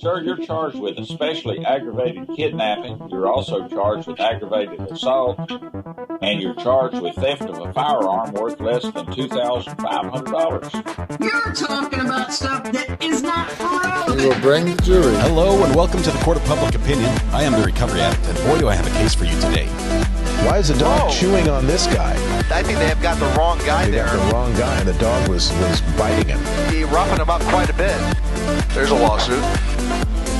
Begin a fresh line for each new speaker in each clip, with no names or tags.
Sir, you're charged with especially aggravated kidnapping. You're also charged with aggravated assault, and you're charged with theft of a firearm worth less than $2,500.
You're talking about stuff that is not
We will bring the jury.
Hello and welcome to the Court of Public Opinion. I am the Recovery Addict, and boy, do I have a case for you today.
Why is the dog chewing on this guy?
I think they have got the wrong guy
They
there.
got the wrong guy, and the dog was biting him.
He roughing him up quite a bit. There's a lawsuit.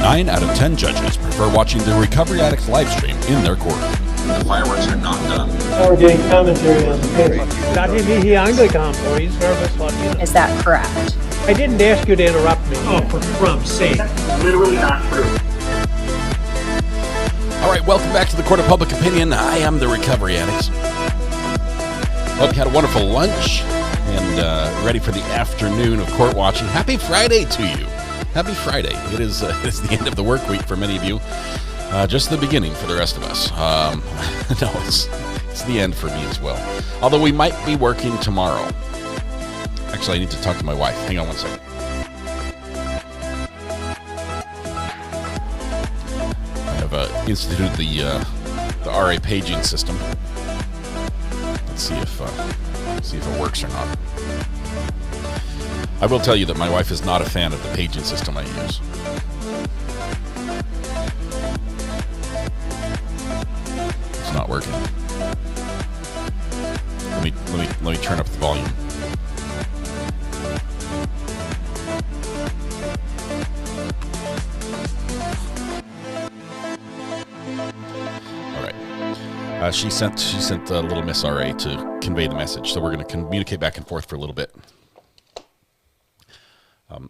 9 out of 10 judges prefer watching the Recovery Addict live stream in their court.
The fireworks are not done.
Now we're getting commentary on the case. Dati hindi Anglican po. He's nervous Latino.
Is that correct?
I didn't ask you to interrupt me. Oh, for Trump's sake.
That's literally not true.
All right, welcome back to the Court of Public Opinion. I am the Recovery Addict. Hope you had a wonderful lunch and ready for the afternoon of court watching. Happy Friday to you. Happy Friday. It is it's the end of the work week for many of you. Just the beginning for the rest of us. No, it's the end for me as well. Although we might be working tomorrow. Actually, I need to talk to my wife. Hang on one second. I have instituted the RA paging system. Let's see if it works or not. I will tell you that my wife is not a fan of the paging system I use. It's not working. Let me turn up the volume. All right. She sent little Miss RA to convey the message, so we're going to communicate back and forth for a little bit.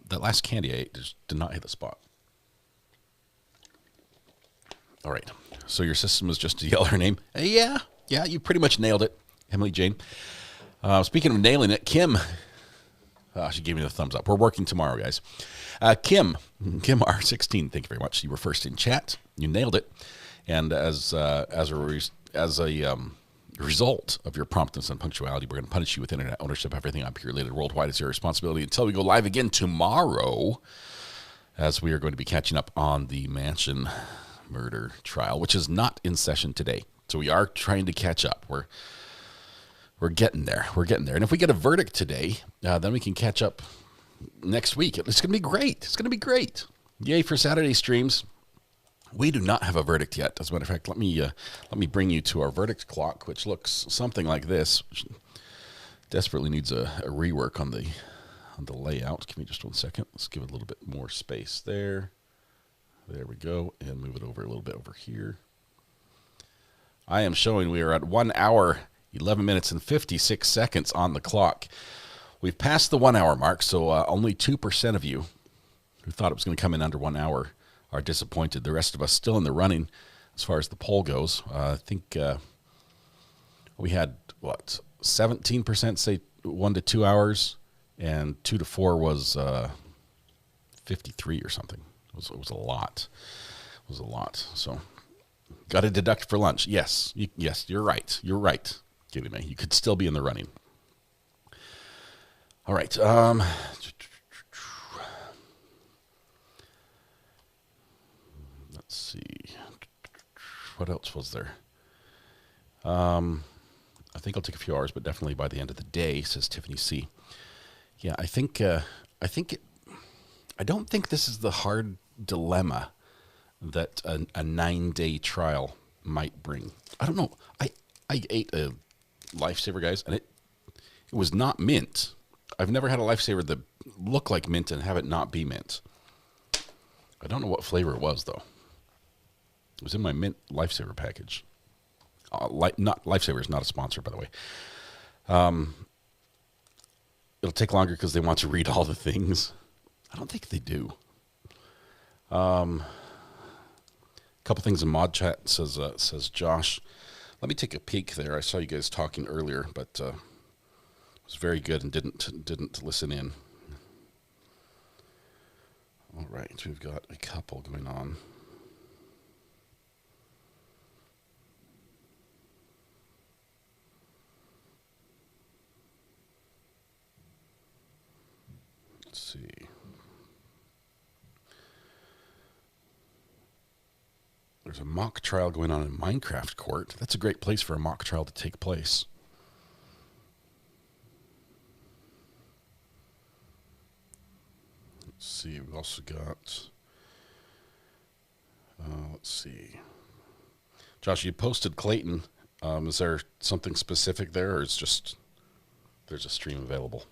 That last candy I ate just did not hit the spot. All right. So your system was just to yell her name. Yeah, you pretty much nailed it, Emily Jane. Speaking of nailing it, Kim. She gave me the thumbs up. We're working tomorrow, guys. Kim R16. Thank you very much. You were first in chat. You nailed it. And as a result of your promptness and punctuality, we're going to punish you with internet ownership. Everything IP related worldwide is your responsibility until we go live again tomorrow, as we are going to be catching up on the Mansion murder trial, which is not in session today. So we are trying to catch up. We're getting there. And if we get a verdict today, then we can catch up next week. It's going to be great. It's going to be great. Yay for Saturday streams. We do not have a verdict yet. As a matter of fact, let me bring you to our verdict clock, which looks something like this. Which desperately needs a rework on the layout. Give me just 1 second. Let's give it a little bit more space there. There we go, and move it over a little bit over here. I am showing we are at 1 hour, 11 minutes, and 56 seconds on the clock. We've passed the 1 hour mark, so only 2% of you who thought it was going to come in under 1 hour are disappointed. The rest of us still in the running as far as the poll goes. I think we had, 17% say 1 to 2 hours, and 2 to 4 was 53 or something. It was a lot. It was a lot. So, got to deduct for lunch. Yes, you're right. You're right, Kitty May. You could still be in the running. All right. Let's see. What else was there? I think I'll take a few hours, but definitely by the end of the day, says Tiffany C. Yeah, I don't think this is the hard dilemma that a 9-day trial might bring. I don't know. I ate a Lifesaver, guys, and it was not mint. I've never had a Lifesaver that looked like mint and have it not be mint. I don't know what flavor it was, though. It was in my mint Lifesaver package. Not Lifesaver is not a sponsor, by the way. It'll take longer because they want to read all the things. I don't think they do. A couple things in mod chat, says Josh. Let me take a peek there. I saw you guys talking earlier, but it was very good and didn't listen in. All right, we've got a couple going on. Let's see. There's a mock trial going on in Minecraft Court. That's a great place for a mock trial to take place. Let's see. We've also got... let's see. Josh, you posted Clayton. Is there something specific there, or is just there's a stream available?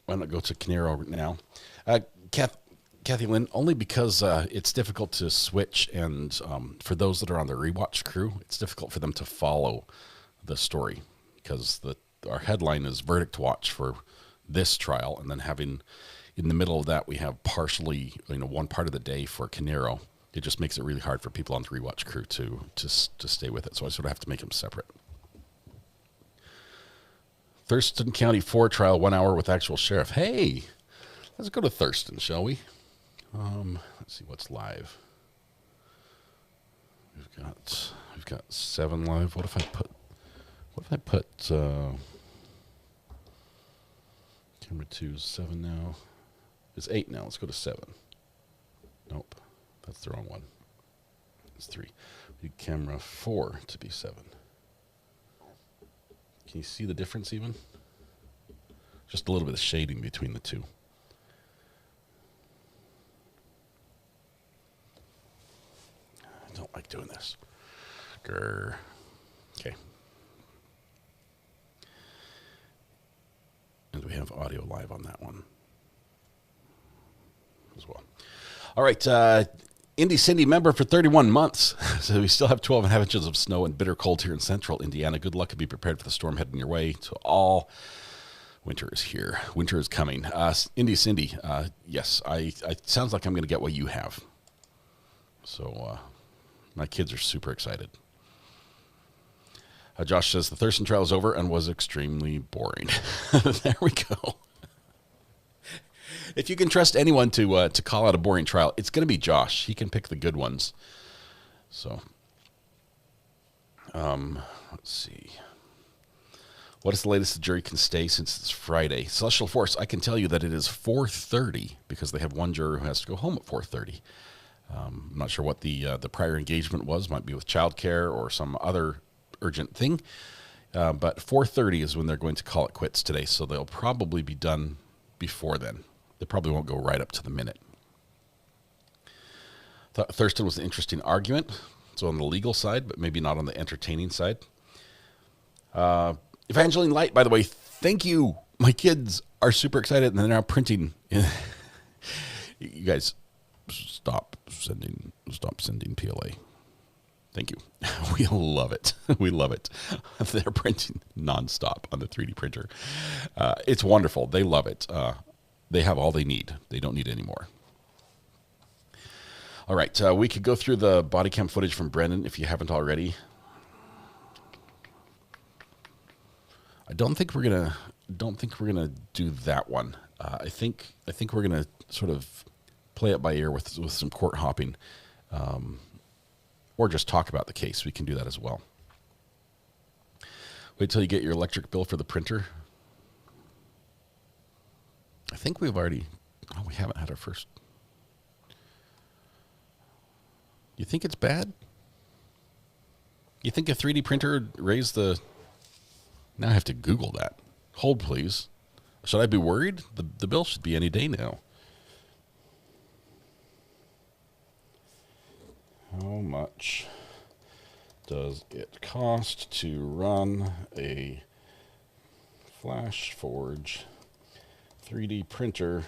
Why not go to Canero now? Kathy Lynn, only because it's difficult to switch, and for those that are on the rewatch crew, it's difficult for them to follow the story because our headline is Verdict Watch for this trial, and then having in the middle of that we have partially, one part of the day for Canero. It just makes it really hard for people on the rewatch crew to stay with it, so I sort of have to make them separate. Thurston County 4 trial, 1 hour with actual sheriff. Hey, let's go to Thurston, shall we? Let's see what's live. We've got 7 live. What if I put camera 2 is 7 now. It's 8 now. Let's go to 7. Nope, that's the wrong one. It's 3. We need camera 4 to be 7. Can you see the difference even? Just a little bit of shading between the two. I don't like doing this. Grr. Okay. And we have audio live on that one as well. All right. Indy Cindy member for 31 months. So we still have 12.5 inches of snow and bitter cold here in central Indiana. Good luck and be prepared for the storm heading your way. To all, winter is here. Winter is coming. Indy Cindy, yes, I sounds like I'm going to get what you have. So my kids are super excited. Josh says the Thurston trial is over and was extremely boring. There we go. If you can trust anyone to call out a boring trial, it's going to be Josh. He can pick the good ones. So, let's see. What is the latest the jury can stay since it's Friday? Celestial Force, I can tell you that it is 4:30 because they have one juror who has to go home at 4:30. I'm not sure what the prior engagement was. Might be with childcare or some other urgent thing. But 4:30 is when they're going to call it quits today. So they'll probably be done before then. They probably won't go right up to the minute. Thought Thurston was an interesting argument. So on the legal side, but maybe not on the entertaining side. Evangeline Light, by the way, thank you. My kids are super excited, and they're now printing. You guys, stop sending PLA. Thank you. We love it. We love it. They're printing nonstop on the 3D printer. It's wonderful. They love it. They have all they need. They don't need any more. All right, we could go through the body cam footage from Brendan if you haven't already. I don't think we're gonna do that one. I think we're gonna sort of play it by ear with some court hopping, or just talk about the case. We can do that as well. Wait till you get your electric bill for the printer. I think we've already. Oh, we haven't had our first. You think it's bad? You think a 3D printer raised the... Now I have to Google that. Hold, please. Should I be worried? The bill should be any day now. How much does it cost to run a Flash Forge 3D printer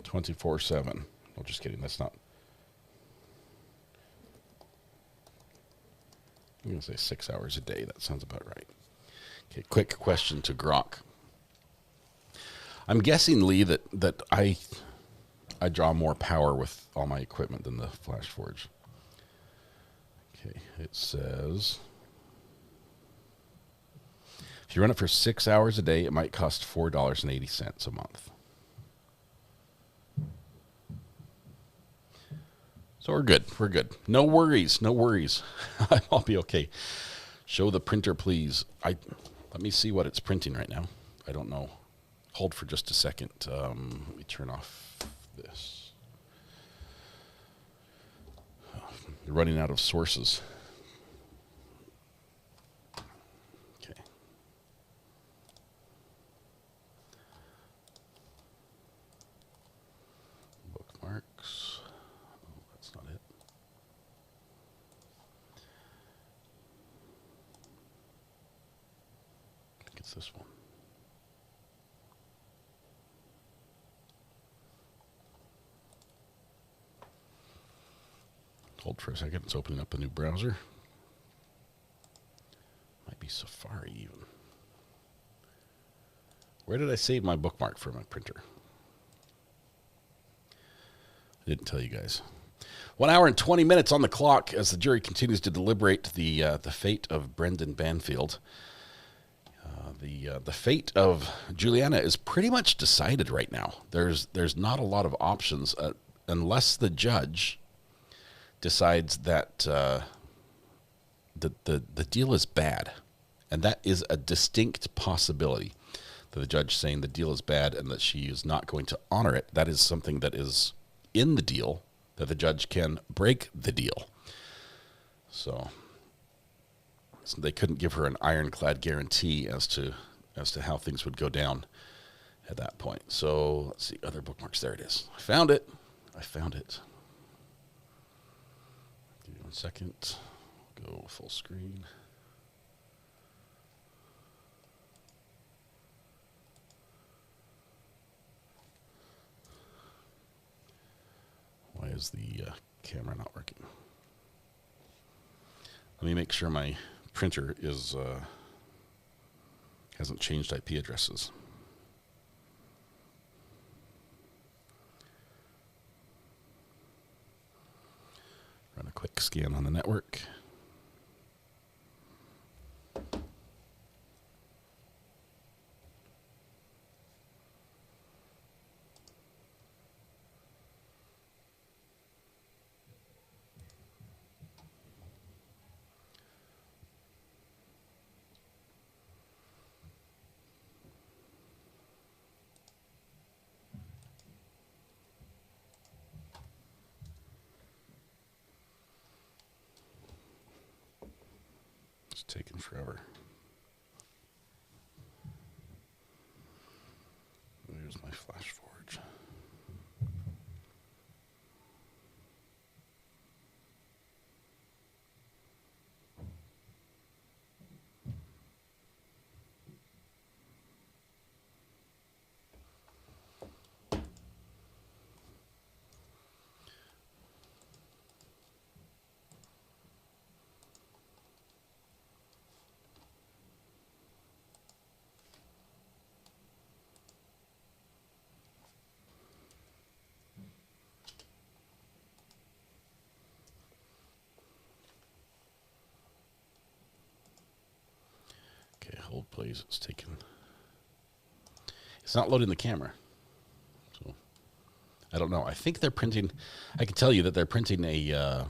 (24/7)? Well, just kidding. That's not. I'm going to say 6 hours a day. That sounds about right. Okay, quick question to Grok. I'm guessing, Lee, that I draw more power with all my equipment than the Flash Forge. Okay, it says if you run it for 6 hours a day, it might cost $4.80 a month. So we're good. We're good. No worries. No worries. I'll be okay. Show the printer, please. Let me see what it's printing right now. I don't know. Hold for just a second. Let me turn off this. You're running out of sources. Okay. Bookmarks. Oh, that's not it. I think it's this one. Hold for a second. It's opening up a new browser. Might be Safari even. Where did I save my bookmark for my printer? I didn't tell you guys. 1 hour and 20 minutes on the clock as the jury continues to deliberate the fate of Brendan Banfield. The fate of Juliana is pretty much decided right now. There's not a lot of options unless the judge decides that the deal is bad, and that is a distinct possibility. That the judge saying the deal is bad and that she is not going to honor it. That is something that is in the deal, that the judge can break the deal. So they couldn't give her an ironclad guarantee as to how things would go down at that point. So let's see, other bookmarks. There it is. I found it. Give me 1 second. Go full screen. Why is the camera not working? Let me make sure my printer is hasn't changed IP addresses. Run a quick scan on the network. It's taking forever. There's my flash forge. Hold please, it's taken. It's not loading the camera. So I don't know. I think they're printing, I can tell you that they're printing a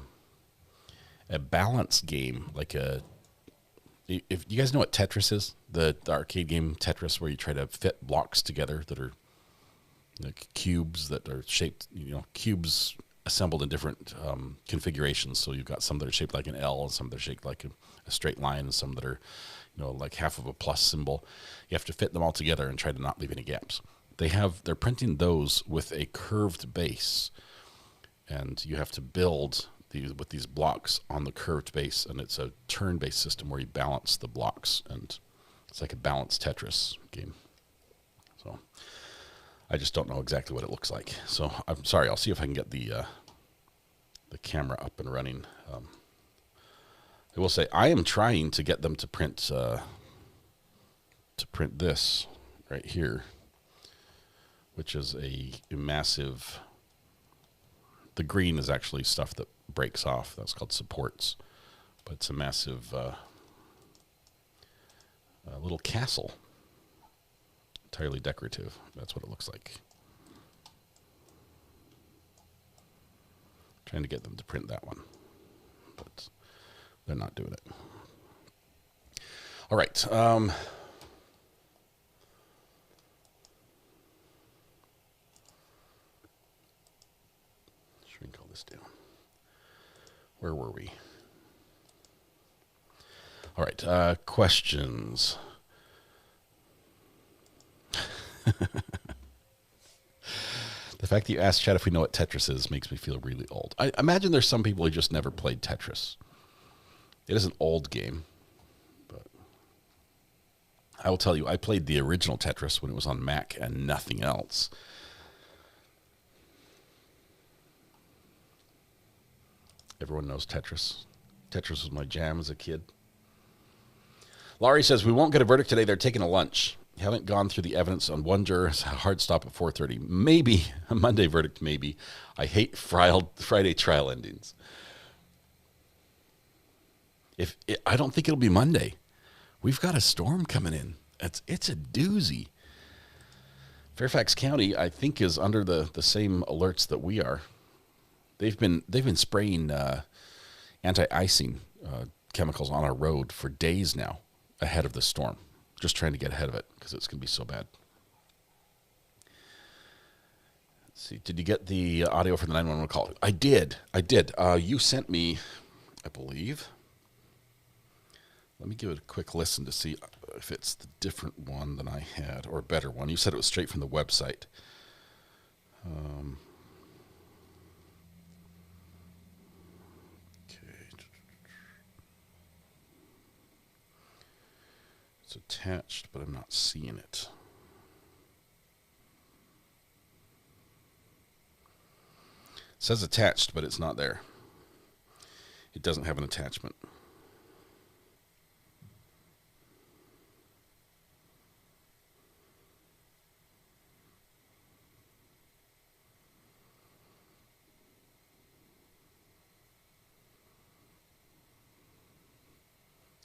balance game, like if you guys know what Tetris is, the arcade game Tetris, where you try to fit blocks together that are like cubes that are shaped, cubes assembled in different configurations. So you've got some that are shaped like an L, and some that are shaped like a straight line, and some that are like half of a plus symbol. You have to fit them all together and try to not leave any gaps. They're printing those with a curved base, and you have to build with these blocks on the curved base, and it's a turn-based system where you balance the blocks, and it's like a balanced Tetris game. So I just don't know exactly what it looks like. So I'm sorry. I'll see if I can get the camera up and running. I will say I am trying to get them to print this right here, which is a massive. The green is actually stuff that breaks off. That's called supports, but it's a massive little castle, entirely decorative. That's what it looks like. Trying to get them to print that one, but they're not doing it. All right. Shrink all this down. Where were we? All right. Questions. The fact that you asked Chad if we know what Tetris is makes me feel really old. I imagine there's some people who just never played Tetris. It is an old game, but I will tell you, I played the original Tetris when it was on Mac and nothing else. Everyone knows Tetris. Tetris was my jam as a kid. Laurie says, we won't get a verdict today. They're taking a lunch. Haven't gone through the evidence on one juror. It's a hard stop at 4:30. Maybe a Monday verdict. Maybe. I hate Friday trial endings. I don't think it'll be Monday. We've got a storm coming in. It's a doozy. Fairfax County, I think, is under the same alerts that we are. They've been spraying anti-icing chemicals on our road for days now ahead of the storm. Just trying to get ahead of it because it's going to be so bad. Let's see. Did you get the audio for the 911 call? I did. You sent me, I believe. Let me give it a quick listen to see if it's the different one than I had or a better one. You said it was straight from the website. It's attached, but I'm not seeing it. It says attached, but it's not there. It doesn't have an attachment.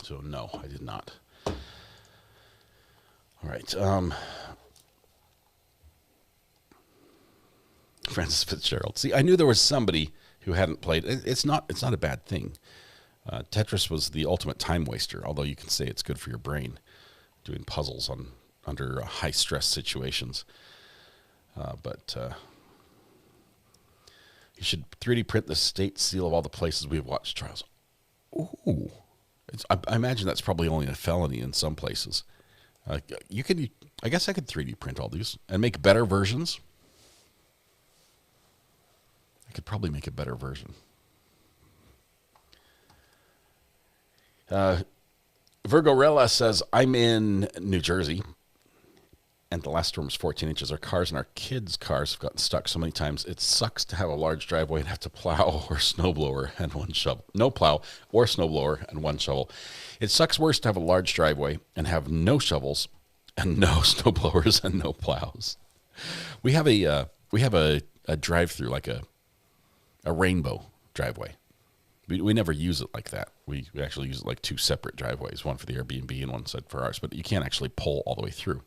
So no, I did not. All right. Francis Fitzgerald. See, I knew there was somebody who hadn't played. It's not a bad thing. Tetris was the ultimate time waster, although you can say it's good for your brain, doing puzzles under high stress situations. But you should 3D print the state seal of all the places we've watched trials. Ooh, I imagine that's probably only a felony in some places. You could, I guess I could 3D print all these and make better versions. I could probably make a better version. Virgorella says, I'm in New Jersey, and the last storm was 14 inches. Our cars and our kids' cars have gotten stuck so many times. It sucks to have a large driveway and have to plow or snowblower and one shovel. No plow or snowblower and one shovel. It sucks worse to have a large driveway and have no shovels and no snowblowers and no plows. We have a drive-through, like a rainbow driveway. We never use it like that. We actually use it like two separate driveways, one for the Airbnb and one side for ours. But you can't actually pull all the way through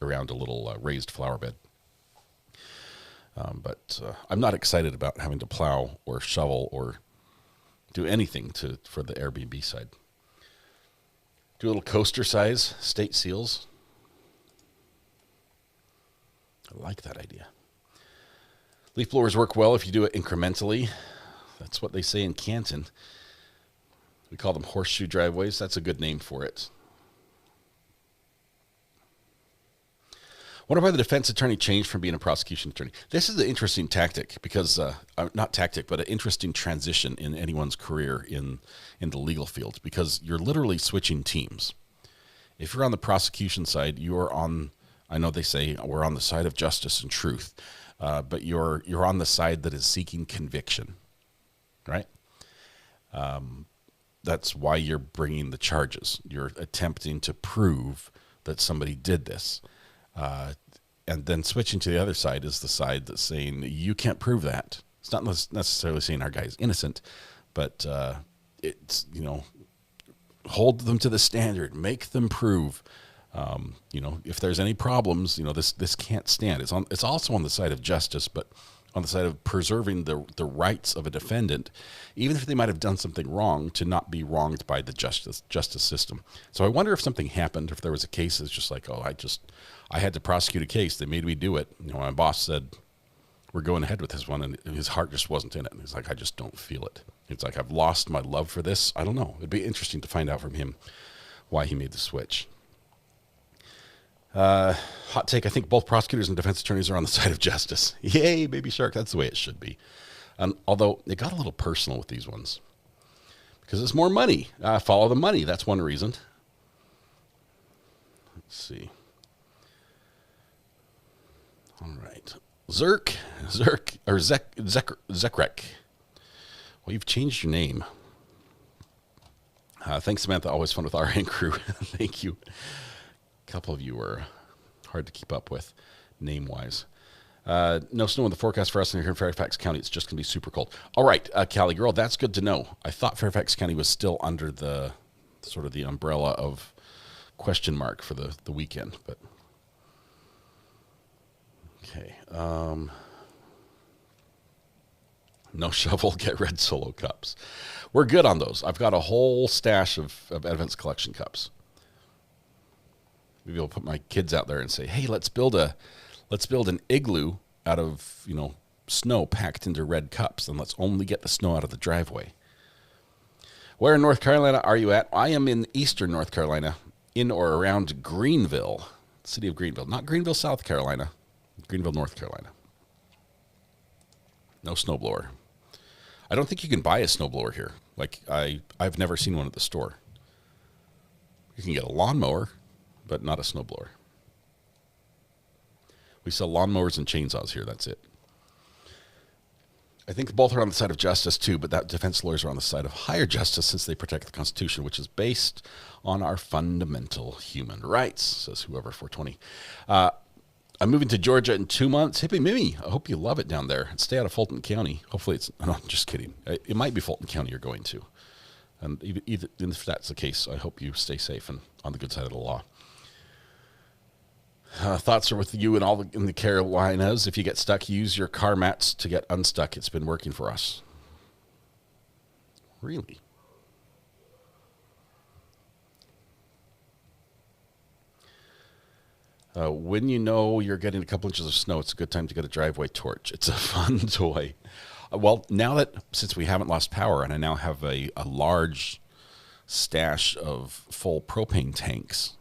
around a little raised flower bed. But I'm not excited about having to plow or shovel or do anything for the Airbnb side. Do a little coaster size state seals. I like that idea. Leaf blowers work well if you do it incrementally. That's what they say in Canton. We call them horseshoe driveways. That's a good name for it. Wonder why the defense attorney changed from being a prosecution attorney. This is an interesting tactic because, not tactic, but an interesting transition in anyone's career in the legal field because you're literally switching teams. If you're on the prosecution side, you're on, I know they say we're on the side of justice and truth, but you're on the side that is seeking conviction, right? That's why you're bringing the charges. You're attempting to prove that somebody did this. And then switching to the other side is the side that's saying, you can't prove that. It's not necessarily saying our guy's innocent, but it's, hold them to the standard, make them prove, if there's any problems, this can't stand. It's also on the side of justice, but on the side of preserving the rights of a defendant, even if they might have done something wrong, to not be wronged by the justice system. So I wonder if something happened, if there was a case that's just like, oh, I had to prosecute a case. They made me do it. My boss said, we're going ahead with this one, and his heart just wasn't in it. And he's like, I just don't feel it. It's like, I've lost my love for this. I don't know. It'd be interesting to find out from him why he made the switch. Hot take, I think both prosecutors and defense attorneys are on the side of justice. Yay, baby shark. That's the way it should be. Although it got a little personal with these ones because it's more money. Follow the money. That's one reason. Let's see. All right. Zekrek. Well, you've changed your name. Thanks, Samantha. Always fun with our crew. Thank you. A couple of you were hard to keep up with name-wise. No snow in the forecast for us here in Fairfax County. It's just going to be super cold. All right, Cali girl, that's good to know. I thought Fairfax County was still under the sort of the umbrella of question mark for the weekend, but okay. No shovel, get red Solo cups. We're good on those. I've got a whole stash of Advent's Collection cups. Maybe I'll put my kids out there and say, hey, let's build an igloo out of, snow packed into red cups, and let's only get the snow out of the driveway. Where in North Carolina are you at? I am in eastern North Carolina, in or around Greenville, city of Greenville. Not Greenville, South Carolina. Greenville, North Carolina. No snowblower. I don't think you can buy a snowblower here. Like, I've never seen one at the store. You can get a lawnmower, but not a snowblower. We sell lawnmowers and chainsaws here. That's it. I think both are on the side of justice, too, but that defense lawyers are on the side of higher justice since they protect the Constitution, which is based on our fundamental human rights, says whoever 420. I'm moving to Georgia in 2 months. Hippie Mimi, I hope you love it down there. And stay out of Fulton County. Hopefully it's... No, I'm just kidding. It might be Fulton County you're going to. And even if that's the case, I hope you stay safe and on the good side of the law. Thoughts are with you and all in the Carolinas. If you get stuck, use your car mats to get unstuck. It's been working for us. Really? When you know you're getting a couple inches of snow, it's a good time to get a driveway torch. It's a fun toy. Well, now that, since we haven't lost power, and I now have a large stash of full propane tanks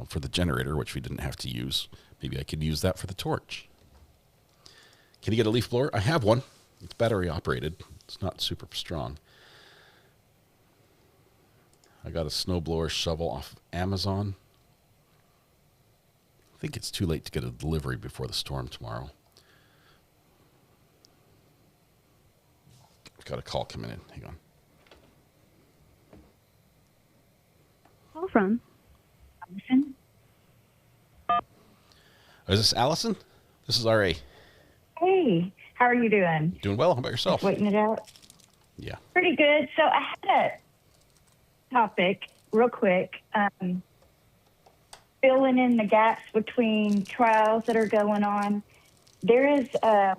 for the generator, which we didn't have to use, maybe I could use that for the torch. Can you get a leaf blower? I have one. It's battery operated. It's not super strong. I got a snowblower shovel off of Amazon. I think it's too late to get a delivery before the storm tomorrow. I've got a call coming in. Hang on.
Call from Allison.
Is this Allison? This is R.A.
Hey, how are you doing?
Doing well. How about yourself?
Just waiting it out.
Yeah.
Pretty good. So I had a topic real quick. Filling in the gaps between trials that are going on. There is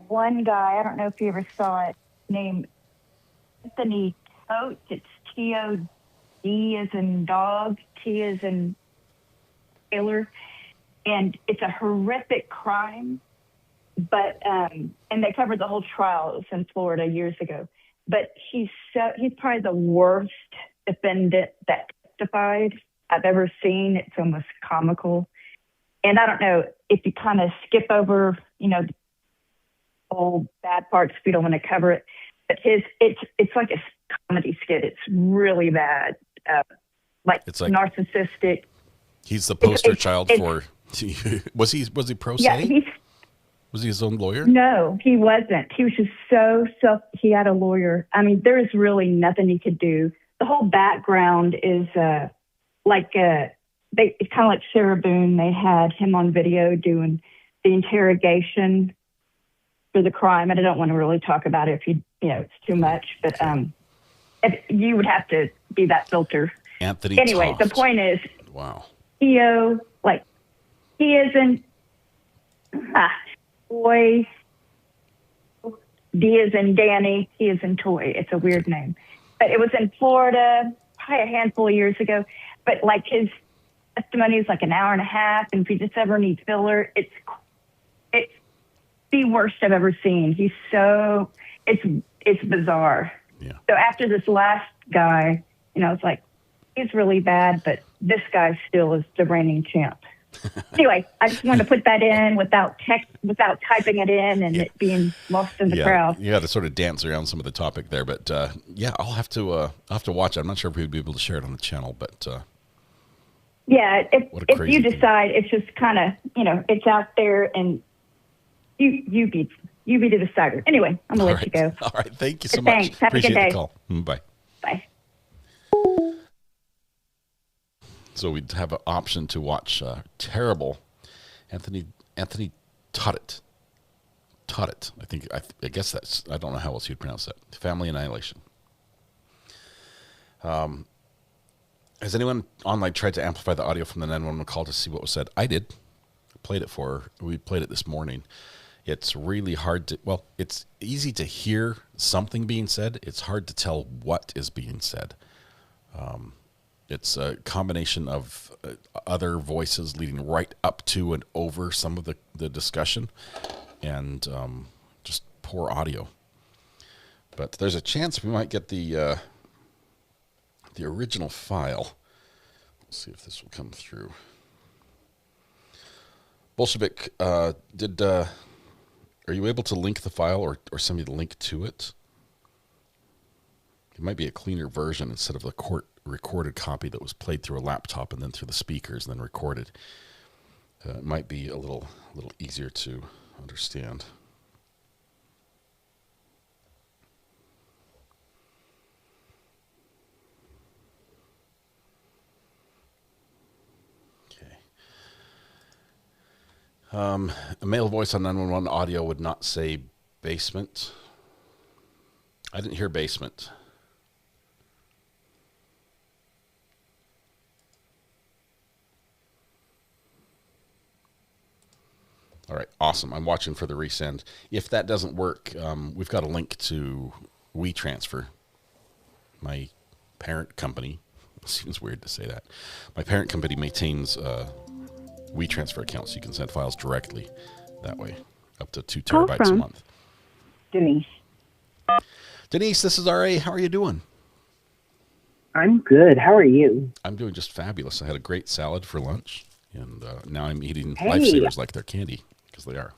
one guy, I don't know if you ever saw it, named Anthony Tote. It's T-O-D as in dog, T as in Taylor. And it's a horrific crime. But and they covered the whole trial. It was in Florida years ago. But he's probably the worst defendant that testified I've ever seen. It's almost comical. And I don't know if you kind of skip over, the old bad parts if you don't want to cover it. But it's like a comedy skit. It's really bad. It's like narcissistic.
He's the poster child for. Was he pro se?
Yeah,
was he his own lawyer?
No, he wasn't. He was just he had a lawyer. I mean, there is really nothing he could do. The whole background is it's kind of like Sarah Boone. They had him on video doing the interrogation for the crime. And I don't want to really talk about it if it's too much, but if you would have to be that filter.
Anthony
Anyway,
Toft.
The point is,
wow.
he isn't, boy, D is in Danny, T is in Toy. It's a weird name. But it was in Florida probably a handful of years ago. But like his testimony is like an hour and a half. And if he just ever needs filler, it's the worst I've ever seen. He's so, it's bizarre.
Yeah.
So after this last guy, it's like, he's really bad, but this guy still is the reigning champ. Anyway, I just wanted to put that in without typing it in and it being lost in the crowd.
You got to sort of dance around some of the topic there, but I'll have to watch it. I'm not sure if we'd be able to share it on the channel, but
if you decide, it's just kind of it's out there, and you be the decider. Anyway, I'm gonna let you go.
All right, thank you so
Thanks.
much.
Have
Appreciate
a good day.
the call. Bye.
Bye.
So we'd have an option to watch terrible Anthony Tuttett. I guess that's, I don't know how else you'd pronounce that. Family Annihilation. Has anyone online tried to amplify the audio from the 911 call to see what was said? I did. We played it this morning. It's really hard to, it's easy to hear something being said. It's hard to tell what is being said. It's a combination of other voices leading right up to and over some of the discussion, and just poor audio. But there's a chance we might get the original file. Let's see if this will come through. Bolshevik, are you able to link the file or send me the link to it? It might be a cleaner version instead of the recorded copy that was played through a laptop and then through the speakers and then recorded. It might be a little easier to understand. Okay. A male voice on 911 audio would not say basement. I didn't hear basement. All right, awesome. I'm watching for the resend. If that doesn't work, we've got a link to WeTransfer, my parent company. It seems weird to say that. My parent company maintains WeTransfer accounts. You can send files directly that way, up to 2 terabytes a month.
Denise.
Denise, this is RA. How are you doing?
I'm good. How are you?
I'm doing just fabulous. I had a great salad for lunch, and now I'm eating Lifesavers like they're candy, because they are.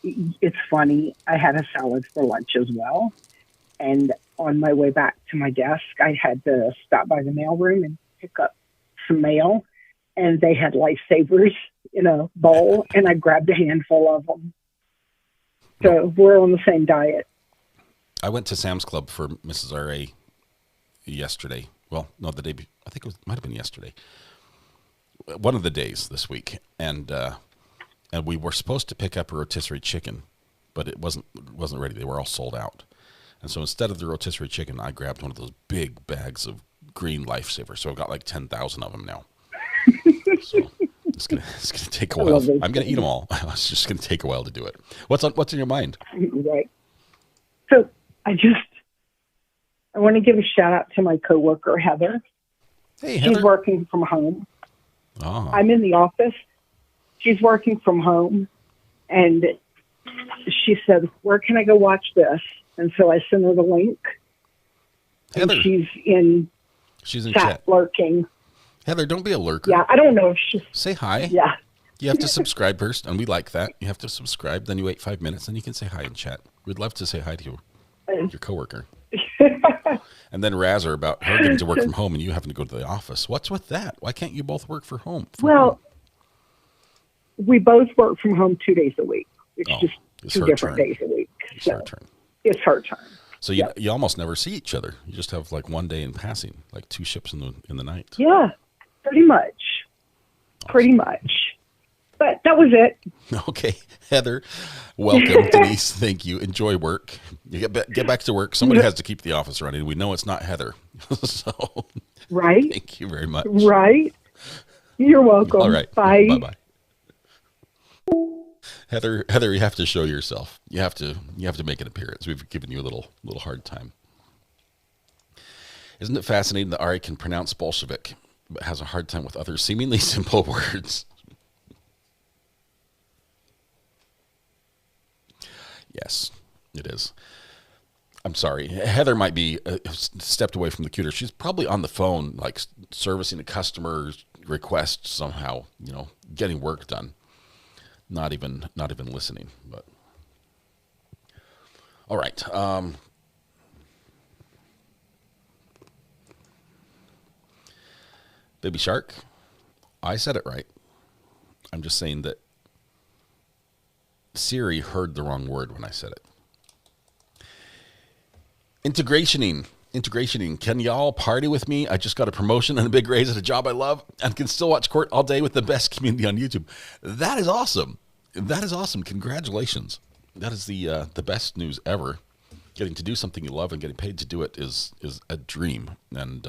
It's funny. I had a salad for lunch as well, and on my way back to my desk, I had to stop by the mailroom and pick up some mail, and they had Lifesavers in a bowl, and I grabbed a handful of them. So we're on the same diet.
I went to Sam's Club for Mrs. R.A. yesterday. Well, no, I think it might have been yesterday. One of the days this week, and we were supposed to pick up a rotisserie chicken, but it wasn't ready. They were all sold out, and so instead of the rotisserie chicken, I grabbed one of those big bags of green Lifesavers. So I've got like 10,000 of them now. So it's gonna take a while. I'm gonna eat them all. It's just gonna take a while to do it. What's in your mind?
Right. So I want to give a shout out to my coworker Heather.
Hey, Heather.
She's working from home.
Oh.
I'm in the office. She's working from home, and she said, "Where can I go watch this?" And so I sent her the link.
Heather.
And she's in chat lurking.
Heather, don't be a lurker.
Yeah, I don't know if she's...
Say hi.
Yeah.
You have to subscribe first, and we like that. You have to subscribe, then you wait 5 minutes, and you can say hi in chat. We'd love to say hi to your coworker. And then razz her about her getting to work from home and you having to go to the office. What's with that? Why can't you both work from home?
We both work from home 2 days a week. It's just two different days a week.
It's her turn.
It's her turn.
So you almost never see each other. You just have like one day in passing, like 2 ships in the night.
Yeah, pretty much. Awesome. Pretty much. But that was it.
Okay, Heather, welcome. Denise, thank you. Enjoy work. You get back to work. Somebody has to keep the office running. We know it's not Heather. So,
right.
Thank you very much.
Right. You're welcome.
All right.
Bye.
Bye-bye. Heather, you have to show yourself. You have to make an appearance. We've given you a little hard time. Isn't it fascinating that Ari can pronounce Bolshevik, but has a hard time with other seemingly simple words? Yes, it is. I'm sorry. Heather might be stepped away from the computer. She's probably on the phone, like servicing a customer's request somehow, getting work done. Not even listening, but all right. Baby Shark, I said it right. I'm just saying that Siri heard the wrong word when I said it. Integrationing. Can y'all party with me? I just got a promotion and a big raise at a job I love and can still watch court all day with the best community on YouTube. That is awesome. Congratulations. That is the best news ever. Getting to do something you love and getting paid to do it is a dream, and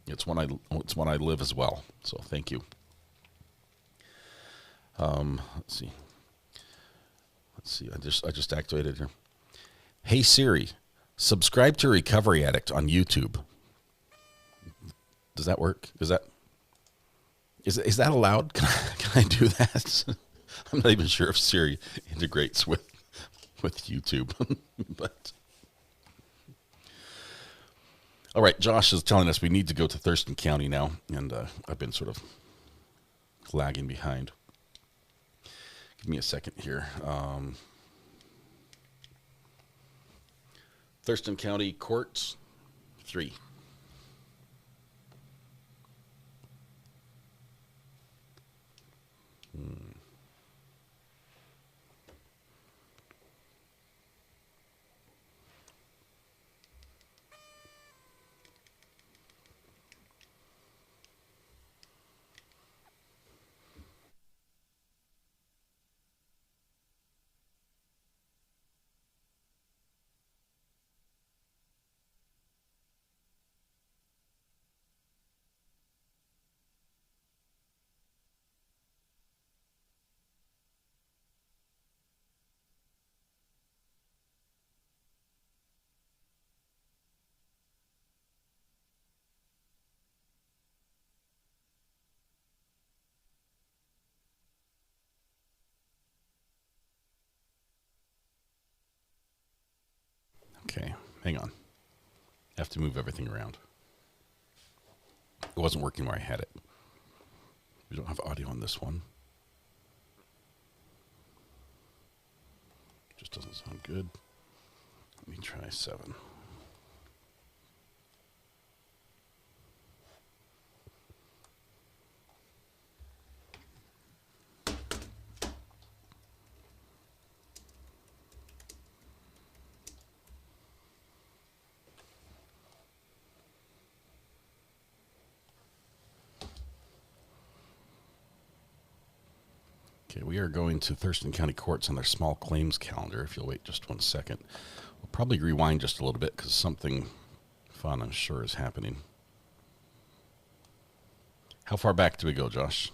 it's one I live as well. So thank you. Let's see. I just activated here. Hey Siri, subscribe to Recovery Addict on YouTube. Does that work? Is that allowed? Can I do that? I'm not even sure if Siri integrates with YouTube, but all right. Josh is telling us we need to go to Thurston County now, and I've been sort of lagging behind. Give me a second here. Thurston County Courts 3. Okay, hang on. I have to move everything around. It wasn't working where I had it. We don't have audio on this one. Just doesn't sound good. Let me try 7. Okay, we are going to Thurston County Courts on their small claims calendar. If you'll wait just 1 second. We'll probably rewind just a little bit because something fun, I'm sure, is happening. How far back do we go, Josh?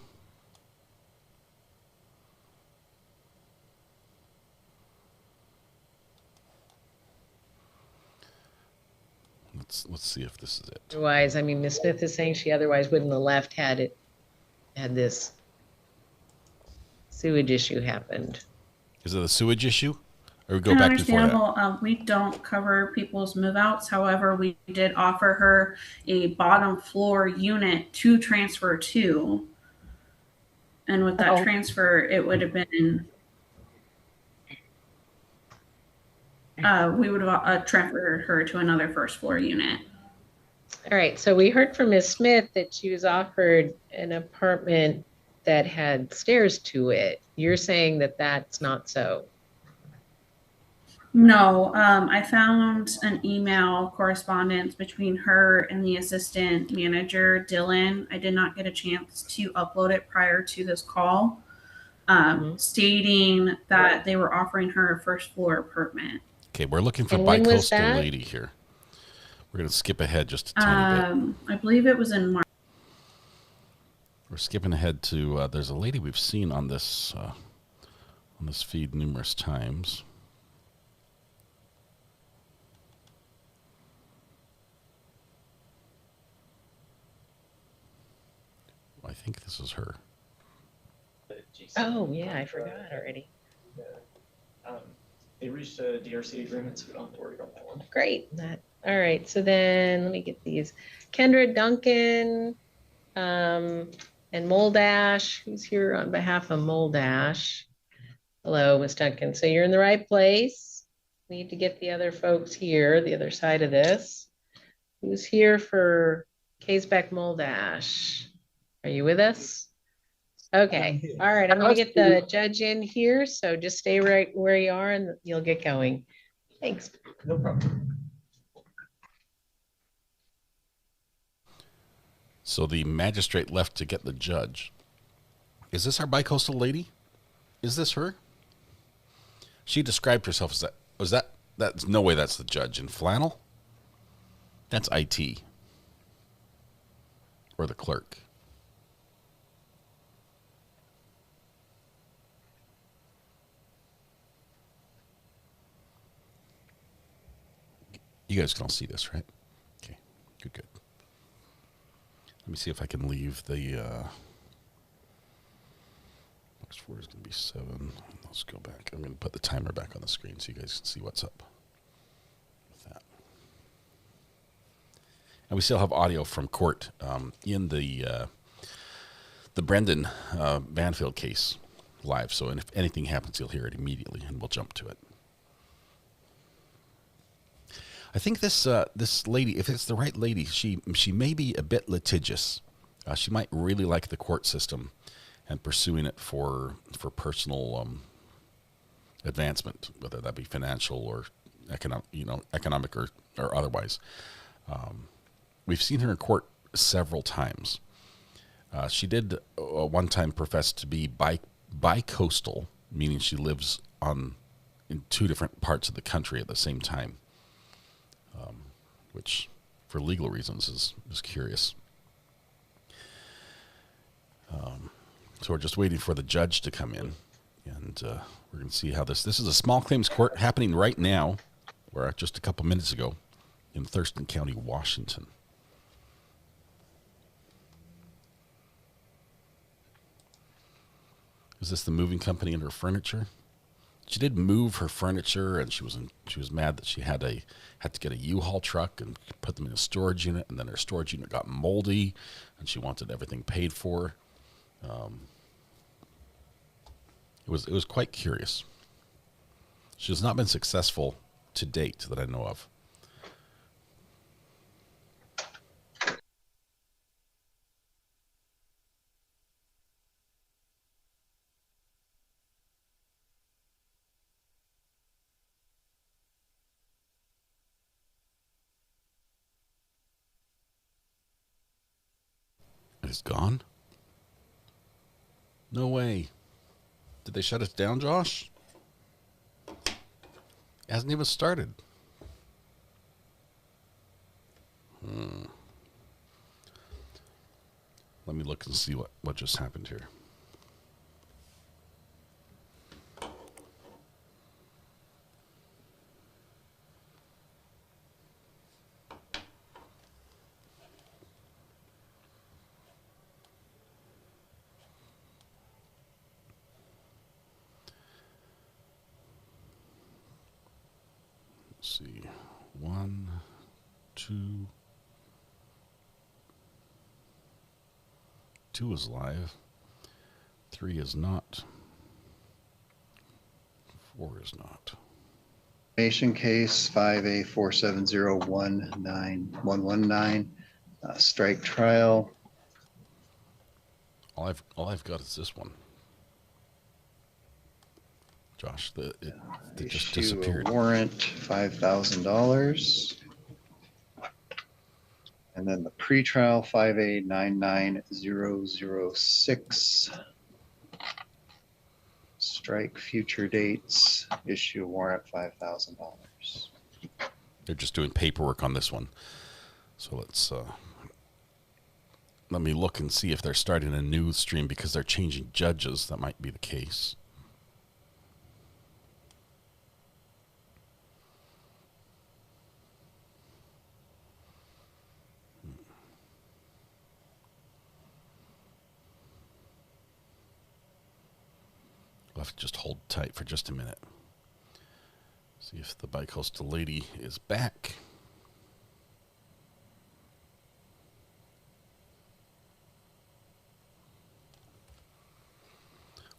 Let's see if this is it.
Otherwise, I mean, Ms. Smith is saying she otherwise wouldn't have left had this sewage issue happened.
Is it a sewage issue? Or we go back before that?
We don't cover people's move outs. However, we did offer her a bottom floor unit to transfer to. And with that transfer, it would have been, we would have transferred her to another first floor unit.
All right. So we heard from Ms. Smith that she was offered an apartment that had stairs to it. You're saying that that's not so?
No, I found an email correspondence between her and the assistant manager, Dylan. I did not get a chance to upload it prior to this call, stating that they were offering her a first floor apartment.
Okay, we're looking for Bi-Coastal Lady here. We're going to skip ahead just a tiny bit.
I believe it was in March.
We're skipping ahead to, there's a lady we've seen on on this feed numerous times. I think this is her.
Oh, yeah, I forgot already.
They reached a DRC agreement, so we don't have to worry about that one.
Great. All right, so then let me get these. Kendra Duncan and Moldash. Who's here on behalf of Moldash? Hello, Miss Duncan. So you're in the right place. Need to get the other folks here, the other side of this. Who's here for Kaysbeck Moldash? Are you with us? Okay. All right. I'm going to get the judge in here. So just stay right where you are and you'll get going. Thanks.
No problem.
So the magistrate left to get the judge. Is this our bicoastal lady? Is this her? She described herself as that. Was that? That's no way that's the judge in flannel. That's IT. Or the clerk. You guys can all see this, right? Okay, good. Let me see if I can leave the box 4 is going to be 7. Let's go back. I'm going to put the timer back on the screen so you guys can see what's up with that. And we still have audio from court in the Brendan Banfield case live. So if anything happens, you'll hear it immediately, and we'll jump to it. I think this lady, if it's the right lady, she may be a bit litigious. She might really like the court system and pursuing it for personal advancement, whether that be financial or economic or otherwise. We've seen her in court several times. She did one time profess to be bi-coastal, meaning she lives in 2 different parts of the country at the same time. Which, for legal reasons, is curious. So we're just waiting for the judge to come in, and we're going to see how this is a small claims court happening right now, or just a couple minutes ago, in Thurston County, Washington. Is this the moving company and her furniture? She did move her furniture, and she was mad that she had to get a U-Haul truck and put them in a storage unit, and then her storage unit got moldy, and she wanted everything paid for. It was quite curious. She has not been successful to date that I know of. It's gone? No way. Did they shut us down, Josh? It hasn't even started. Let me look and see what just happened here. See, 1, 2. 2 is live. 3 is not. 4 is not.
Information case 5A47019119. Strike trial.
All I've got is this one. Josh, it just disappeared.
A warrant, $5,000. And then the pretrial 5A99006. Strike future dates, issue a warrant $5,000.
They're just doing paperwork on this one. So let me look and see if they're starting a new stream because they're changing judges. That might be the case. We'll have to just hold tight for just a minute. See if the bicoastal lady is back.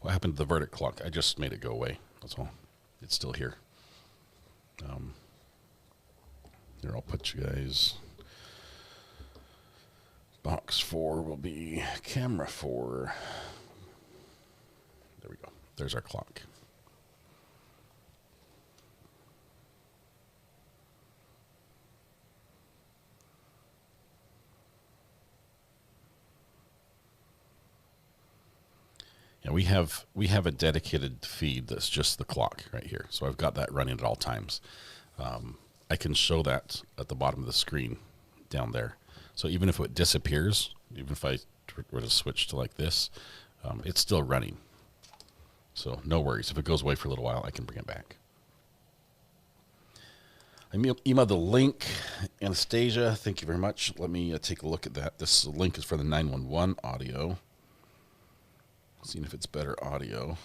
What happened to the verdict clock? I just made it go away. That's all. It's still here. Here, I'll put you guys. Box 4 will be camera 4. There we go. There's our clock. Yeah, we have a dedicated feed that's just the clock right here. So I've got that running at all times. I can show that at the bottom of the screen down there. So even if it disappears, even if I were to switch to like this, it's still running. So no worries. If it goes away for a little while, I can bring it back. I emailed the link, Anastasia. Thank you very much. Let me take a look at that. This link is for the 911 audio. Seeing if it's better audio.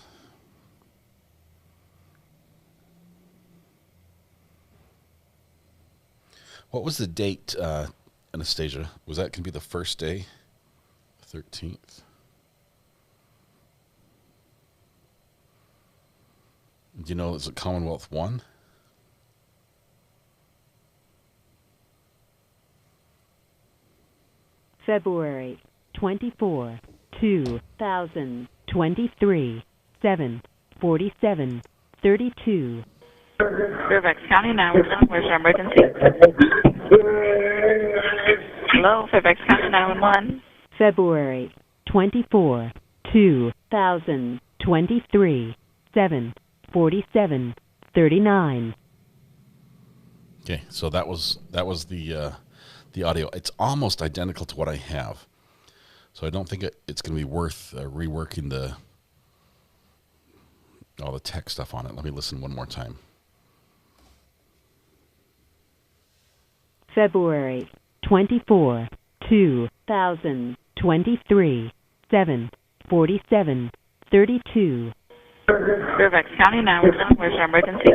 What was the date, Anastasia? Was that going to be the first day? 13th. Do you know, is it Commonwealth 1?
February 24, 2023, 7:47, 32.
Fairfax County 911, where's your emergency? Hello, Fairfax County 911.
February 24, 2023, 7:47, 39.
Okay, so that was the audio. It's almost identical to what I have, so I don't think it's going to be worth reworking all the tech stuff on it. Let me listen one more time.
February 24, 2023, 7:47, 32.
Fairfax County 911, where's your emergency?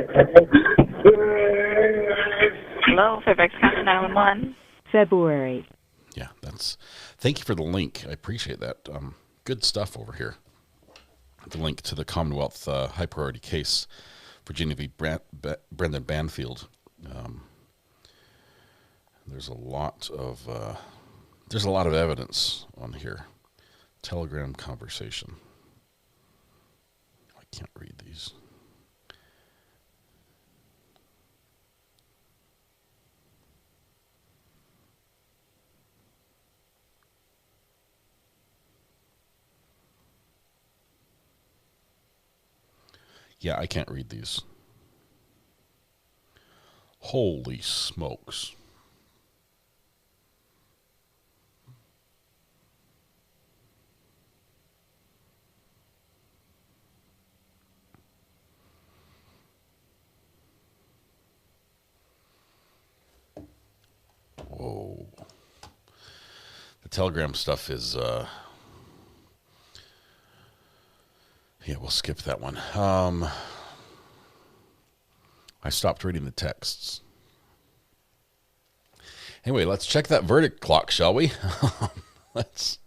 Hello, Fairfax County 911.
February.
Yeah, thank you for the link. I appreciate that. Good stuff over here. The link to the Commonwealth high priority case, Virginia v. Brendan Banfield. There's a lot of evidence on here. Telegram conversation. I can't read these. Yeah, I can't read these. Holy smokes. Whoa. The Telegram stuff is, yeah, we'll skip that one. I stopped reading the texts. Anyway, let's check that verdict clock, shall we? Let's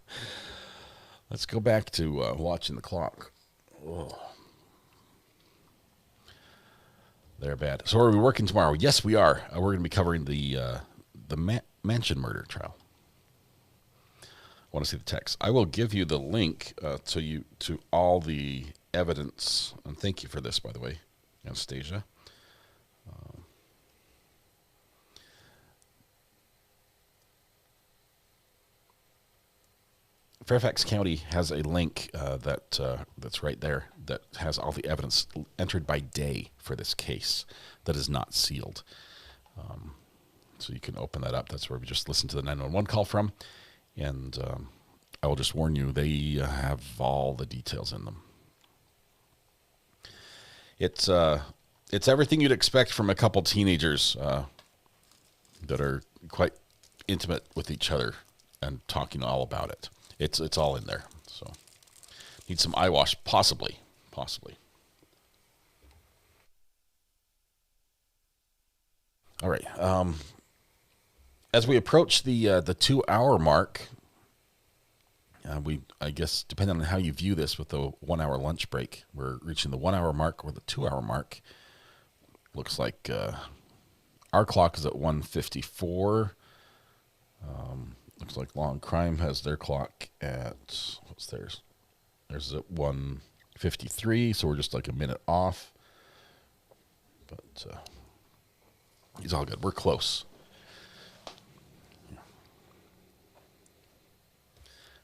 go back to watching the clock. Oh. They're bad. So are we working tomorrow? Yes, we are. We're going to be covering the Mansion murder trial. I want to see the text. I will give you the link to all the evidence. And thank you for this, by the way, Anastasia. Fairfax County has a link that's right there that has all the evidence entered by day for this case that is not sealed. So you can open that up. That's where we just listened to the 911 call from. And I will just warn you, they have all the details in them. It's everything you'd expect from a couple teenagers that are quite intimate with each other and talking all about it. It's all in there. So need some eyewash, possibly. All right. As we approach the 2-hour mark, I guess, depending on how you view this with the 1-hour lunch break, we're reaching the 1-hour mark or the 2-hour mark. Looks like our clock is at 1:54. Looks like Law and Crime has their clock at, what's theirs? Theirs is at 1:53, so we're just like a minute off. But he's all good. We're close.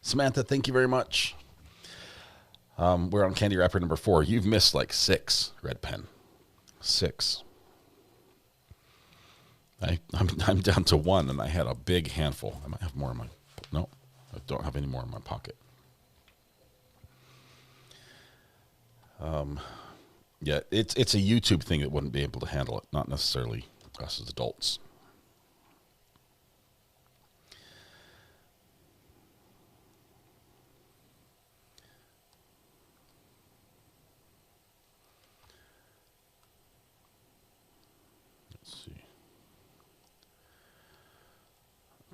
Samantha, thank you very much. We're on candy wrapper number 4. You've missed like 6, Red Pen. 6. I'm down to 1, and I had a big handful. I might have more in my... No, I don't have any more in my pocket. Yeah, it's a YouTube thing that wouldn't be able to handle it, not necessarily us as adults.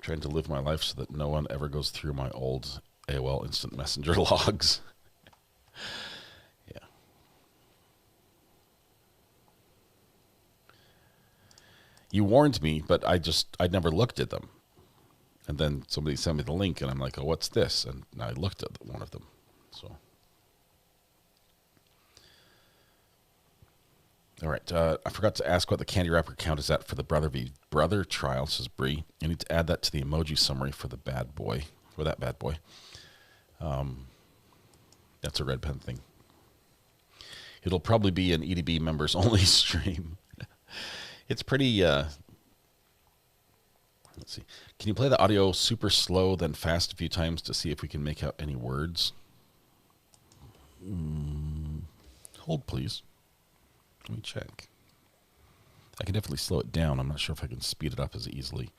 Trying to live my life so that no one ever goes through my old AOL Instant Messenger logs. Yeah. You warned me, but I never looked at them. And then somebody sent me the link, and I'm like, oh, what's this? And I looked at one of them. So. All right. I forgot to ask what the candy wrapper count is at for the Brother v. Brother trial, says Bree. You need to add that to the emoji summary for the bad boy, for that bad boy. That's a Red Pen thing. It'll probably be an EDB members only stream. It's pretty, let's see. Can you play the audio super slow, then fast a few times to see if we can make out any words? Hold, please. Let me check. I can definitely slow it down. I'm not sure if I can speed it up as easily.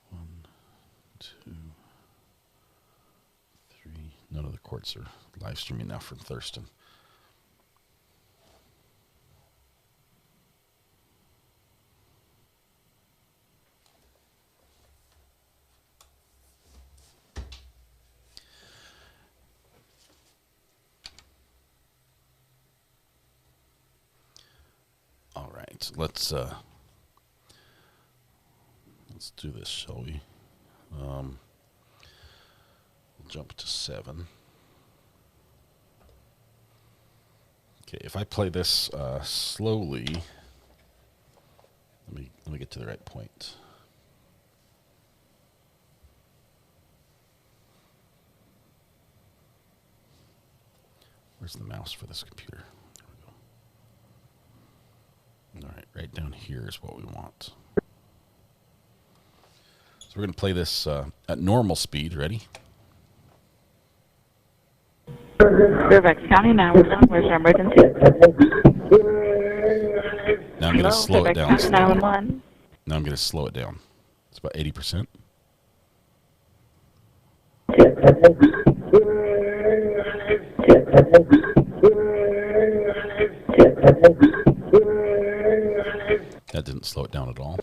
1, 2, 3. None of the courts are live streaming now from Thurston. All right, let's do this, shall we? We'll jump to 7. Okay, if I play this slowly, let me get to the right point. Where's the mouse for this computer? All right, right down here is what we want. So we're going to play this at normal speed. Ready?
Fairfax County 911, where's your emergency?
Now I'm going to slow it down.
Fairfax County 911.
Now I'm going to slow it down. It's about 80%. That didn't slow it down at all.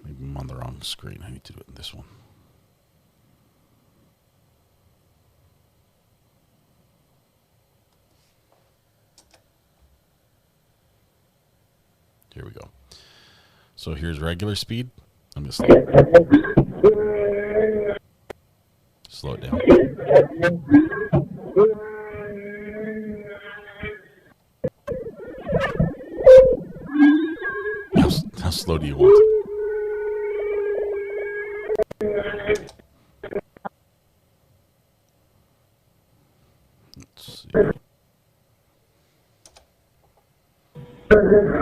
Maybe I'm on the wrong screen. I need to do it in this one. Here we go. So here's regular speed. I'm going to slow it down. How slow do you want it? Let's see.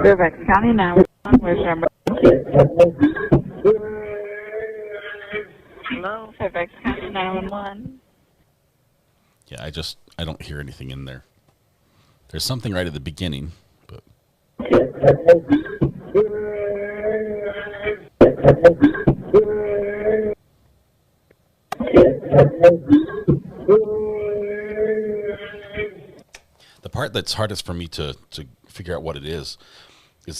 Fairfax County 911, where's your emergency? Hello, Fairfax County 911.
Yeah, I don't hear anything in there. There's something right at the beginning, but The part that's hardest for me to figure out what it is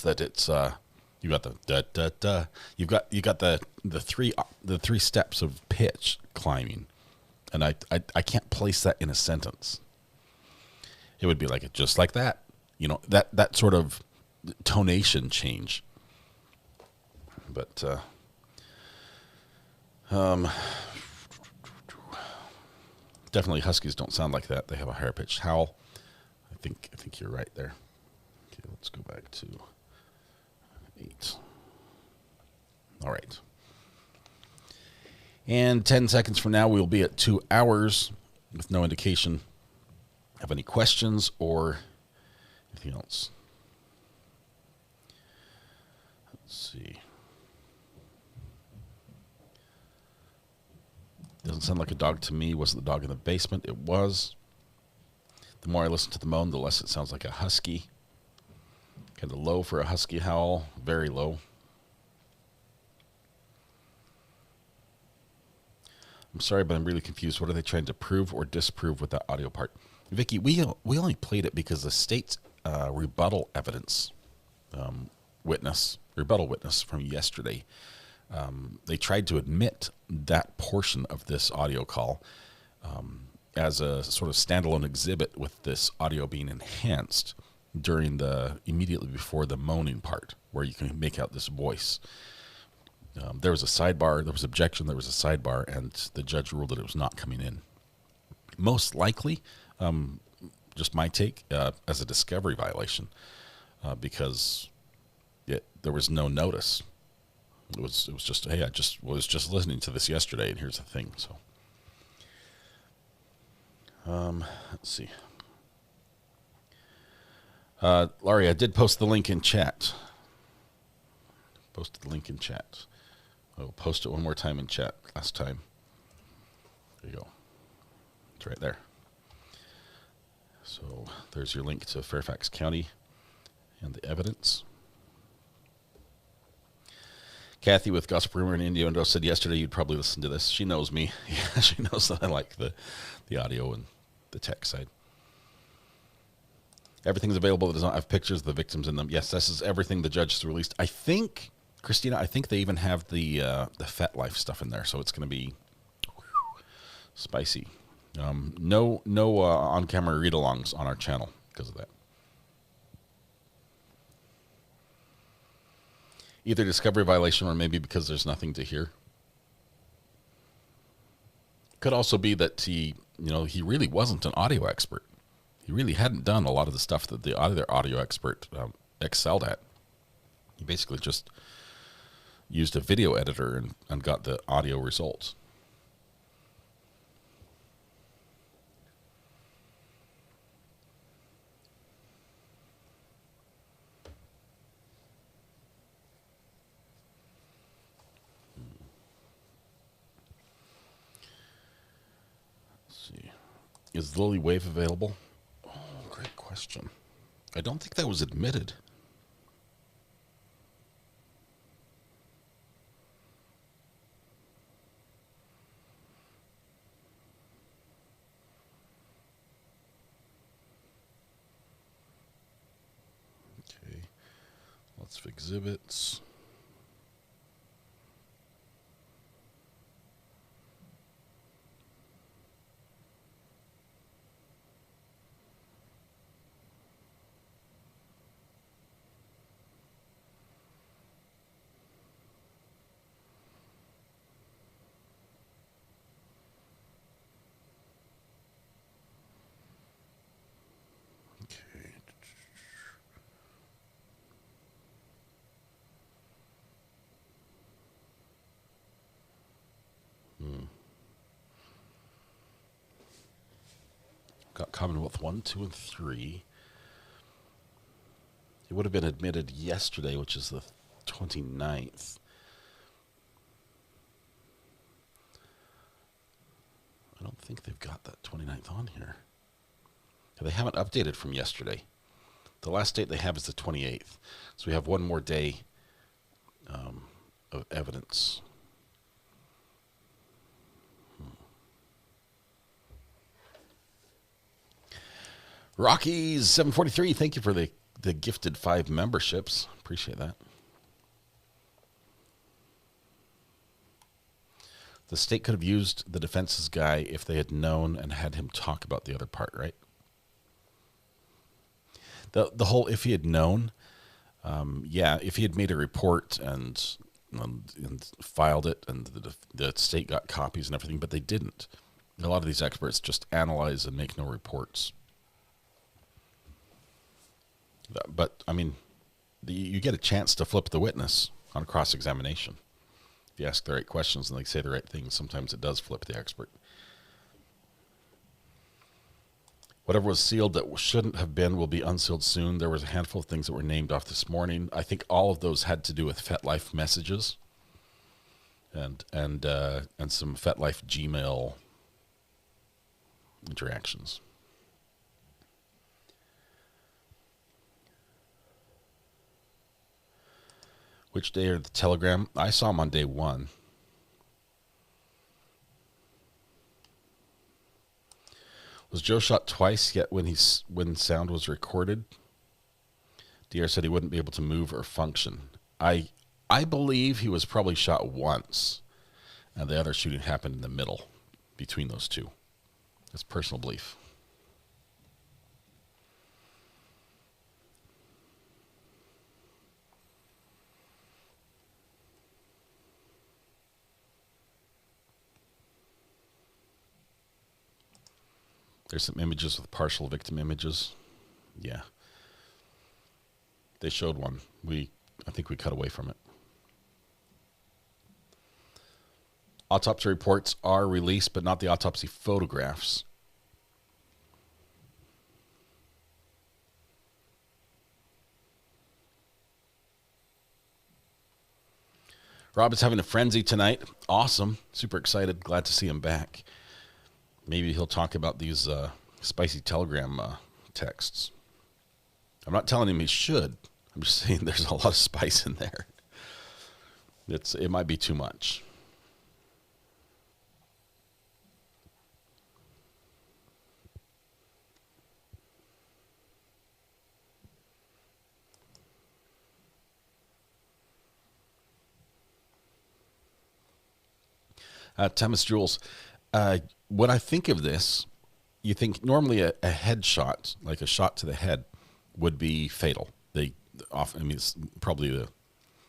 that it's you got the da da da. You got the three steps of pitch climbing, and I can't place that in a sentence. It would be like it just like that, that sort of tonation change. But definitely huskies don't sound like that. They have a higher pitched howl. I think you're right there. Okay, let's go back to 8. All right. And 10 seconds from now, we'll be at 2 hours with no indication of any questions or anything else. Let's see. Doesn't sound like a dog to me. Was it the dog in the basement? It was. The more I listen to the moan, the less it sounds like a husky. Kind of low for a husky howl. Very low. I'm sorry, but I'm really confused. What are they trying to prove or disprove with that audio part? Vicky, we only played it because the state's rebuttal evidence rebuttal witness from yesterday, they tried to admit that portion of this audio call as a sort of standalone exhibit with this audio being enhanced during immediately before the moaning part where you can make out this voice. There was a sidebar, there was objection, there was a sidebar, and the judge ruled that it was not coming in. Most likely, just my take, as a discovery violation, because there was no notice. It was just, hey, I was just listening to this yesterday, and here's the thing. So, let's see. Laurie, I did post the link in chat. Posted the link in chat. I'll post it one more time in chat. Last time. There you go. It's right there. So there's your link to Fairfax County and the evidence. Kathy with Gossip Rumor in Innuendo said yesterday you'd probably listen to this. She knows me. Yeah, she knows that I like the audio and the tech side. Everything's available that does not have pictures of the victims in them. Yes, this is everything the judge has released. I think, Christina, they even have the FetLife stuff in there, so it's going to be spicy. No on-camera read-alongs on our channel because of that. Either discovery violation or maybe because there's nothing to hear. Could also be that he really wasn't an audio expert. He really hadn't done a lot of the stuff that the other audio expert excelled at. He basically just used a video editor and got the audio results. Is Lily Wave available? Oh, great question. I don't think that was admitted. Okay. Lots of exhibits. Got Commonwealth 1, 2, and 3. It would have been admitted yesterday, which is the 29th. I don't think they've got that 29th on here. They haven't updated from yesterday. The last date they have is the 28th. So we have one more day of evidence. Rocky's 743, thank you for the gifted 5 memberships. Appreciate that. The state could have used the defense's guy if they had known and had him talk about the other part, right? The whole, if he had known, yeah, if he had made a report and filed it and the state got copies and everything, but they didn't. A lot of these experts just analyze and make no reports. But, I mean, you get a chance to flip the witness on cross-examination. If you ask the right questions and they say the right things, sometimes it does flip the expert. Whatever was sealed that shouldn't have been will be unsealed soon. There was a handful of things that were named off this morning. I think all of those had to do with FetLife messages and some FetLife Gmail interactions. Which day are the Telegram? I saw them on day 1. Was Joe shot twice yet when sound was recorded? DR said he wouldn't be able to move or function. I believe he was probably shot once, and the other shooting happened in the middle between those two. That's personal belief. There's some images with partial victim images. Yeah. They showed one. I think we cut away from it. Autopsy reports are released, but not the autopsy photographs. Rob is having a frenzy tonight. Awesome. Super excited. Glad to see him back. Maybe he'll talk about these spicy Telegram texts. I'm not telling him he should. I'm just saying there's a lot of spice in there. It might be too much. Thomas Jules, when I think of this, you think normally a headshot, like a shot to the head, would be fatal. They often, I mean, it's probably the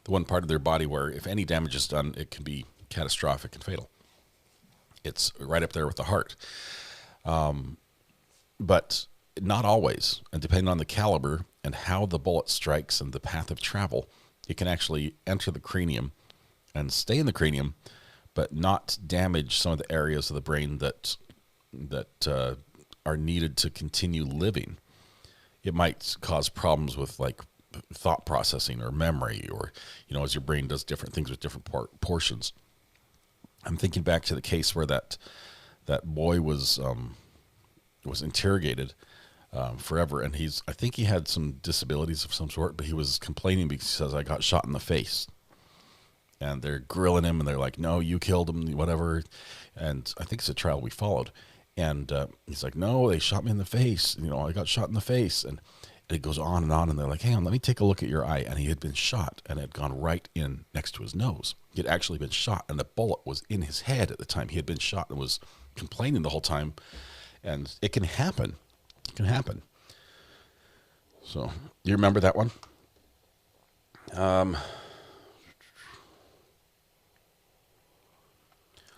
one part of their body where if any damage is done, it can be catastrophic and fatal. It's right up there with the heart. But not always. And depending on the caliber and how the bullet strikes and the path of travel, it can actually enter the cranium and stay in the cranium, but not damage some of the areas of the brain that are needed to continue living. It might cause problems with like thought processing or memory, or as your brain does different things with different portions. I'm thinking back to the case where that boy was interrogated forever, and I think he had some disabilities of some sort, but he was complaining because he says, I got shot in the face. And they're grilling him, and they're like, no, you killed him, whatever. And I think it's a trial we followed. And he's like, no, they shot me in the face. I got shot in the face. And it goes on, and they're like, hang on, let me take a look at your eye. And he had been shot, and it had gone right in next to his nose. He had actually been shot, and the bullet was in his head at the time. He had been shot and was complaining the whole time. And it can happen. It can happen. So, you remember that one?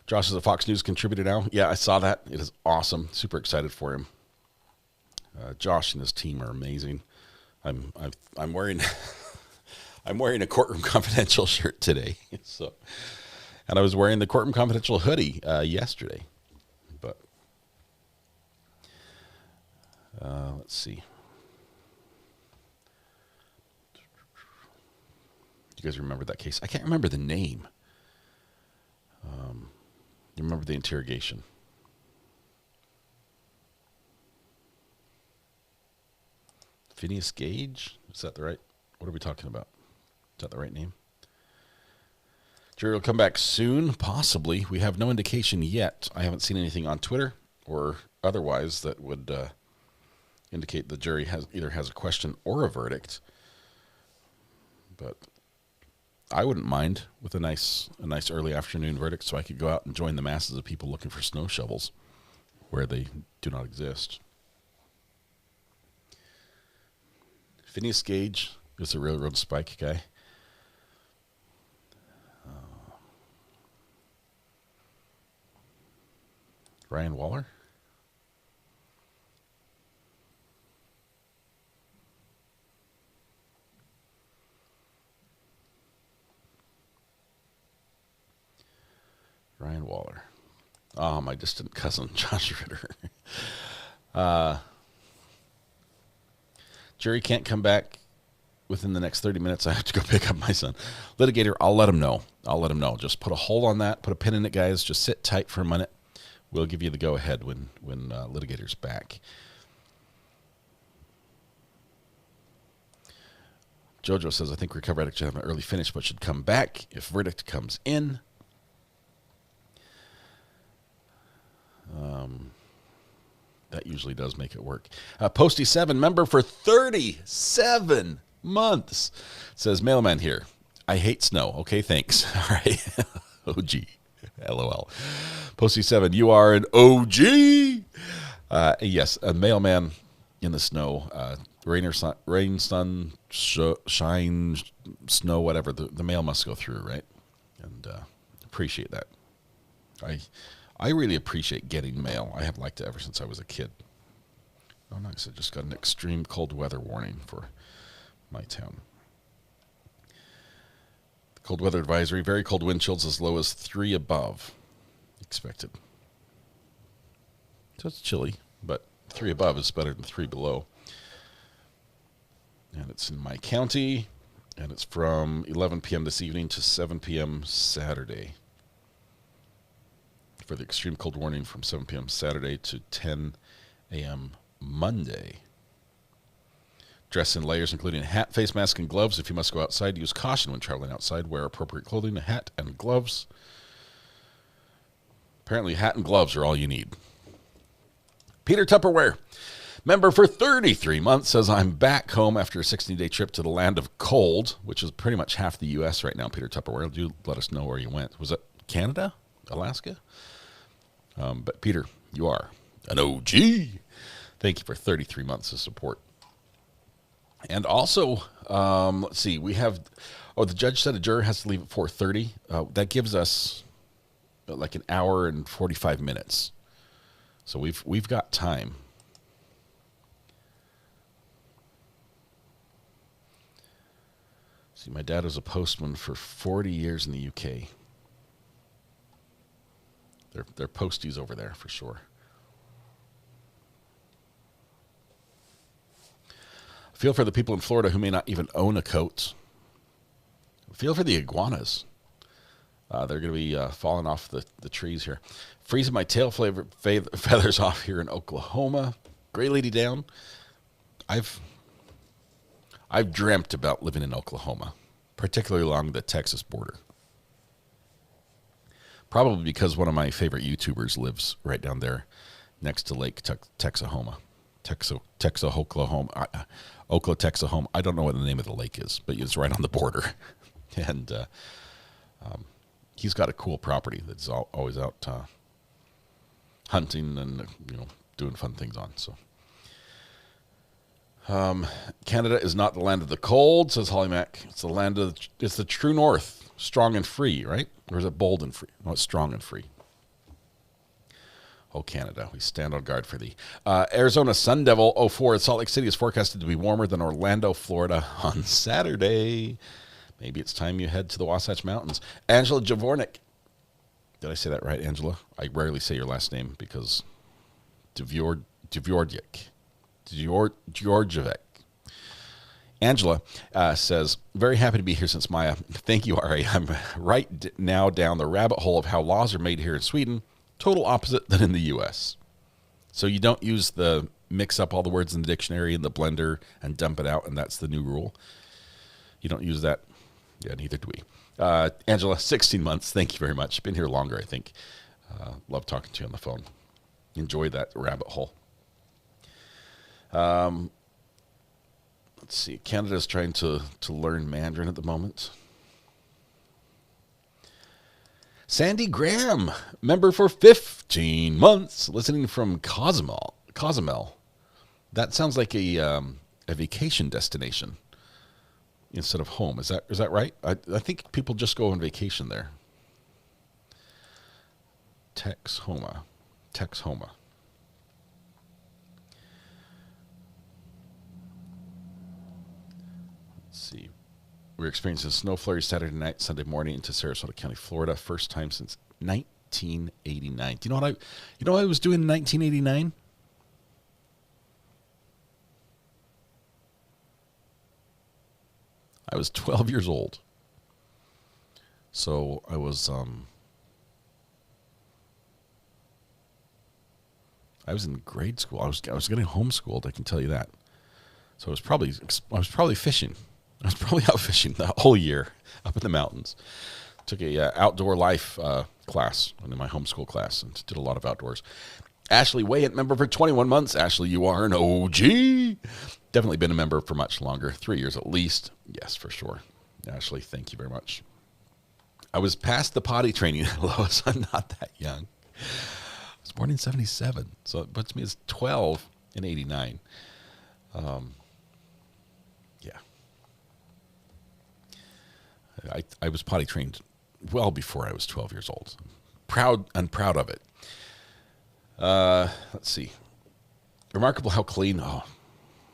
Josh is a Fox News contributor now. Yeah, I saw that. It is awesome. Super excited for him. Josh and his team are amazing. I'm wearing I'm wearing a Courtroom Confidential shirt today. And I was wearing the Courtroom Confidential hoodie yesterday. But let's see. Do you guys remember that case? I can't remember the name. You remember the interrogation? Phineas Gage? Is that the right? What are we talking about? Is that the right name? Jury will come back soon, possibly. We have no indication yet. I haven't seen anything on Twitter or otherwise that would indicate the jury either has a question or a verdict. But I wouldn't mind with a nice early afternoon verdict, so I could go out and join the masses of people looking for snow shovels where they do not exist. Phineas Gage is a railroad spike guy. Ryan Waller? Ryan Waller. Oh, my distant cousin, Josh Ritter. Jury can't come back within the next 30 minutes. I have to go pick up my son. Litigator, I'll let him know. Just put a hold on that. Put a pin in it, guys. Just sit tight for a minute. We'll give you the go-ahead when litigator's back. Jojo says, I think Recovery Addict should have an early finish, but should come back if verdict comes in. That usually does make it work. Posty7, member for 37 months, says, mailman here. I hate snow. Okay, thanks. All right. OG. LOL. Posty7, you are an OG. Yes, a mailman in the snow. Rain, sun, shine, snow, whatever. The mail must go through, right? And appreciate that. I really appreciate getting mail. I have liked it ever since I was a kid. Oh, nice. I just got an extreme cold weather warning for my town. Cold weather advisory. Very cold wind chills as low as 3 above expected. So it's chilly, but 3 above is better than 3 below. And it's in my county, and it's from 11 p.m. this evening to 7 p.m. Saturday. For the extreme cold warning from 7 p.m. Saturday to 10 a.m. Monday. Dress in layers, including a hat, face mask, and gloves. If you must go outside, use caution when traveling outside. Wear appropriate clothing, a hat, and gloves. Apparently, hat and gloves are all you need. Peter Tupperware, member for 33 months, says, I'm back home after a 16-day trip to the land of cold, which is pretty much half the U.S. right now, Peter Tupperware. Do let us know where you went. Was it Canada? Alaska? But Peter, you are an OG. Thank you for 33 months of support. And also, let's see, we have, the judge said a juror has to leave at 4:30. That gives us like an hour and 45 minutes. So we've got time. See, my dad was a postman for 40 years in the UK. They're posties over there for sure. Feel for the people in Florida who may not even own a coat. Feel for the iguanas. They're going to be falling off the trees here. Freezing my tail feathers off here in Oklahoma. Gray lady down. I've dreamt about living in Oklahoma, particularly along the Texas border. Probably because one of my favorite YouTubers lives right down there next to Lake Texahoma. Oklahoma. Texahoma. I don't know what the name of the lake is, but it's right on the border. And he's got a cool property that's always out hunting and doing fun things on. So Canada is not the land of the cold, says Holly Mack. It's it's the true north, strong and free, right? Or is it bold and free? No, it's strong and free. Oh, Canada, we stand on guard for thee. Arizona Sun Devil 04 at Salt Lake City is forecasted to be warmer than Orlando, Florida on Saturday. Maybe it's time you head to the Wasatch Mountains. Angela Javornik. Did I say that right, Angela? I rarely say your last name because Dvorak. Angela says, very happy to be here since Maya. Thank you, Ari. I'm right now down the rabbit hole of how laws are made here in Sweden. Total opposite than in the U.S. So you don't use the mix up all the words in the dictionary in the blender and dump it out, and that's the new rule. You don't use that. Yeah, neither do we. Angela, 16 months. Thank you very much. Been here longer, I think. Love talking to you on the phone. Enjoy that rabbit hole. Let's see. Canada's trying to learn Mandarin at the moment. Sandy Graham, member for 15 months, listening from Cozumel. That sounds like a vacation destination instead of home. Is that right? I think people just go on vacation there. Texhoma. Let's see. We're experiencing snow flurries Saturday night, Sunday morning into Sarasota County, Florida. First time since 1989. Do you know what I was doing in 1989? I was 12 years old. So I was in grade school. I was getting homeschooled, I can tell you that. So I was probably fishing. I was probably out fishing the whole year up in the mountains. Took a outdoor life class, in my homeschool class, and did a lot of outdoors. Ashley Wayant, member for 21 months. Ashley, you are an OG. Definitely been a member for much longer, 3 years at least. Yes, for sure. Ashley, thank you very much. I was past the potty training, Lois. I'm not that young. I was born in 77, so it puts me as 12 in 89. Yeah. I was potty trained well before I was 12 years old. I'm proud of it. Let's see. Remarkable how clean,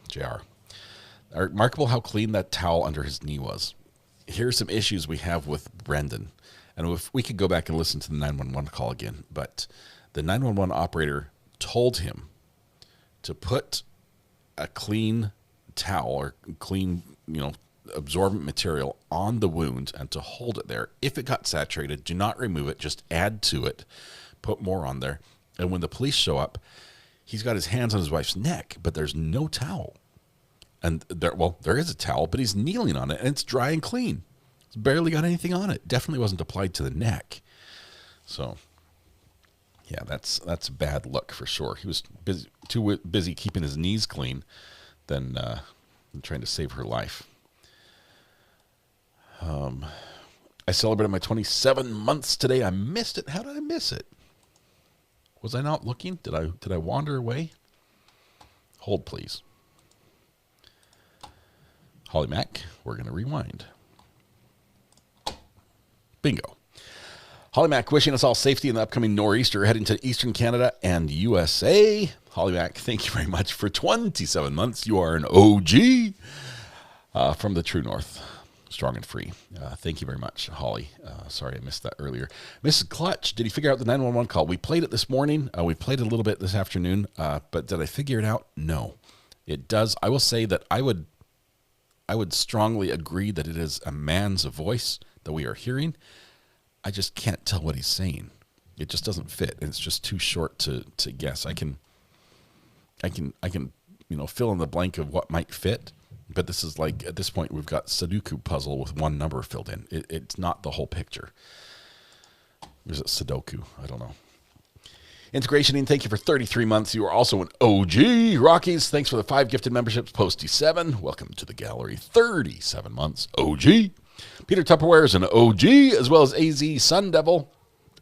JR. Remarkable how clean that towel under his knee was. Here's some issues we have with Brendan. And if we could go back and listen to the 911 call again, but the 911 operator told him to put a clean towel or clean, absorbent material on the wound and to hold it there. If it got saturated, do not remove it. Just add to it. Put more on there. And when the police show up, he's got his hands on his wife's neck, but there's no towel. And there is a towel, but he's kneeling on it, and it's dry and clean. It's barely got anything on it. Definitely wasn't applied to the neck. So, yeah, that's a bad look for sure. He was too busy keeping his knees clean than trying to save her life. I celebrated my 27 months today. I missed it. How did I miss it? Was I not looking? Did I wander away? Hold, please. Holly Mack, we're going to rewind. Bingo. Holly Mack wishing us all safety in the upcoming nor'easter heading to Eastern Canada and USA. Holly Mack, thank you very much for 27 months. You are an OG from the true north. Strong and free. Thank you very much, Holly. Sorry I missed that earlier. Mrs. Clutch, did you figure out the 911 call? We played it this morning. We played it a little bit this afternoon. But did I figure it out? No. It does. I will say that I would strongly agree that it is a man's voice that we are hearing. I just can't tell what he's saying. It just doesn't fit. It's just too short to guess. I can fill in the blank of what might fit. But this is like, at this point, we've got Sudoku puzzle with one number filled in. It's not the whole picture. Or is it Sudoku? I don't know. Integration, thank you for 33 months. You are also an OG. Rockies, thanks for the 5 gifted memberships. Posty7, welcome to the gallery. 37 months. OG. Peter Tupperware is an OG, as well as AZ Sun Devil.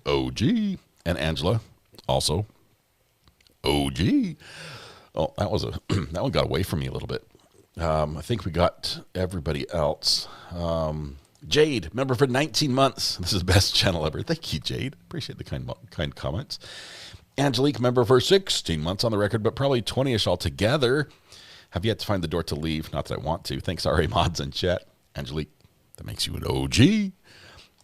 OG. And Angela, also OG. Oh, that one got away from me a little bit. I think we got everybody else. Jade, member for 19 months. This is the best channel ever. Thank you, Jade. Appreciate the kind comments. Angelique, member for 16 months on the record, but probably 20-ish altogether. Have yet to find the door to leave. Not that I want to. Thanks, RA Mods and chat. Angelique, that makes you an OG.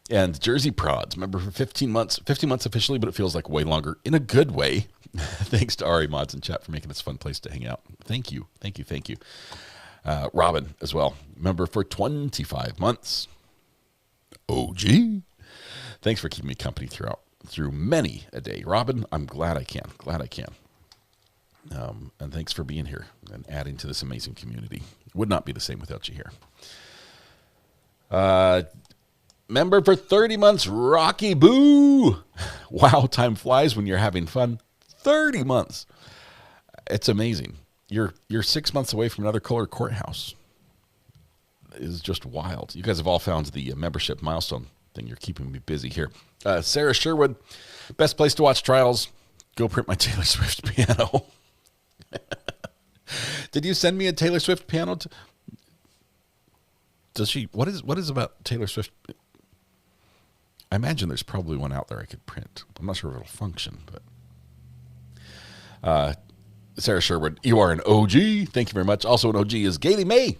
And Jersey Prods, member for 15 months. 15 months officially, but it feels like way longer in a good way. Thanks to RA Mods and chat for making this a fun place to hang out. Thank you. Thank you. Thank you. Robin as well, member for 25 months. OG. Thanks for keeping me company through many a day. Robin, I'm glad I can. And thanks for being here and adding to this amazing community. Would not be the same without you here. Member for 30 months, Rocky Boo. Wow, time flies when you're having fun. 30 months. It's amazing. You're 6 months away from another color courthouse. It is just wild. You guys have all found the membership milestone thing. You're keeping me busy here. Sarah Sherwood, best place to watch trials. Go print my Taylor Swift piano. Did you send me a Taylor Swift piano? Does she? What is about Taylor Swift? I imagine there's probably one out there I could print. I'm not sure if it'll function, but Sarah Sherwood, you are an OG. Thank you very much. Also an OG is Gailey May.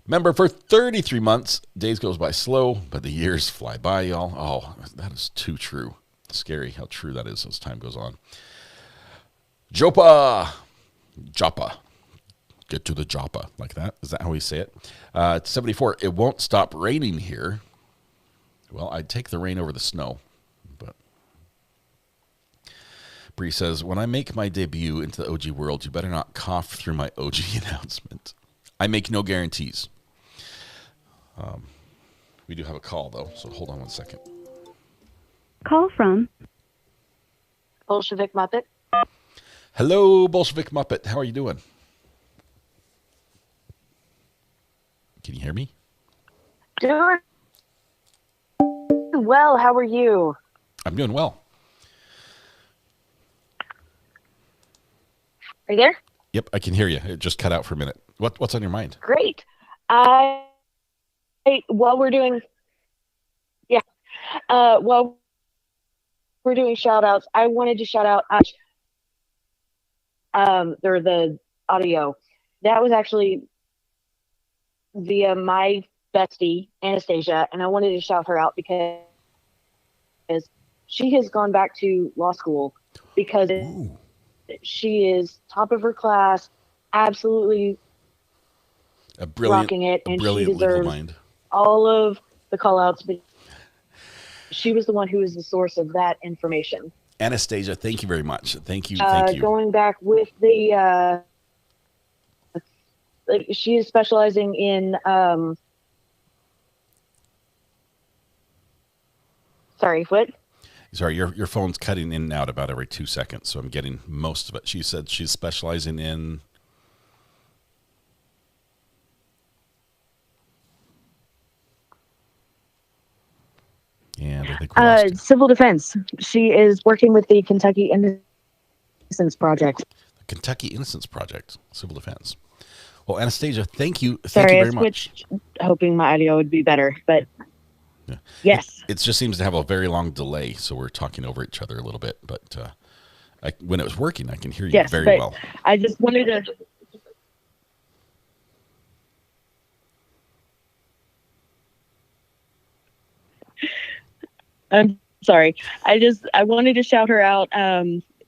Member for 33 months. Days goes by slow, but the years fly by, y'all. Oh, that is too true. Scary how true that is as time goes on. Joppa. Get to the Joppa, like that. Is that how we say it? 74. It won't stop raining here. Well, I'd take the rain over the snow, but Bree says, when I make my debut into the OG world, you better not cough through my OG announcement. I make no guarantees. We do have a call, though, so hold on one second.
Call from
Bolshevik Muppet.
Hello, Bolshevik Muppet. How are you doing? Can you hear me?
Doing well. How are you?
I'm doing well.
Are you there?
Yep, I can hear you. It just cut out for a minute. What's on your mind?
Great. While we're doing shout outs, I wanted to shout out the audio. That was actually via my bestie, Anastasia, and I wanted to shout her out because she has gone back to law school because she is top of her class, absolutely rocking it, and she deserves all of the call outs, but she was the one who was the source of that information.
Anastasia, thank you very much. Thank you.
Going back with the she is specializing in sorry, what?
Sorry, your phone's cutting in and out about every 2 seconds, so I'm getting most of it. She said she's specializing in and I think we lost it.
Civil defense. She is working with the Kentucky Innocence Project.
The Kentucky Innocence Project, civil defense. Well, Anastasia, thank you.
Sorry,
Thank you
I
very
switched, hoping my audio would be better, but yes.
It just seems to have a very long delay, so we're talking over each other a little bit. But when it was working, I can hear you very well.
I just wanted to. I'm sorry. I wanted to shout her out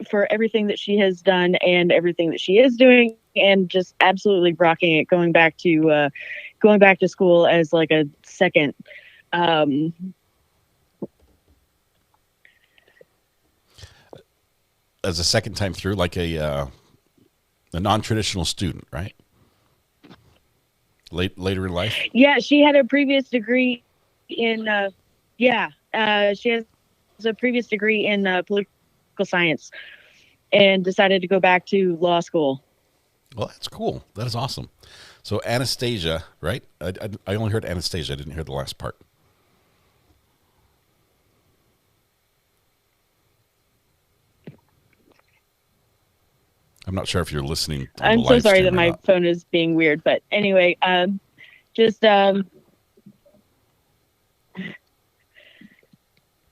for everything that she has done and everything that she is doing, and just absolutely rocking it. Going back to school as like a second.
As a second time through, like a non-traditional student, right? Later in life.
Yeah, she had a previous degree in. She has a previous degree in political science, and decided to go back to law school.
Well, that's cool. That is awesome. So Anastasia, right? I only heard Anastasia. I didn't hear the last part. I'm not sure if you're listening.
I'm so sorry that my phone is being weird, but anyway,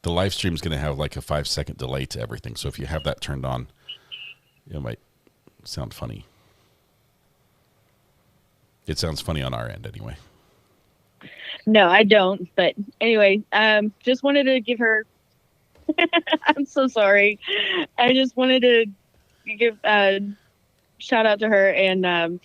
the
live stream is going to have like a 5-second delay to everything. So if you have that turned on, it might sound funny. It sounds funny on our end anyway.
No, I don't. But anyway, just wanted to give her. I'm so sorry. I just wanted to give a shout out to her and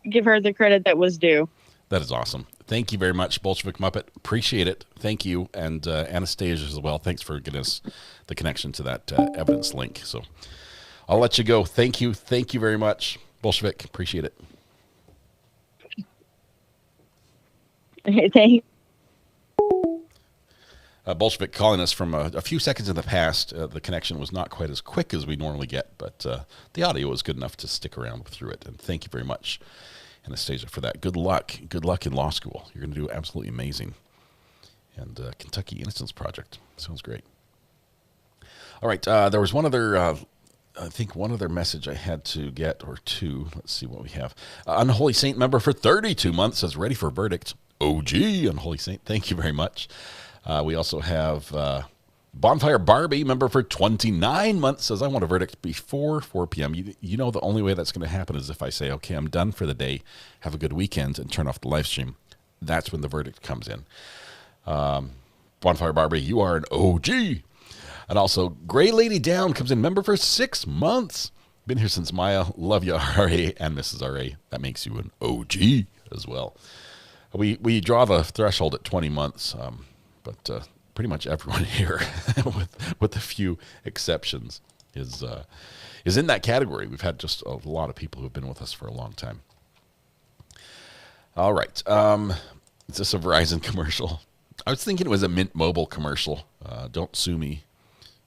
give her the credit that was due.
That is awesome. Thank you very much, Bolshevik Muppet. Appreciate it. Thank you. And Anastasia as well. Thanks for getting us the connection to that evidence link. So I'll let you go. Thank you. Thank you very much, Bolshevik. Appreciate it.
Thank
Bolshevik calling us from a few seconds in the past. The connection was not quite as quick as we normally get, but the audio was good enough to stick around through it. And thank you very much, Anastasia, for that. Good luck. Good luck in law school. You're going to do absolutely amazing. And Kentucky Innocence Project. Sounds great. All right. There was one other, I think one other message I had to get, or two. Let's see what we have. Unholy Saint member for 32 months says, ready for verdict. OG, Unholy Saint. Thank you very much. We also have Bonfire Barbie, member for 29 months, says, I want a verdict before 4 p.m. You know the only way that's going to happen is if I say, okay, I'm done for the day, have a good weekend, and turn off the live stream. That's when the verdict comes in. Bonfire Barbie, you are an OG. And also, Gray Lady Down comes in, member for 6 months. Been here since Maya. Love you, R.A. and Mrs. R.A. That makes you an OG as well. We draw the threshold at 20 months. But pretty much everyone here, with a few exceptions, is in that category. We've had just a lot of people who have been with us for a long time. All right. Is this a Verizon commercial? I was thinking it was a Mint Mobile commercial. Don't sue me,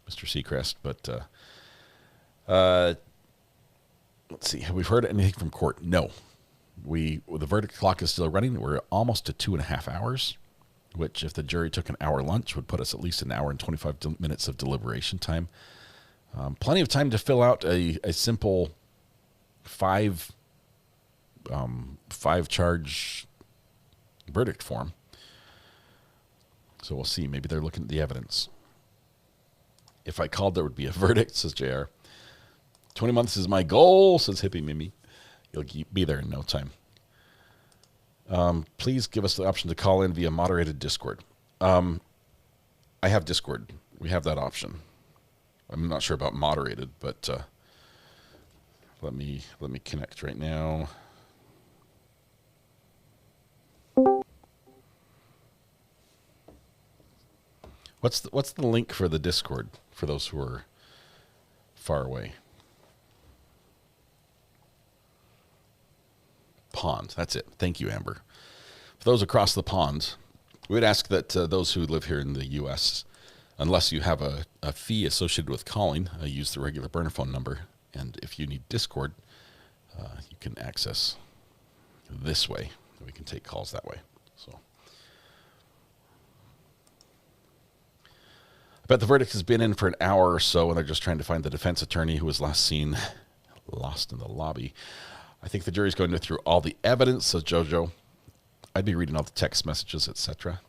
Mr. Seacrest. But let's see. Have we heard anything from court? No. The verdict clock is still running. We're almost to 2.5 hours. Which, if the jury took an hour lunch, would put us at least an hour and 25 minutes of deliberation time. Plenty of time to fill out a simple five charge verdict form. So we'll see. Maybe they're looking at the evidence. If I called, there would be a verdict, says JR. 20 months is my goal, says Hippie Mimi. You'll be there in no time. Please give us the option to call in via moderated Discord. I have Discord. We have that option. I'm not sure about moderated, but let me connect right now. What's the link for the Discord for those who are far away? Pond. That's it. Thank you, Amber. For those across the pond, we would ask that those who live here in the U.S., unless you have a fee associated with calling, use the regular burner phone number. And if you need Discord, you can access this way. We can take calls that way. So, I bet the verdict has been in for an hour or so, and they're just trying to find the defense attorney who was last seen lost in the lobby. I think the jury's going to go through all the evidence, says JoJo. I'd be reading all the text messages, etc.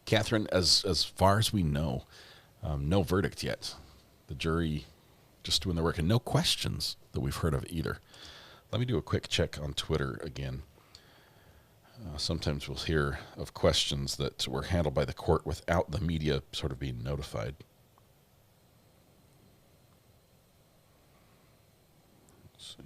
Catherine, as far as we know, no verdict yet. The jury just doing their work, and no questions that we've heard of either. Let me do a quick check on Twitter again. Sometimes we'll hear of questions that were handled by the court without the media sort of being notified. Let's see.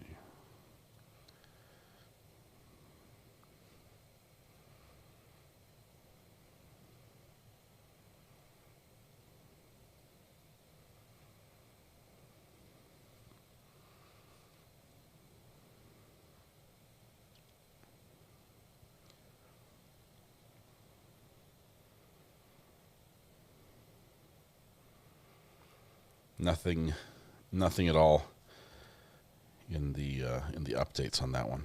Nothing at all in the updates on that one.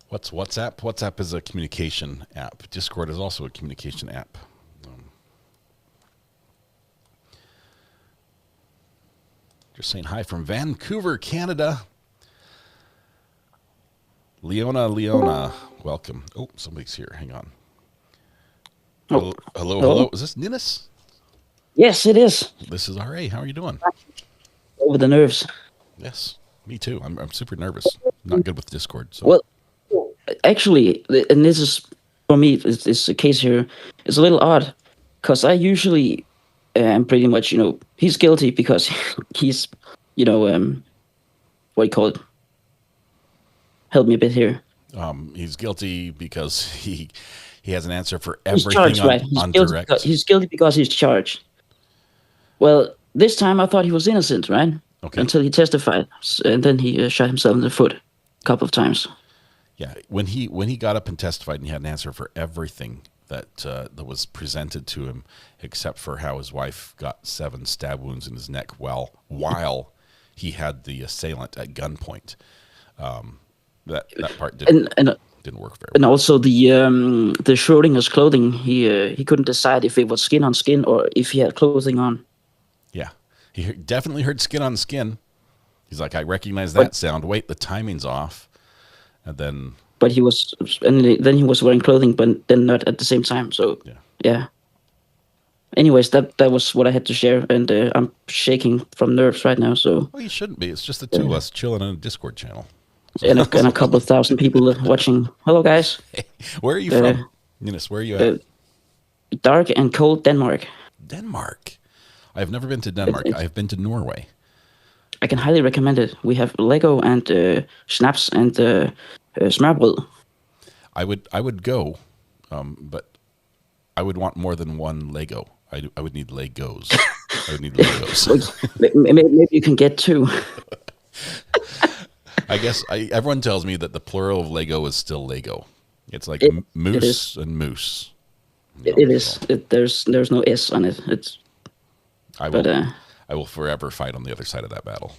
What's WhatsApp? WhatsApp is a communication app. Discord is also a communication app. Just saying hi from Vancouver, Canada. Leona, welcome. Oh, somebody's here. Hang on. Hello. Is this Ninnis?
Yes, it is.
This is R.A. How are you doing?
Over the nerves.
Yes, me too. I'm super nervous. I'm not good with Discord. So.
Well, actually, and this is, for me, this case here is a little odd, because I usually am pretty much, he's guilty because he's, what do you call it? help me a bit here.
He's guilty because he has an answer for
He's
everything
charged,
on,
right?
on direct.
He's guilty because he's charged. Well, this time I thought he was innocent, right?
Okay.
Until he testified, and then he shot himself in the foot a couple of times.
Yeah, when he got up and testified, and he had an answer for everything that was presented to him, except for how his wife got 7 stab wounds in his neck while he had the assailant at gunpoint. That part didn't work very well.
And also the Schrodinger's clothing, he couldn't decide if it was skin on skin or if he had clothing on.
Yeah, he definitely heard skin on skin. He's like, I recognize that sound. Wait, the timing's off. And then...
But he was wearing clothing, but then not at the same time. So, yeah. Anyways, that was what I had to share, and I'm shaking from nerves right now. So.
Well, you shouldn't be. It's just the two of us chilling on a Discord channel.
And a couple of thousand people watching. Hello, guys.
Hey, where are you from? Eunice, where are you at?
Dark and cold Denmark.
Denmark? I've never been to Denmark. I've been to Norway.
I can highly recommend it. We have Lego and schnapps and smørbrød.
I would go, but I would want more than one Lego. I would need Legos. I would need Legos.
Maybe you can get 2.
I guess everyone tells me that the plural of Lego is still Lego. It's like moose and moose.
It is. There's no S on it.
I will forever fight on the other side of that battle.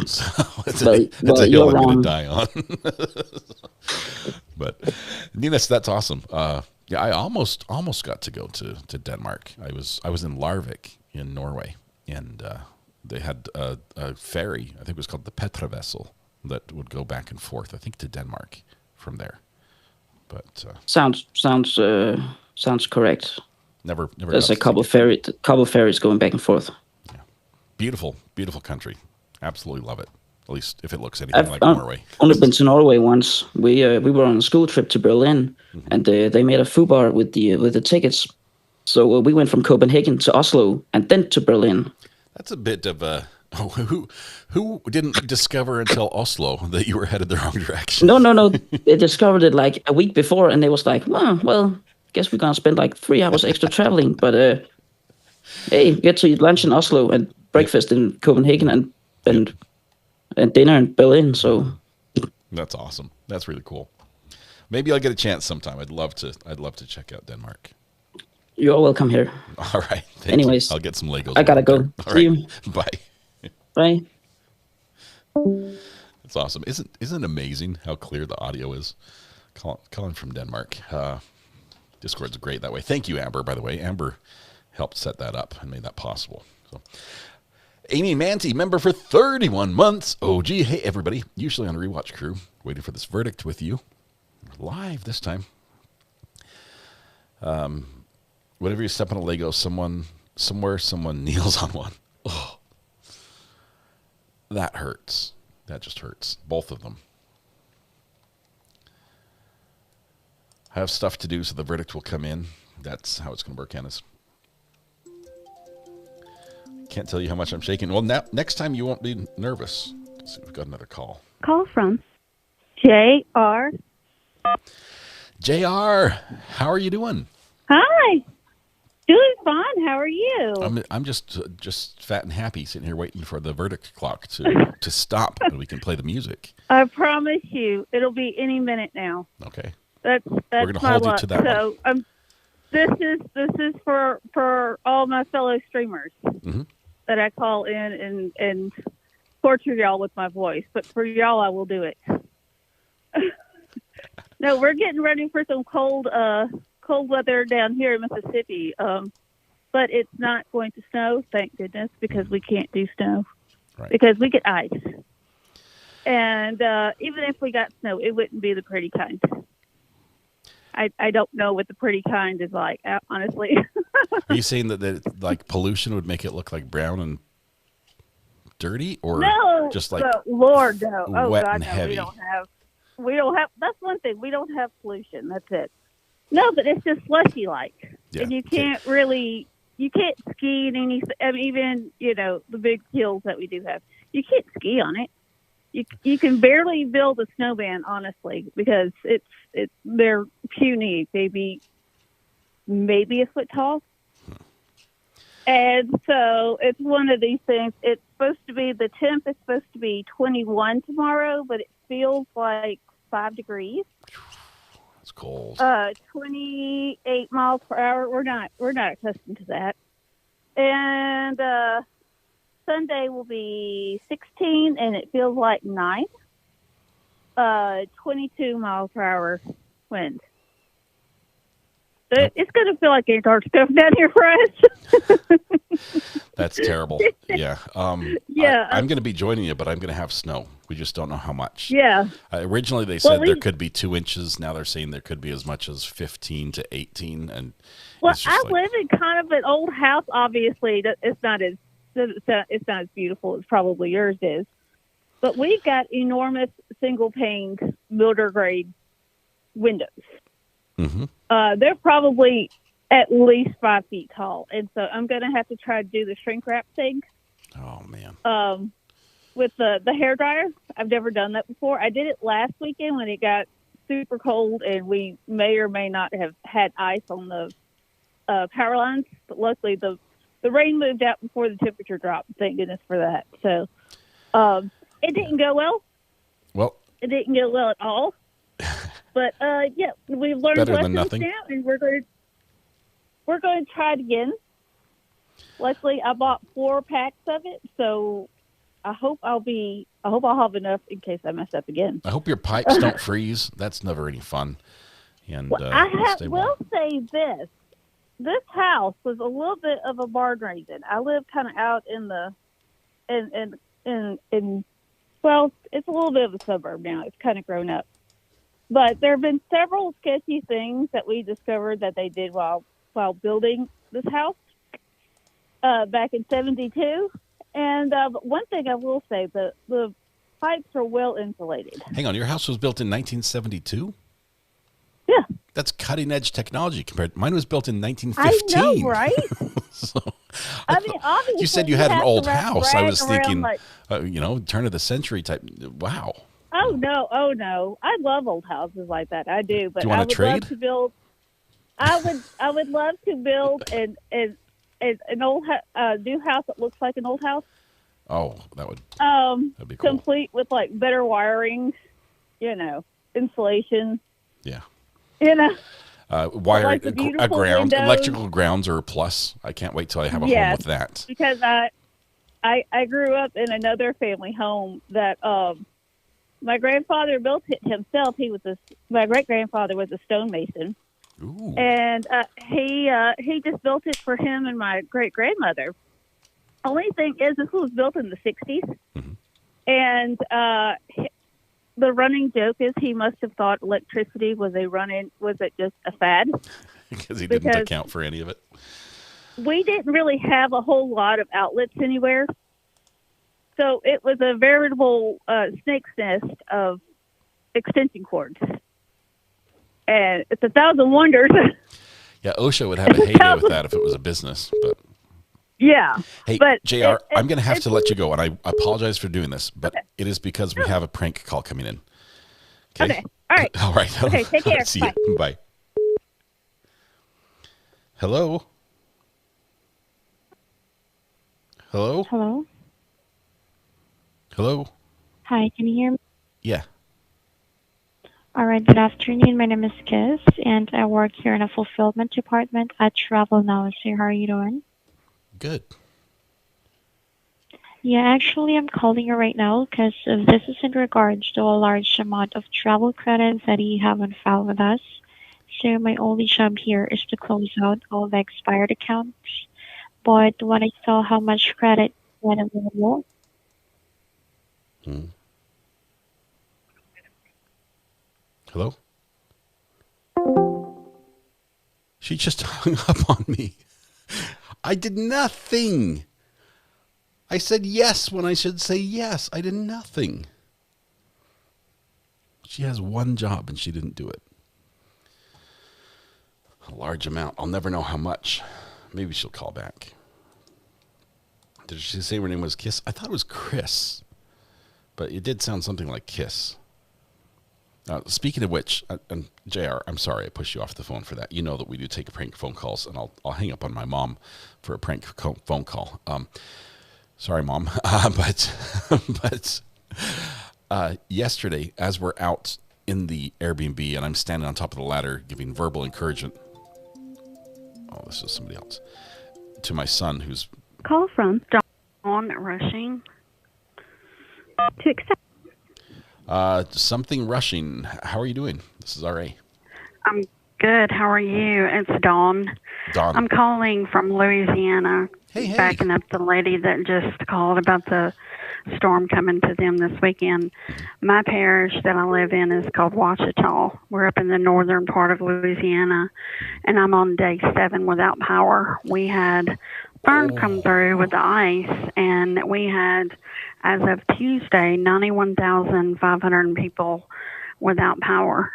So it's a hill I'm going to die on. But Ninas, that's awesome. Yeah, I almost got to go to Denmark. I was in Larvik in Norway, and they had a ferry. I think it was called the Petra vessel that would go back and forth. I think to Denmark from there. But
sounds correct.
Never.
There's a couple ferries going back and forth.
Yeah, beautiful country. Absolutely love it. At least if it looks anything like Norway.
Only been to Norway once. We were on a school trip to Berlin, and they made a FUBAR with the tickets. So we went from Copenhagen to Oslo and then to Berlin.
That's a bit of a who didn't discover until Oslo that you were headed the wrong direction.
No. They discovered it like a week before, and they was like, well, guess we're gonna spend like 3 hours extra traveling. But hey, get to eat lunch in Oslo and breakfast in Copenhagen and dinner in Berlin. So
that's awesome. That's really cool. Maybe I'll get a chance sometime. I'd love to check out Denmark.
You're all welcome here.
All right.
Anyways,
I'll get some Legos.
I gotta go.
All
See
right.
you.
Bye.
Bye.
It's awesome. Isn't it amazing how clear the audio is? Calling from Denmark. Discord's great that way. Thank you, Amber, by the way. Amber helped set that up and made that possible. So, Amy Manti, member for 31 months. OG. Hey, everybody. Usually on Rewatch Crew. Waiting for this verdict with you. Live this time. Whenever you step on a Lego, someone kneels on one. Oh, that hurts. That just hurts. Both of them. I have stuff to do, so the verdict will come in. That's how it's going to work, Ennis. Can't tell you how much I'm shaking. Well, next time you won't be nervous. Let's see, we've got another call.
Call from
JR.
JR, how are you doing?
Hi. Doing fine. How are you?
I'm just fat and happy, sitting here waiting for the verdict clock to stop, and we can play the music.
I promise you, it'll be any minute now.
Okay.
That's
We're gonna
my
hold you
luck.
to that
So this is for all my fellow streamers that I call in and torture y'all with my voice. But for y'all, I will do it. No, we're getting ready for some cold weather down here in Mississippi. But it's not going to snow, thank goodness, because we can't do snow.
Right.
Because we get ice. And even if we got snow, it wouldn't be the pretty kind. I don't know what the pretty kind is like, honestly.
Are you saying that like pollution would make it look like brown and dirty, or
no,
just like
Lord, no. Oh
wet
God,
and
no.
heavy?
We don't have. That's one thing. We don't have pollution. That's it. No, but it's just slushy like, and you can't ski in any. I mean, even the big hills that we do have, you can't ski on it.
You can barely build a snowman, honestly, because they're puny, maybe a foot tall. And so it's one of these things. It's supposed to be, the temp is supposed to be 21 tomorrow, but it feels like 5 degrees.
It's cold.
28 miles per hour. We're not accustomed to that. And Sunday will be 16, and it feels like 9. 22 miles per hour wind. So it's going to feel like Antarctica down here for us.
That's terrible. Yeah. I'm going to be joining you, but I'm going to have snow. We just don't know how much.
Yeah.
Originally, they said there could be 2 inches. Now they're saying there could be as much as 15 to 18. And
I live in kind of an old house. Obviously, it's not as beautiful as probably yours is. But we've got enormous single-paned builder grade windows.
Mm-hmm.
They're probably at least 5 feet tall, and so I'm going to have to try to do the shrink wrap thing.
Oh man!
With the hairdryer, I've never done that before. I did it last weekend when it got super cold, and we may or may not have had ice on the power lines. But luckily, the rain moved out before the temperature dropped. Thank goodness for that. So it didn't go well.
Well,
it didn't go well at all. But yeah, we've learned lessons now, and we're going to try it again. Luckily, I bought 4 packs of it, so I hope I'll have enough in case I mess up again.
I hope your pipes don't freeze. That's never any fun. And
I will say this: this house was a little bit of a barn raising. I live kind of out in the well, it's a little bit of a suburb now. It's kind of grown up. But there have been several sketchy things that we discovered that they did while building this house back in '72. And one thing I will say, the pipes are well insulated.
Hang on, your house was built in 1972?
Yeah.
That's cutting edge technology compared. Mine was built in 1915.
I know, right?
So,
I mean, obviously,
you said you had an old house. I was
drag
thinking,
like,
turn of the century type. Wow.
Oh no! I love old houses like that. I do, but
do you want
I would
trade?
love to build. I would love to build an old new house that looks like an old house.
Oh, that'd be cool.
Complete with like better wiring, insulation.
Yeah.
Like
electrical grounds are a plus. I can't wait till I have a home with that.
Because I grew up in another family home that my grandfather built it himself. My great grandfather was a stonemason.
Ooh.
And he just built it for him and my great grandmother. Only thing is, this was built in the '60s,
mm-hmm.
and the running joke is he must have thought electricity was it just a fad?
Because he didn't account for any of it.
We didn't really have a whole lot of outlets anywhere. So it was a veritable snake's nest of extension cords. And it's 1,000 wonders.
Yeah, OSHA would have a heyday with that if it was a business. But
yeah.
Hey,
but
JR, I'm going to have to let you go, and I apologize for doing this, but it is because we have a prank call coming in.
Okay. All right.
All right.
Okay, take care.
See
Bye.
you. Bye. Hello? Hello?
Hello?
Hello?
Hi, can you hear me?
Yeah.
All right, good afternoon. My name is Kiss, and I work here in a fulfillment department at Travel Now. So how are you doing?
Good.
Yeah, actually, I'm calling you right now because this is in regards to a large amount of travel credits that you have on file with us. So my only job here is to close out all the expired accounts. But when I saw how much credit you had available,
Hello? She just hung up on me. I did nothing. I said yes when I should say yes. I did nothing. She has one job and she didn't do it. A large amount. I'll never know how much. Maybe she'll call back. Did she say her name was Kiss? I thought it was Chris. but it did sound something like Kiss. Speaking of which, and JR, I'm sorry I pushed you off the phone for that. You know that we do take prank phone calls, and I'll hang up on my mom for a prank phone call. Sorry, Mom. But yesterday, as we're out in the Airbnb, and I'm standing on top of the ladder giving verbal encouragement. Oh, this is somebody else. To my son, who's...
Call from Dawn Rushing. To accept.
Something rushing. How are you doing? This is RA.
I'm good. How are you? It's Dawn.
Dawn.
I'm calling from Louisiana.
Hey.
Backing up the lady that just called about the storm coming to them this weekend. My parish that I live in is called Ouachita. We're up in the northern part of Louisiana, and I'm on day 7 without power. We had storm come through with the ice, and we had, as of Tuesday, 91,500 people without power.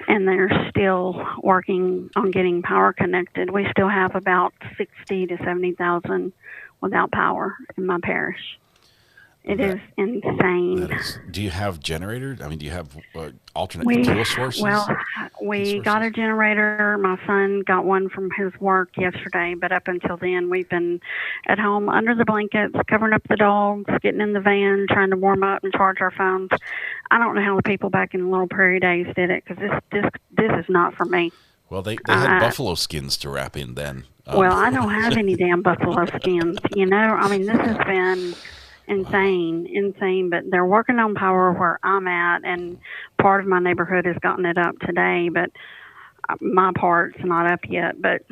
And they're still working on getting power connected. We still have about 60 to 70,000 without power in my parish. It is insane.
Do you have generators? I mean, do you have alternate fuel sources?
Well, we got a generator. My son got one from his work yesterday, but up until then, we've been at home under the blankets, covering up the dogs, getting in the van, trying to warm up and charge our phones. I don't know how the people back in the Little Prairie days did it, because this is not for me.
Well, they had buffalo skins to wrap in then.
Well, I don't have any damn buffalo skins, you know? I mean, this has been... insane, but they're working on power where I'm at, and part of my neighborhood has gotten it up today, but my part's not up yet. But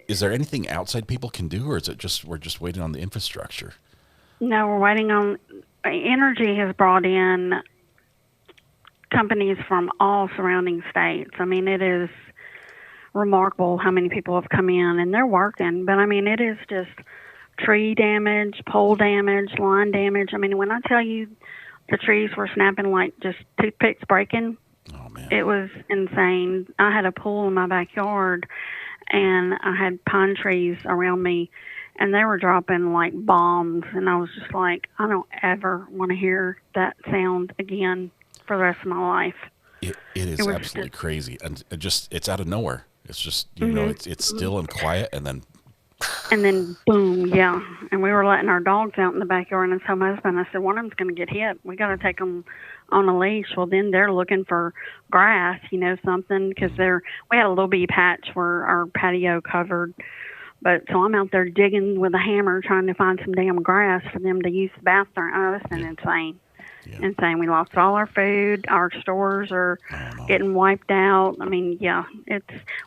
is there anything outside people can do, or is it just we're just waiting on the infrastructure?
No, we're waiting on... Energy has brought in companies from all surrounding states. I mean, it is remarkable how many people have come in, and they're working, but I mean, it is just... tree damage, pole damage, line damage. I mean, when I tell you the trees were snapping like just toothpicks breaking, it was insane. I had a pool in my backyard, and I had pine trees around me, and they were dropping like bombs, and I was just like, I don't ever want to hear that sound again for the rest of my life.
It is absolutely crazy, and it's out of nowhere. It's just, you know, it's still and quiet, and then boom, yeah. And we were letting our dogs out in the backyard, and I told my husband, I said, one of them's going to get hit. We got to take them on a leash. Well, then they're looking for grass, you know, something, because we had a little bitty patch where our patio covered. But so I'm out there digging with a hammer trying to find some damn grass for them to use the bathroom. Oh, that's been insane. Yeah. Insane. We lost all our food. Our stores are getting wiped out. I mean, yeah,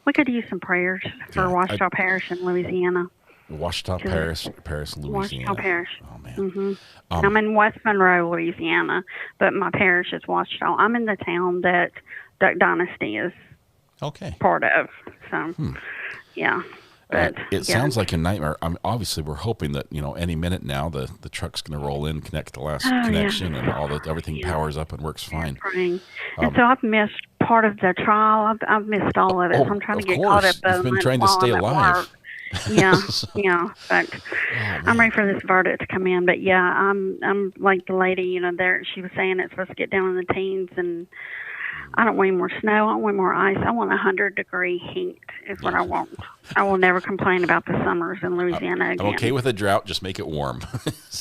we could use some prayers for Ouachita Parish in Louisiana. Ouachita Parish, Louisiana.
Ouachita Parish.
Oh, man.
Mm-hmm. I'm in West Monroe, Louisiana, but my parish is Ouachita. I'm in the town that Duck Dynasty is part of. So, yeah. But,
it sounds like a nightmare. Obviously, we're hoping that, you know, any minute now the truck's going to roll in, connect the last connection, and everything powers up and works fine.
And so I've missed part of the trial. I've missed all of it. So I'm trying to get caught up.
You've been trying to stay alive.
Yeah, yeah. But I'm ready for this verdict to come in. But yeah, I'm like the lady, you know, there. She was saying it's supposed to get down in the teens, and I don't want any more snow. I don't want more ice. I want 100-degree heat is what I want. I will never complain about the summers in Louisiana again.
I'm okay with a drought. Just make it warm.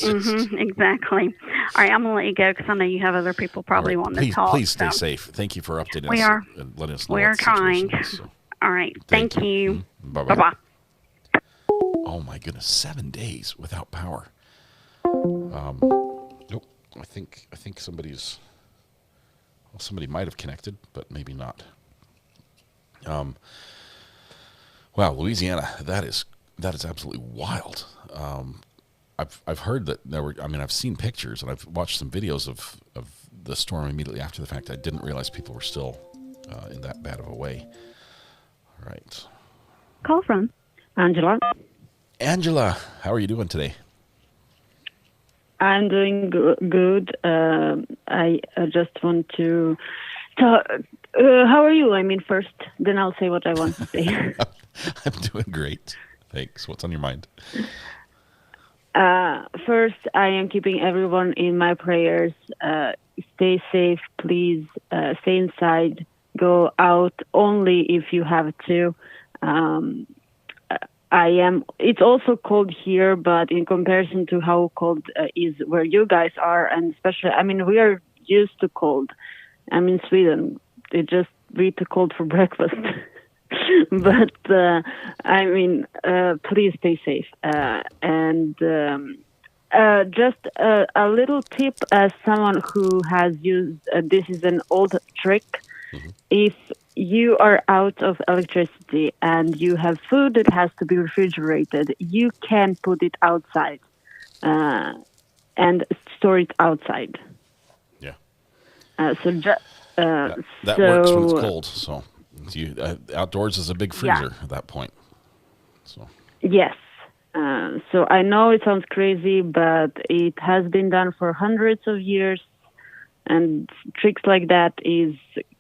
Exactly. All right, I'm going to let you go because I know you have other people probably wanting to talk.
Please stay safe. Thank you for updating
us.
And letting us know.
We are trying. All right. Thank you.
Bye-bye.
Bye-bye.
Oh, my goodness. 7 days without power. Nope. I think somebody might have connected, but maybe not. Wow, Louisiana, that is absolutely wild. I've heard that I've seen pictures, and I've watched some videos of the storm immediately after the fact. I didn't realize people were still in that bad of a way. All right.
Call from Angela.
Angela, how are you doing today?
I'm doing good. I just want to talk. How are you? I mean, first, then I'll say what I want to say.
I'm doing great. Thanks. What's on your mind?
First, I am keeping everyone in my prayers. Stay safe, please. Stay inside. Go out only if you have to. It's also cold here, but in comparison to how cold is where you guys are, and especially, we are used to cold. I'm in Sweden. It just way too cold for breakfast. But please stay safe. And just a little tip as someone who has used this is an old trick. Mm-hmm. If you are out of electricity and you have food that has to be refrigerated, you can put it outside and store it outside.
Yeah.
That
works when it's cold. So outdoors is a big freezer at that point. So
yes. So I know it sounds crazy, but it has been done for hundreds of years. And tricks like that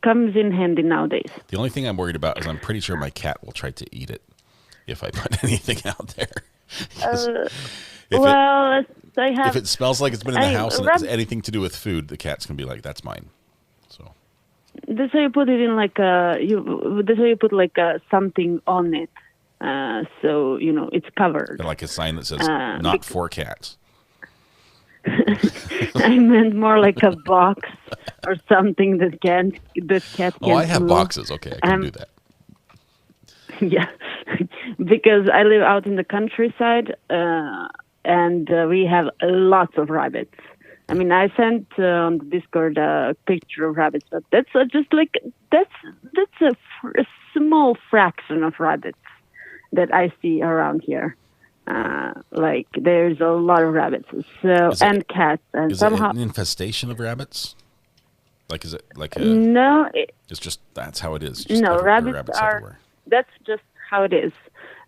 comes in handy nowadays.
The only thing I'm worried about is I'm pretty sure my cat will try to eat it if I put anything out there. If it smells like it's been in the house and it has anything to do with food, the cat's gonna be like, "That's mine." So
that's how you put it in that's how you put something on it, so it's covered.
Like a sign that says "Not for cats."
I meant more like a box or something that cat can
I have
move.
boxes. Okay, I can do that.
Yeah, because I live out in the countryside, and we have lots of rabbits. I sent on Discord a picture of rabbits, but that's that's a small fraction of rabbits that I see around here. There's a lot of rabbits, and cats, and somehow
it an infestation of rabbits. Is it like a?
No,
it's just that's how it is.
Rabbits are. Everywhere. That's just how it is.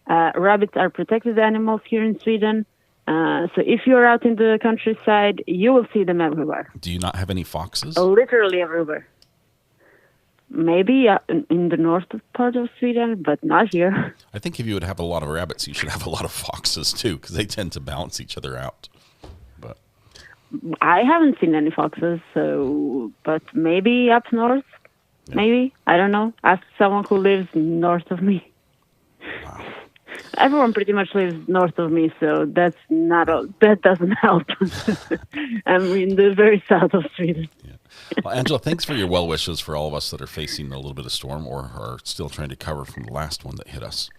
Rabbits are protected animals here in Sweden. So if you're out in the countryside, you will see them everywhere.
Do you not have any foxes?
Literally everywhere. Maybe in the north part of Sweden, but not here.
I think if you would have a lot of rabbits, you should have a lot of foxes too, because they tend to balance each other out. But
I haven't seen any foxes, but maybe up north. Yeah. Maybe, I don't know. Ask someone who lives north of me. Wow. Everyone pretty much lives north of me, so that doesn't help. I'm in the very south of Sweden.
Yeah. Well, Angela, thanks for your well wishes for all of us that are facing a little bit of storm or are still trying to recover from the last one that hit us.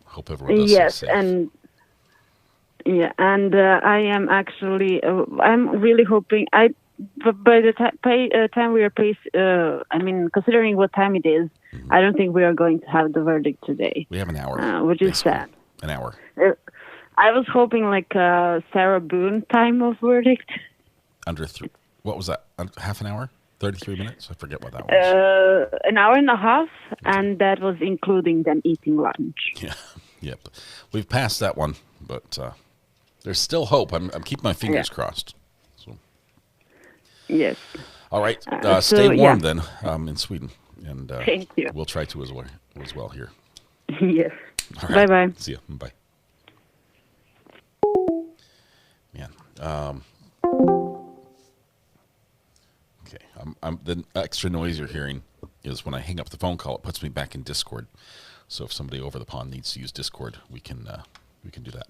Hope everyone does stay safe.
And I am actually, I'm really hoping, by the time we are considering what time it is, mm-hmm. I don't think we are going to have the verdict today.
We have an hour.
Which is sad.
An hour.
I was hoping Sarah Boone time of verdict.
Under 3. What was that? Half an hour? 33 minutes? I forget what that was.
An hour and a half, and that was including them eating lunch.
Yeah. Yep. We've passed that one, but there's still hope. I'm keeping my fingers crossed. So.
Yes.
All right. Stay warm then in Sweden. And
thank you.
We'll try to as well here.
Yes.
All right.
Bye-bye.
See you. Bye. Man. Okay. The extra noise you're hearing is when I hang up the phone call. It puts me back in Discord. So if somebody over the pond needs to use Discord, we can do that.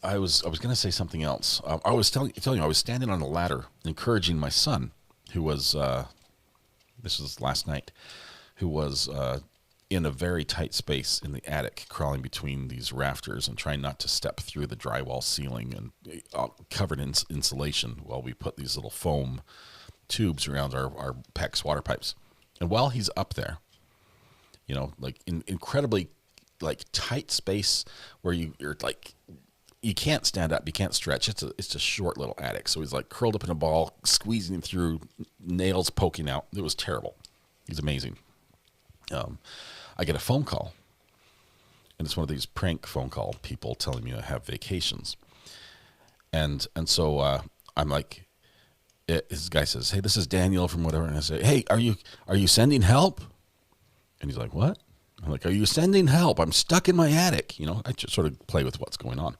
I was going to say something else. I was telling you I was standing on a ladder encouraging my son, who was this was last night, who was in a very tight space in the attic, crawling between these rafters and trying not to step through the drywall ceiling and covered in insulation while we put these little foam tubes around our PEX water pipes. And while he's up there, in incredibly tight space where you're you can't stand up, you can't stretch. It's a short little attic. So he's curled up in a ball, squeezing through, nails poking out. It was terrible. He's amazing. I get a phone call, and it's one of these prank phone call people telling me I have vacations. And so I'm like, this guy says, "Hey, this is Daniel from whatever." And I say, "Hey, are you sending help?" And he's like, "What?" I'm like, are you sending help? I'm stuck in my attic. You know, I just sort of play with what's going on.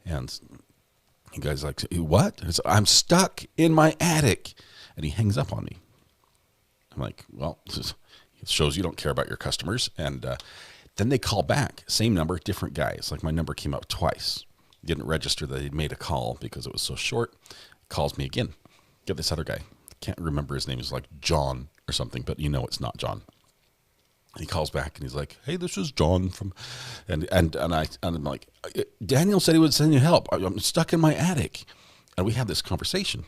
And the guy's like, what? I'm stuck in my attic. And he hangs up on me. I'm like, well, it shows you don't care about your customers. And then they call back. Same number, different guys. Like my number came up twice. Didn't register that he'd made a call because it was so short. Calls me again. Get this other guy. Can't remember his name. It's like John or something, but you know it's not John. He calls back and he's like, hey, this is John from, and I'm like, Daniel said he would send you help. I'm stuck in my attic. And we had this conversation.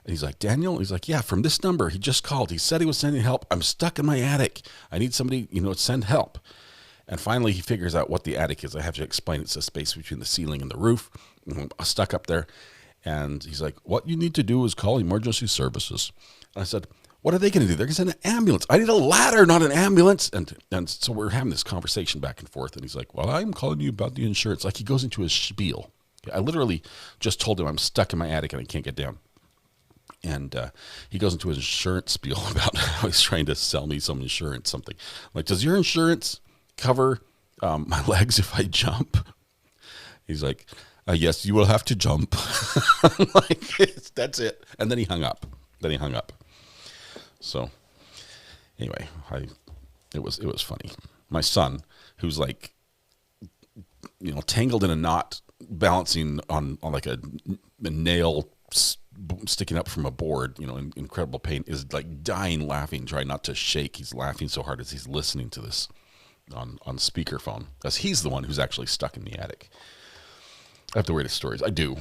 And he's like, Daniel? He's like, yeah, from this number. He just called. He said he was sending help. I'm stuck in my attic. I need somebody, to send help. And finally he figures out what the attic is. I have to explain it's a space between the ceiling and the roof. I'm stuck up there. And he's like, what you need to do is call emergency services. And I said, what are they going to do? They're going to send an ambulance. I need a ladder, not an ambulance. And so we're having this conversation back and forth. And he's like, well, I'm calling you about the insurance. Like he goes into his spiel. I literally just told him I'm stuck in my attic and I can't get down. And he goes into his insurance spiel about how he's trying to sell me some insurance, something. I'm like, does your insurance cover my legs if I jump? He's like, yes, you will have to jump. I'm like, that's it. And then he hung up. So anyway, it was funny. My son, who's like, tangled in a knot, balancing on like a nail sticking up from a board, in incredible pain, is like dying laughing, trying not to shake. He's laughing so hard as he's listening to this on speakerphone, because he's the one who's actually stuck in the attic. I have the weirdest stories. I do.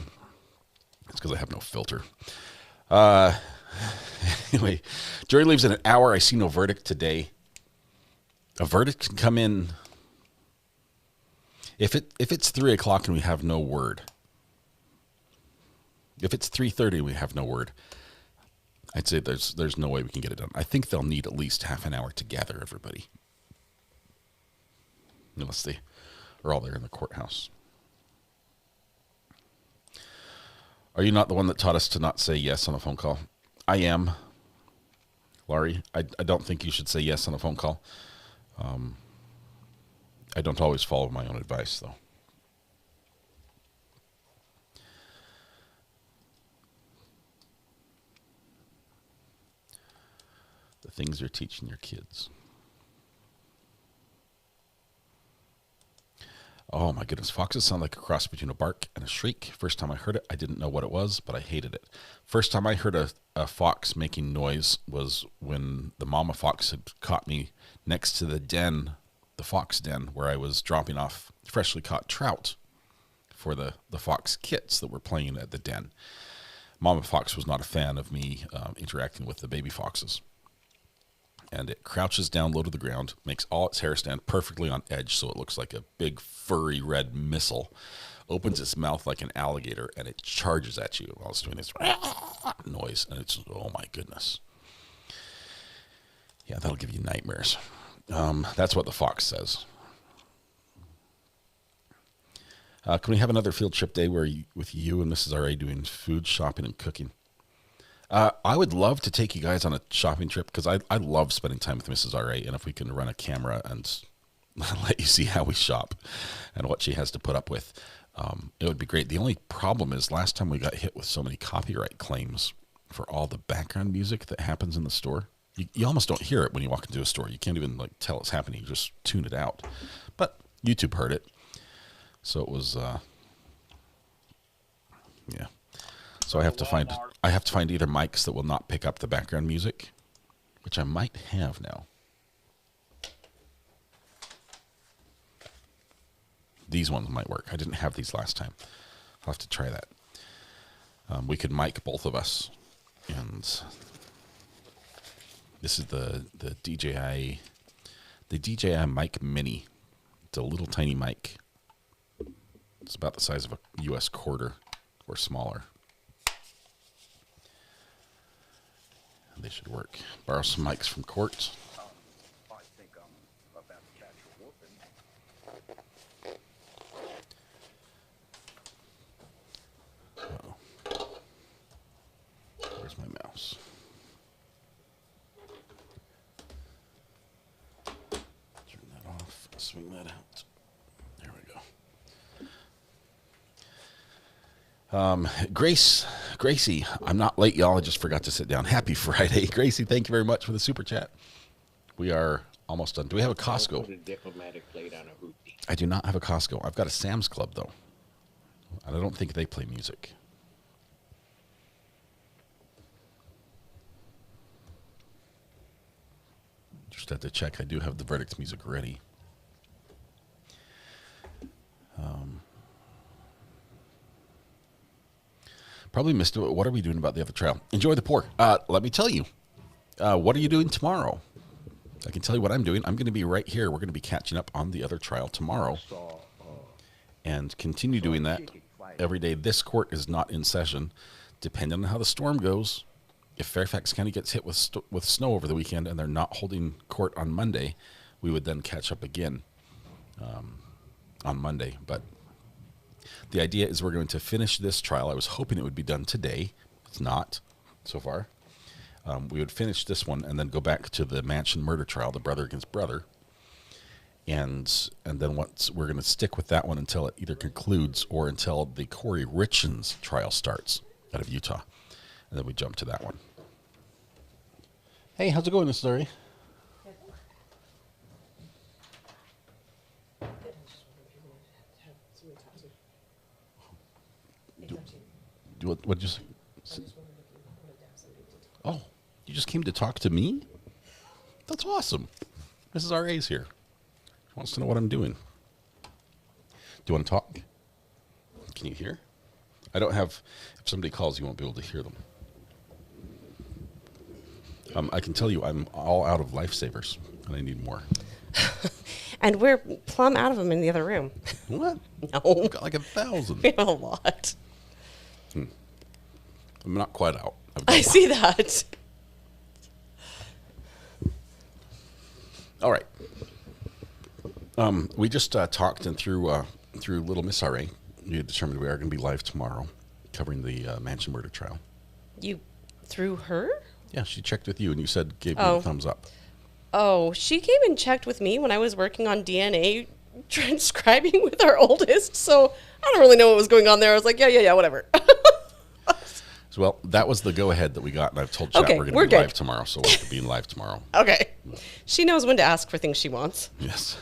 It's because I have no filter. Anyway, jury leaves in an hour. I see no verdict today. A verdict can come in if it's 3 o'clock and we have no word. If it's 3:30 and we have no word, I'd say there's no way we can get it done. I think they'll need at least half an hour to gather everybody, unless they are all there in the courthouse. Are you not the one that taught us to not say yes on a phone call? I am, Laurie. I don't think you should say yes on a phone call. I don't always follow my own advice, though. The things you're teaching your kids. Oh my goodness, foxes sound like a cross between a bark and a shriek. First time I heard it, I didn't know what it was, but I hated it. First time I heard a fox making noise was when the mama fox had caught me next to the den, the fox den, where I was dropping off freshly caught trout for the fox kits that were playing at the den. Mama fox was not a fan of me interacting with the baby foxes. And it crouches down low to the ground, makes all its hair stand perfectly on edge so it looks like a big furry red missile, opens its mouth like an alligator, and it charges at you while it's doing this noise. And it's, oh my goodness. Yeah, that'll give you nightmares. That's what the fox says. Can we have another field trip day with you and Mrs. R.A. doing food, shopping, and cooking? I would love to take you guys on a shopping trip because I love spending time with Mrs. R.A. And if we can run a camera and let you see how we shop and what she has to put up with, it would be great. The only problem is last time we got hit with so many copyright claims for all the background music that happens in the store. You almost don't hear it when you walk into a store. You can't even tell it's happening. You just tune it out. But YouTube heard it. So it was, yeah. So I have to find either mics that will not pick up the background music, which I might have now. These ones might work. I didn't have these last time. I'll have to try that. We could mic both of us, and this is the DJI mic mini. It's a little tiny mic. It's about the size of a U.S. quarter or smaller. They should work. Borrow some mics from court. Uh-oh. Where's my mouse? Turn swing that out. There we go. Gracie, I'm not late, y'all. I just forgot to sit down. Happy Friday. Gracie, thank you very much for the super chat. We are almost done. Do we have a Costco?
Put a diplomatic plate on a hoopty.
I do not have a Costco. I've got a Sam's Club, though. And I don't think they play music. Just had to check. I do have the Verdict music ready. Probably missed it. What are we doing about the other trial? Enjoy the pork. Let me tell you. What are you doing tomorrow? I can tell you what I'm doing. I'm going to be right here. We're going to be catching up on the other trial tomorrow. And continue doing that every day. This court is not in session. Depending on how the storm goes, if Fairfax County gets hit with snow over the weekend and they're not holding court on Monday, we would then catch up again on Monday. But the idea is we're going to finish this trial. I was hoping it would be done today. It's not so far. We would finish this one and then go back to the Mansion murder trial, the brother against brother. And then once we're going to stick with that one until it either concludes or until the Corey Richens trial starts out of Utah. And then we jump to that one. Hey, how's it going, Miss Larry? What just? Oh, you just came to talk to me? That's awesome. Mrs. R.A.'s here. She wants to know what I'm doing. Do you want to talk? Can you hear? I don't have. If somebody calls, you won't be able to hear them. I can tell you I'm all out of lifesavers, and I need more.
And we're plumb out of them in the other room.
What?
No.
We've got like 1,000.
We have a lot.
I'm not quite out.
I see that.
All right. We just talked and through Little Miss R.A., we determined we are going to be live tomorrow covering the Mansion murder trial.
You through her?
Yeah, she checked with you and you said gave me a thumbs up.
Oh, she came and checked with me when I was working on DNA transcribing with our oldest, so I don't really know what was going on there. I was like, yeah, whatever.
So, well, that was the go-ahead that we got, and I've told Chat we're going to be live tomorrow, so we'll be live tomorrow.
Okay. She knows when to ask for things she wants.
Yes.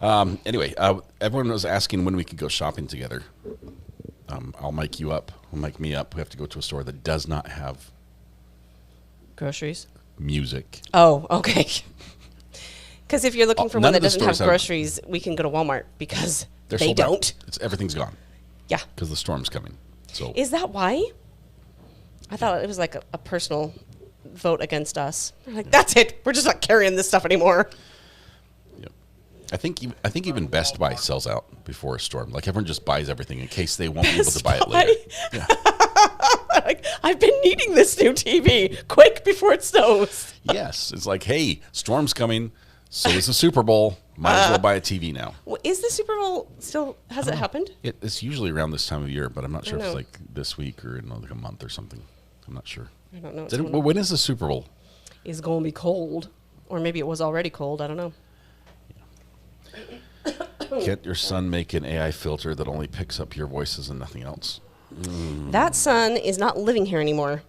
Anyway, everyone was asking when we could go shopping together. I'll mic you up. I'll mic me up. We have to go to a store that does not have
groceries,
music.
Oh, okay. Because if you're looking for one that doesn't have
stores
groceries, we can go to Walmart because
they're
they
sold out.
don't.
Everything's gone.
Yeah.
Because the storm's coming. So
is that why? I thought it was like a personal vote against us. They're like, that's it. We're just not carrying this stuff anymore.
Yep. I think even Best Buy sells out before a storm. Like everyone just buys everything in case they won't be able to buy it later. Yeah.
Like, I've been needing this new TV. Quick before it snows.
Yes. It's like, hey, storm's coming. So is the Super Bowl. Might as well buy a TV now.
Well, is the Super Bowl still, has it happened?
It's usually around this time of year, but I'm not sure if it's like this week or in like a month or something. I'm not sure.
I don't know.
When is the Super Bowl?
It's going to be cold. Or maybe it was already cold. I don't know.
Can't your son make an AI filter that only picks up your voices and nothing else?
That son is not living here anymore.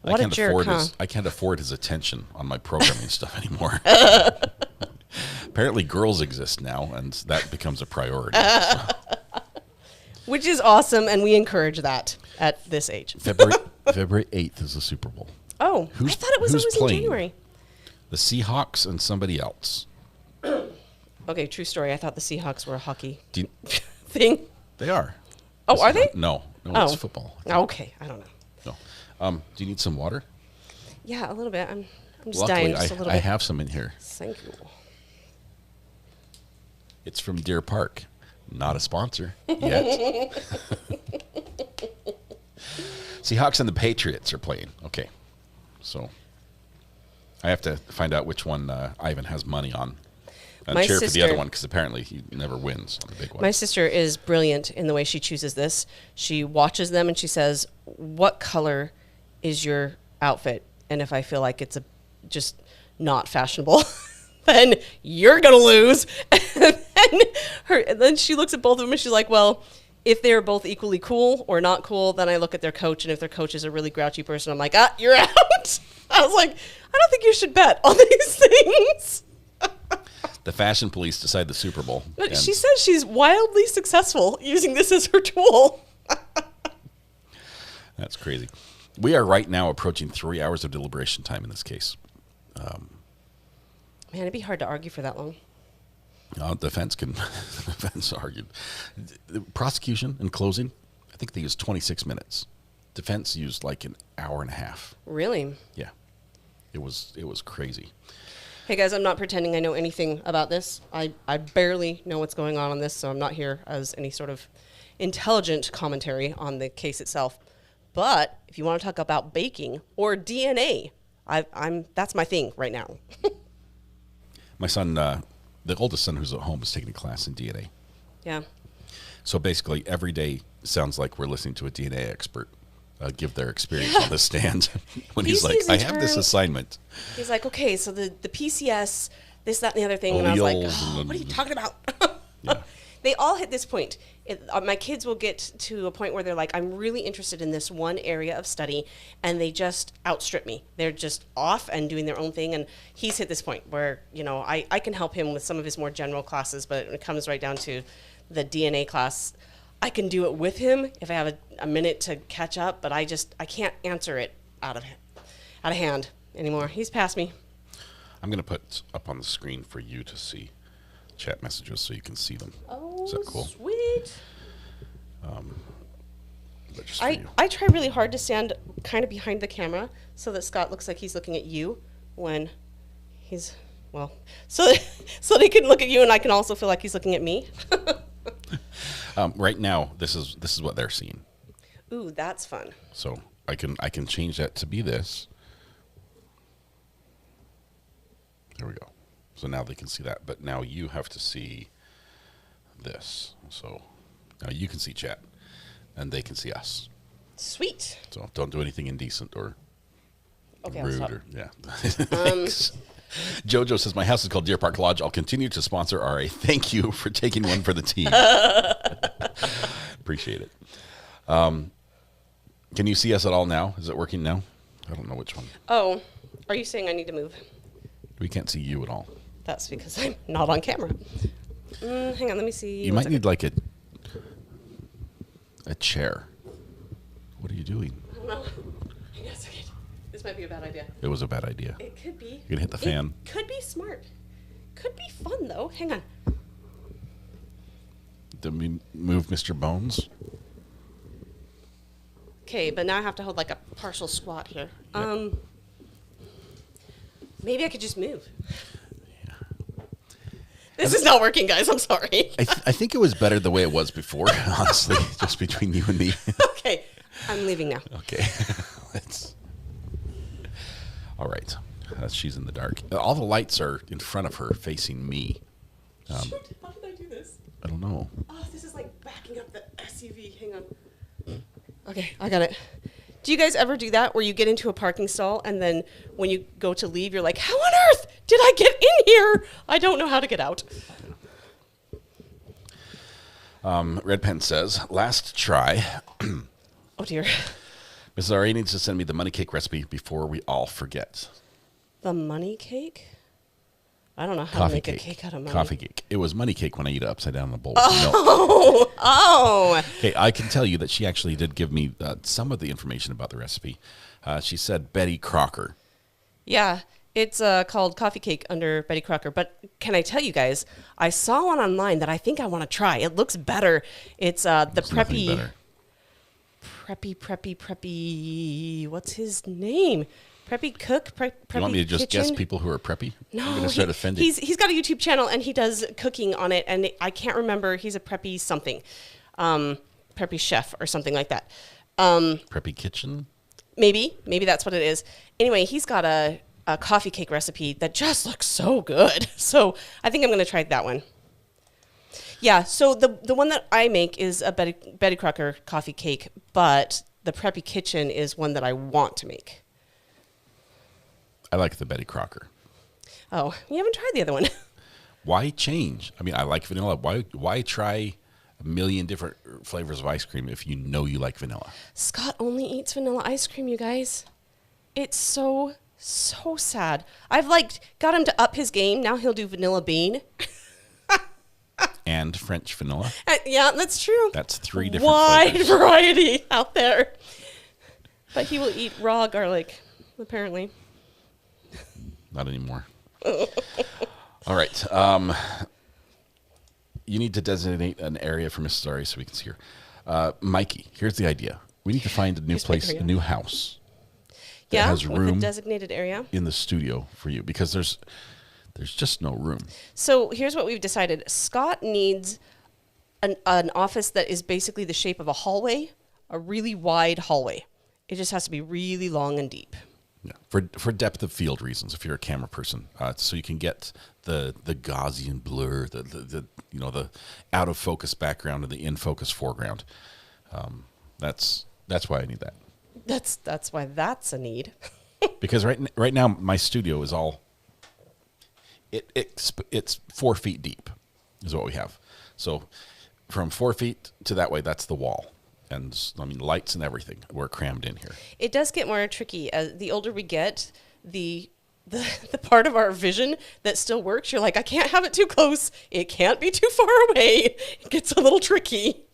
What a jerk, huh?
I can't afford his attention on my programming stuff anymore. Apparently girls exist now, and that becomes a priority. So.
Which is awesome, and we encourage that at this age.
February 8th is the Super Bowl.
Oh, I thought it was always
playing?
in January.
The Seahawks and somebody else.
Okay, true story. I thought the Seahawks were a hockey
thing. They are.
Oh, are they?
No, it's football.
Okay, I don't know.
No. Do you need some water?
Yeah, a little bit. I'm just
Luckily,
dying just a little bit.
I have some in here.
Thank you.
It's from Deer Park. Not a sponsor yet. Seahawks and the Patriots are playing. Okay. So I have to find out which one Ivan has money on. And cheer for the other one because apparently he never wins on the big one.
My sister is brilliant in the way she chooses this. She watches them and she says, what color is your outfit? And if I feel like it's just not fashionable, then you're going to lose. And then she looks at both of them and she's like, well, if they're both equally cool or not cool, then I look at their coach. And if their coach is a really grouchy person, I'm like, you're out. I was like, I don't think you should bet on these things.
The fashion police decide the Super Bowl.
But she says she's wildly successful using this as her tool.
That's crazy. We are right now approaching 3 hours of deliberation time in this case.
Man, it'd be hard to argue for that long.
Defense argued. The prosecution and closing, I think they used 26 minutes. Defense used like an hour and a half.
Really?
Yeah. It was crazy.
Hey guys, I'm not pretending I know anything about this. I barely know what's going on this, so I'm not here as any sort of intelligent commentary on the case itself. But if you want to talk about baking or DNA, that's my thing right now.
My son, the oldest son who's at home, is taking a class in DNA.
Yeah.
So basically, every day sounds like we're listening to a DNA expert give their experience on the stand. When he's like, I have this assignment.
He's like, okay, so the PCS, this, that, and the other thing. And I was like, what are you talking about? Yeah. They all hit this point. My kids will get to a point where they're like, I'm really interested in this one area of study, and they just outstrip me. They're just off and doing their own thing, and he's hit this point where, I can help him with some of his more general classes, but when it comes right down to the DNA class, I can do it with him if I have a minute to catch up, but I can't answer it out of hand anymore. He's past me.
I'm going to put up on the screen for you to see chat messages so you can see them.
Oh,
is that cool?
Sweet.
But just
I try really hard to stand kind of behind the camera so that Scott looks like he's looking at you when he's, so they can look at you and I can also feel like he's looking at me.
Right now, this is what they're seeing.
Ooh, that's fun.
So I can change that to be this. There we go. So now they can see that, but now you have to see this. So now you can see chat, and they can see us.
Sweet.
So don't do anything indecent or rude. Or, yeah. Jojo says, my house is called Deer Park Lodge. I'll continue to sponsor RA. Thank you for taking one for the team. Appreciate it. Can you see us at all now? Is it working now? I don't know which one.
Oh, are you saying I need to move?
We can't see you at all.
That's because I'm not on camera. Hang on, let me see.
You might need like a chair. What are you doing?
I don't know. Hang on a second. This might be a bad idea.
It was a bad idea.
It could be.
You're going to hit the fan.
It could be smart. Could be fun, though. Hang on.
Did we move Mr. Bones?
Okay, but now I have to hold like a partial squat here. Yep. Maybe I could just move. Yeah. This is not working, guys. I'm sorry.
I think it was better the way it was before, honestly, just between you and me.
Okay, I'm leaving now.
Okay. All right. She's in the dark. All the lights are in front of her, facing me.
Shoot, how did I do this?
I don't know.
Oh, this is like backing up the SUV. Hang on. Okay, I got it. Do you guys ever do that where you get into a parking stall and then when you go to leave, you're like, how on earth did I get in here? I don't know how to get out.
Red Pen says, last try.
Oh, dear.
Mrs. R.A. needs to send me the money cake recipe before we all forget.
The money cake? I don't know how to make a cake out of money.
Coffee cake. It was money cake when I eat it upside down in a bowl
of milk. Oh.
Okay, I can tell you that she actually did give me some of the information about the recipe. She said Betty Crocker.
Yeah, it's called coffee cake under Betty Crocker. But can I tell you guys, I saw one online that I think I want to try. It looks better. It's the preppy. What's his name? Preppy cook, preppy
You want me to just
kitchen?
guess people who are preppy?
No,
I'm going to start offending.
He's got a YouTube channel and he does cooking on it, and I can't remember. He's a preppy something, preppy chef or something like that.
Preppy kitchen?
Maybe that's what it is. Anyway, he's got a coffee cake recipe that just looks so good. So I think I'm going to try that one. Yeah, so the one that I make is a Betty Crocker coffee cake, but the preppy kitchen is one that I want to make.
I like the Betty Crocker.
Oh, you haven't tried the other one.
Why change? I mean, I like vanilla. Why try a million different flavors of ice cream if you know you like vanilla?
Scott only eats vanilla ice cream, you guys. It's so sad. I've got him to up his game. Now he'll do vanilla bean.
And French vanilla.
Yeah, that's true.
That's 3 different
wide
flavors.
variety out there. But he will eat raw garlic, apparently.
Not anymore. All right. You need to designate an area for Mrs. Ari so we can see her. Mikey, here's the idea. We need to find a new place, a new house that has room
with a designated area
in the studio for you, because there's just no room.
So here's what we've decided. Scott needs an office that is basically the shape of a hallway, a really wide hallway. It just has to be really long and deep.
Yeah, for depth of field reasons, if you're a camera person, so you can get the Gaussian blur, the out of focus background and the in focus foreground. That's why I need that.
That's why that's a need.
Because right now my studio is all it's 4 feet deep is what we have. So from 4 feet to that way, that's the wall. And I mean, lights and everything were crammed in here.
It does get more tricky. As the older we get, the part of our vision that still works, you're like, I can't have it too close. It can't be too far away. It gets a little tricky.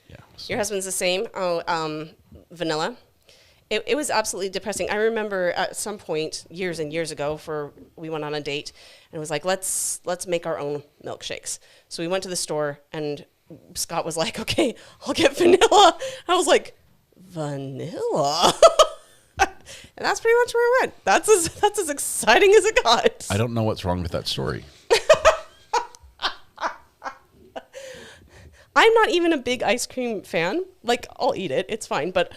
Yeah. So.
Your husband's the same. Oh, vanilla. It was absolutely depressing. I remember at some point years and years ago, we went on a date and it was like, let's make our own milkshakes. So we went to the store and Scott was like, okay, I'll get vanilla. I was like, vanilla? And that's pretty much where it went. That's as exciting as it got.
I don't know what's wrong with that story.
I'm not even a big ice cream fan. Like, I'll eat it. It's fine. But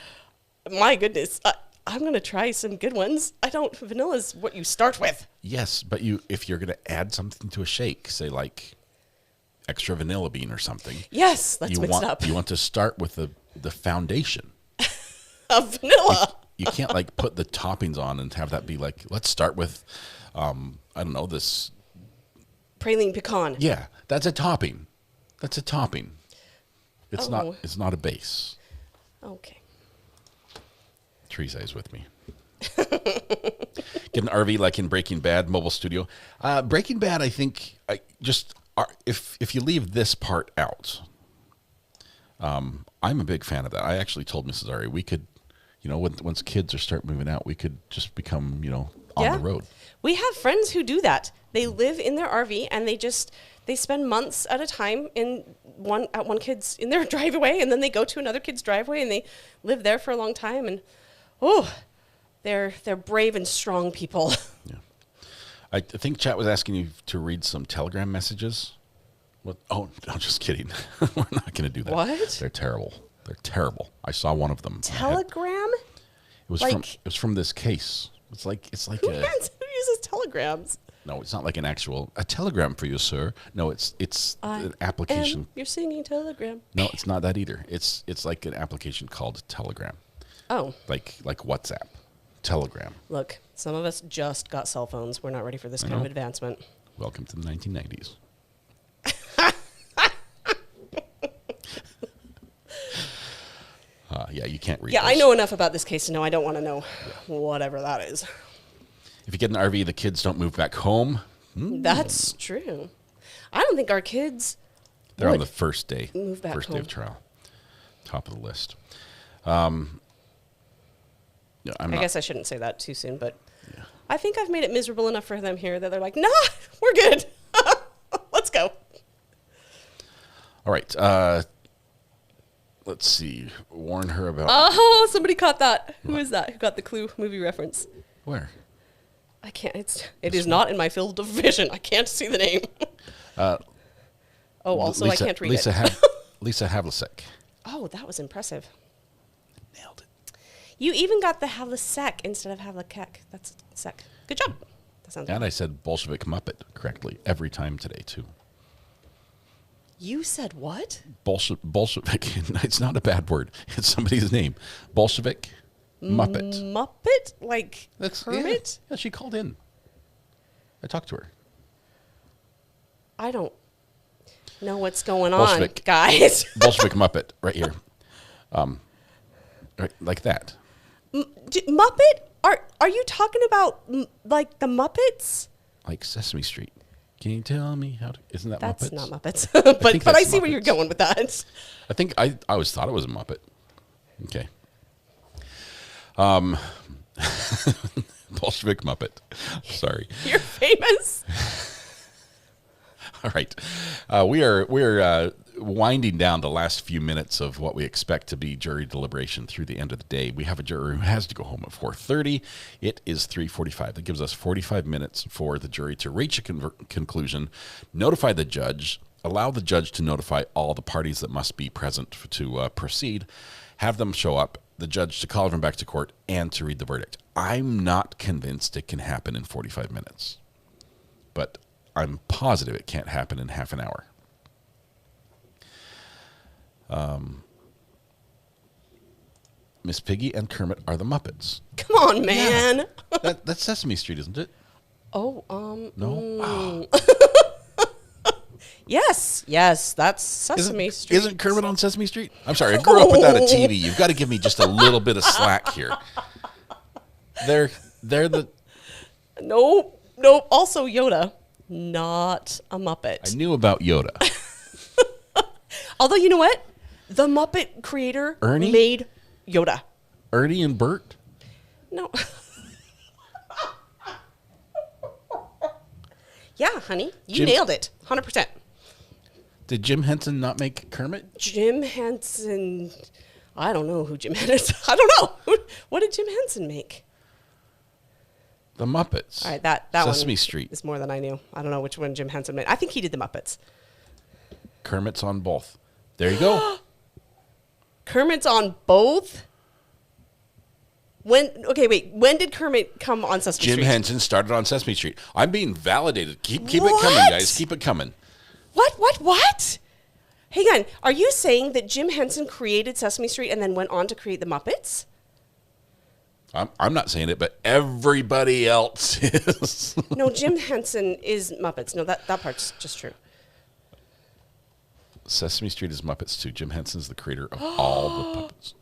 my goodness, I'm going to try some good ones. Vanilla's what you start with.
Yes, but if you're going to add something to a shake, say like extra vanilla bean or something.
Yes, let's mix it up.
You want to start with the foundation
of vanilla.
You can't like put the toppings on and have that be like, let's start with, I don't know, this
praline pecan.
Yeah, that's a topping. That's a topping. It's not a base.
Okay.
Teresa is with me. Get an RV like in Breaking Bad mobile studio. Breaking Bad, I think, if you leave this part out, I'm a big fan of that. I actually told Mrs. Ari we could, once kids start moving out, we could just become, on the road.
We have friends who do that. They live in their RV and they spend months at a time in one kid's in their driveway, and then they go to another kid's driveway and they live there for a long time. And they're brave and strong people.
Yeah. I think chat was asking you to read some Telegram messages. What? Oh, I'm just kidding. We're not going to do that.
What?
They're terrible. They're terrible. I saw one of them.
Telegram?
It was from this case. It's like
who uses telegrams?
No, it's not like a telegram for you, sir. No, it's an application.
You're singing telegram.
No, it's not that either. It's like an application called Telegram.
Oh.
Like WhatsApp. Telegram.
Look, some of us just got cell phones. We're not ready for this kind of advancement.
Welcome to the 1990s. Yeah, you can't read.
Yeah, those. I know enough about this case to know I don't want to know whatever that is.
If you get an RV, the kids don't move back home.
That's true. I don't think our kids.
They're on the first day.
Move back
first
home.
Day of trial. Top of the list.
I guess I shouldn't say that too soon, but I think I've made it miserable enough for them here that they're like, nah, we're good. Let's go.
All right. Let's see. Warn her about.
Oh, somebody caught that. Who is that? Who got the Clue movie reference?
Where?
I can't. It is not in my field of vision. I can't see the name. Also, I can't read it.
Lisa Havlicek.
Oh, that was impressive.
Nailed it.
You even got the Havlicek instead of Havlicek. That's sec. Good job. That sounds
and
good.
I said Bolshevik Muppet correctly every time today, too.
You said what?
Bolshevik. It's not a bad word. It's somebody's name. Bolshevik Muppet.
Muppet? Like
That's
Kermit?
Yeah, she called in. I talked to her.
I don't know what's going
Bolshevik.
on, guys.
Bolshevik Muppet, right here. Right, like that.
Muppet? Are you talking about like the Muppets?
Like Sesame Street. Can you tell me how to? Isn't that
That's
Muppets?
not Muppets. but I see where you're going with that.
I think I always thought it was a Muppet. Okay. Bolshevik Muppet. Sorry.
You're famous.
All right. We're winding down the last few minutes of what we expect to be jury deliberation through the end of the day. We have a juror who has to go home at 4:30. It is 3:45. That gives us 45 minutes for the jury to reach a conclusion, notify the judge, allow the judge to notify all the parties that must be present to proceed, have them show up, the judge to call everyone back to court, and to read the verdict. I'm not convinced it can happen in 45 minutes, but I'm positive it can't happen in half an hour. Miss Piggy and Kermit are the Muppets.
Come on, man.
Yeah. That's Sesame Street, isn't it?
Oh,
no.
Yes, that's Sesame Street.
Isn't Kermit on Sesame Street? I'm sorry, I grew up without a TV. You've got to give me just a little bit of slack here. They're the.
Nope. Also Yoda, not a Muppet.
I knew about Yoda.
Although, you know what? The Muppet creator
Ernie?
made Yoda.
Ernie and Bert?
No. Yeah, honey. You nailed it. 100%.
Did Jim Henson not make Kermit?
Jim Henson. I don't know who Jim Henson is. I don't know. What did Jim Henson make?
The Muppets.
All right, that
Sesame
one
Street.
is more than I knew. I don't know which one Jim Henson made. I think he did the Muppets.
Kermit's on both. There you go.
Kermit's on both? When did Kermit come on Sesame Street?
Jim Henson started on Sesame Street. I'm being validated. Keep it
What?
coming, guys. Keep it coming.
What? Hang on. Are you saying that Jim Henson created Sesame Street and then went on to create the Muppets?
I'm not saying it, but everybody else is.
No, Jim Henson is Muppets. No, that part's just true.
Sesame Street is Muppets too. Jim Henson's the creator of all the puppets.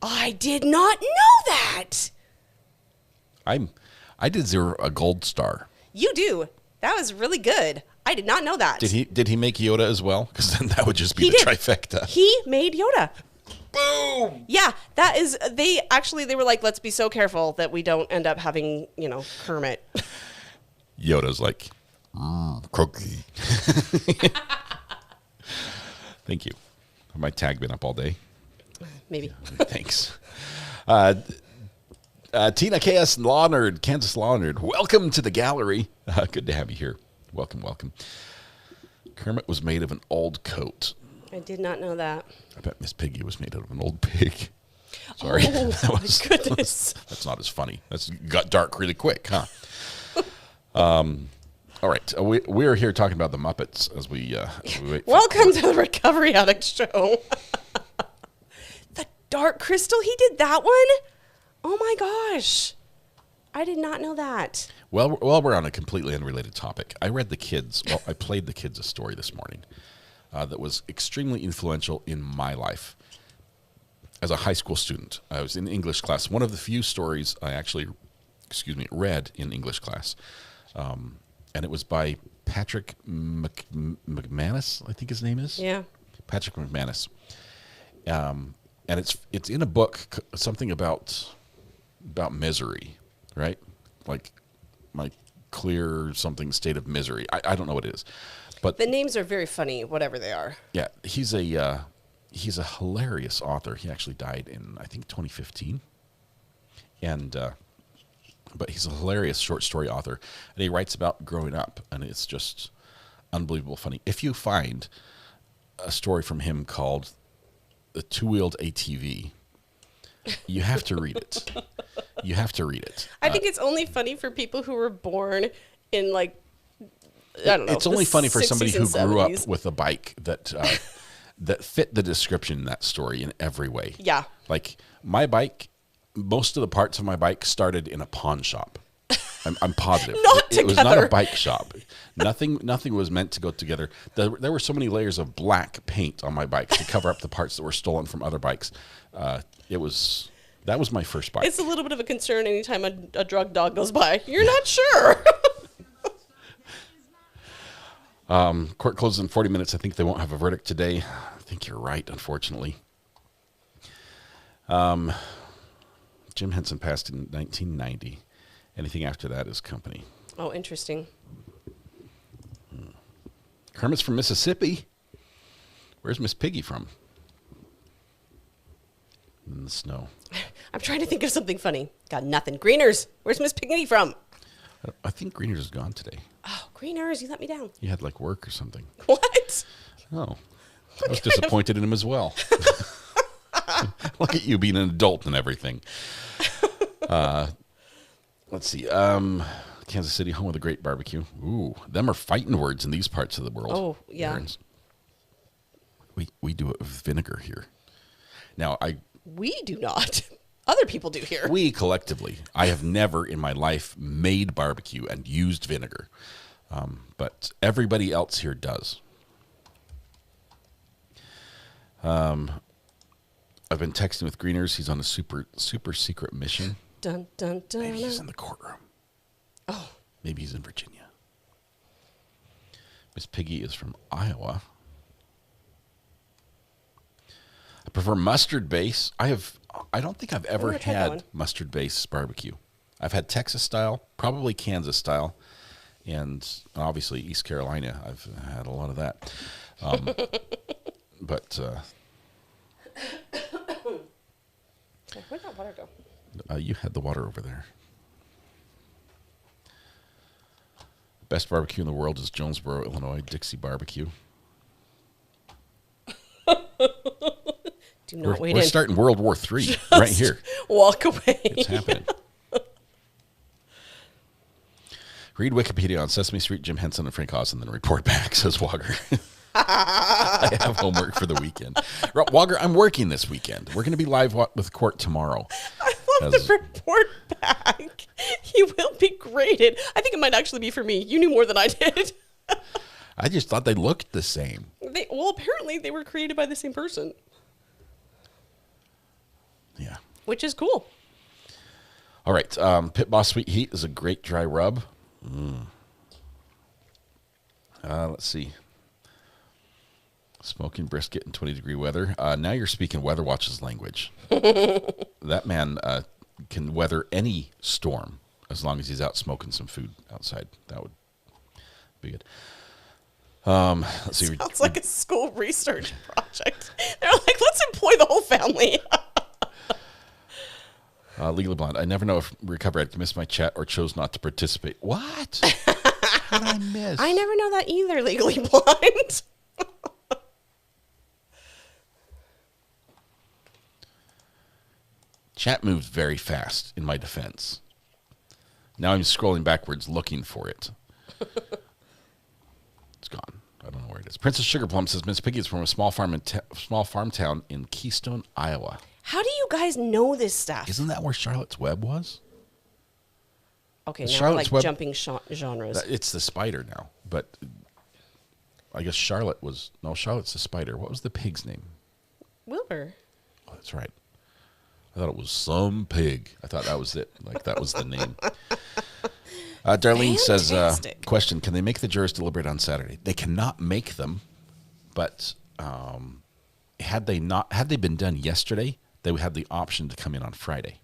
I did not know that.
I did Zero a gold star.
You do. That was really good. I did not know that.
Did he make Yoda as well? Because then that would just be the trifecta.
He made Yoda.
Boom.
Yeah, that is. They were like, let's be so careful that we don't end up having, Kermit.
Yoda's like, croaky. Thank you. My tag been up all day.
Maybe.
Thanks. Tina KS Law Nerd, Kansas Law Nerd, welcome to the gallery. Good to have you here. Welcome. Kermit was made of an old coat.
I did not know that.
I bet Miss Piggy was made out of an old pig. Sorry.
Oh, my goodness.
That's not as funny. That's got dark really quick, huh? All right. We are here talking about the Muppets as we wait.
Welcome to the Recovery Addict Show. The Dark Crystal, he did that one? Oh my gosh. I did not know that.
Well, we're on a completely unrelated topic. I played the kids a story this morning that was extremely influential in my life. As a high school student, I was in English class. One of the few stories I actually, read in English class. And it was by Patrick McManus, I think his name is.
Yeah.
Patrick McManus. And it's in a book, something about misery, right? Like my clear something state of misery. I don't know what it is. But
the names are very funny, whatever they are.
Yeah, he's a hilarious author. He actually died in, I think, 2015. And but he's a hilarious short story author, and he writes about growing up, and it's just unbelievable funny. If you find a story from him called The Two-Wheeled ATV, you have to read it. You have to read it.
I think it's only funny for people who were born in, like, I don't know.
It's only funny for somebody who grew up
70s.
with a bike that fit the description in that story in every way.
Yeah.
Like my bike, most of the parts of my bike started in a pawn shop. I'm positive.
Not
it was not a
together.
bike shop. Nothing was meant to go together. There were so many layers of black paint on my bike to cover up the parts that were stolen from other bikes. That was my first bike.
It's a little bit of a concern anytime a drug dog goes by. You're not sure.
Court closes in 40 minutes. I think they won't have a verdict today. I think you're right, unfortunately. Jim Henson passed in 1990. Anything after that is company.
Oh, interesting.
Kermit's from Mississippi. Where's Miss Piggy from? In the snow.
I'm trying to think of something funny. Got nothing. Greeners. Where's Miss Piggy from?
I think Greeners is gone today.
Oh, Greeners, you let me down.
He had like work or something.
What?
Oh. I was disappointed in him as well. Look at you being an adult and everything. Let's see. Kansas City, home of the great barbecue. Ooh, them are fighting words in these parts of the world.
Oh, yeah.
Aaron's. We do it with vinegar here. Now,
We do not. Other people do here.
We collectively. I have never in my life made barbecue and used vinegar. But everybody else here does. I've been texting with Greeners. He's on a super secret mission.
Dun, dun, dun.
Maybe he's in the courtroom.
Oh.
Maybe he's in Virginia. Miss Piggy is from Iowa. I prefer mustard base. I don't think I've ever had mustard base barbecue. I've had Texas style, probably Kansas style, and obviously East Carolina. I've had a lot of that. But
where'd that water go?
You had the water over there. Best barbecue in the world is Jonesboro, Illinois, Dixie Barbecue.
Do not wait
we're
in.
starting World War III right here.
Walk away.
It's happening. Read Wikipedia on Sesame Street, Jim Henson, and Frank Oz, and then report back, says Wogger. I have homework for the weekend. Wogger, I'm working this weekend. We're going to be live with court tomorrow.
I love the report back. You will be graded. I think it might actually be for me. You knew more than I did.
I just thought they looked the same.
Well, apparently they were created by the same person.
Yeah.
Which is cool.
All right. Pit Boss Sweet Heat is a great dry rub. Let's see. Smoking brisket in 20-degree weather. Now you're speaking Weather Watch's language. That man can weather any storm as long as he's out smoking some food outside. That would be good. Let's see.
Sounds like a school research project. They're like, let's employ the whole family.
Legally Blonde. I never know if Recovery Addict missed my chat or chose not to participate. What? What did I miss?
I never know that either, Legally Blind.
Chat moves very fast, in my defense. Now I'm scrolling backwards looking for it. It's gone. I don't know where it is. Princess Sugar Plum says Miss Piggy is from a small farm town in Keystone, Iowa.
How do you guys know this stuff?
Isn't that where Charlotte's Web was?
Okay, now
Charlotte's
we're like
Web,
jumping genres.
It's the spider now, but I guess Charlotte's the spider. What was the pig's name?
Wilbur.
Oh, that's right. I thought it was some pig. I thought that was it. Like that was the name. Darlene says, question, can they make the jurors deliberate on Saturday? They cannot make them, but had they been done yesterday, they would have the option to come in on Friday.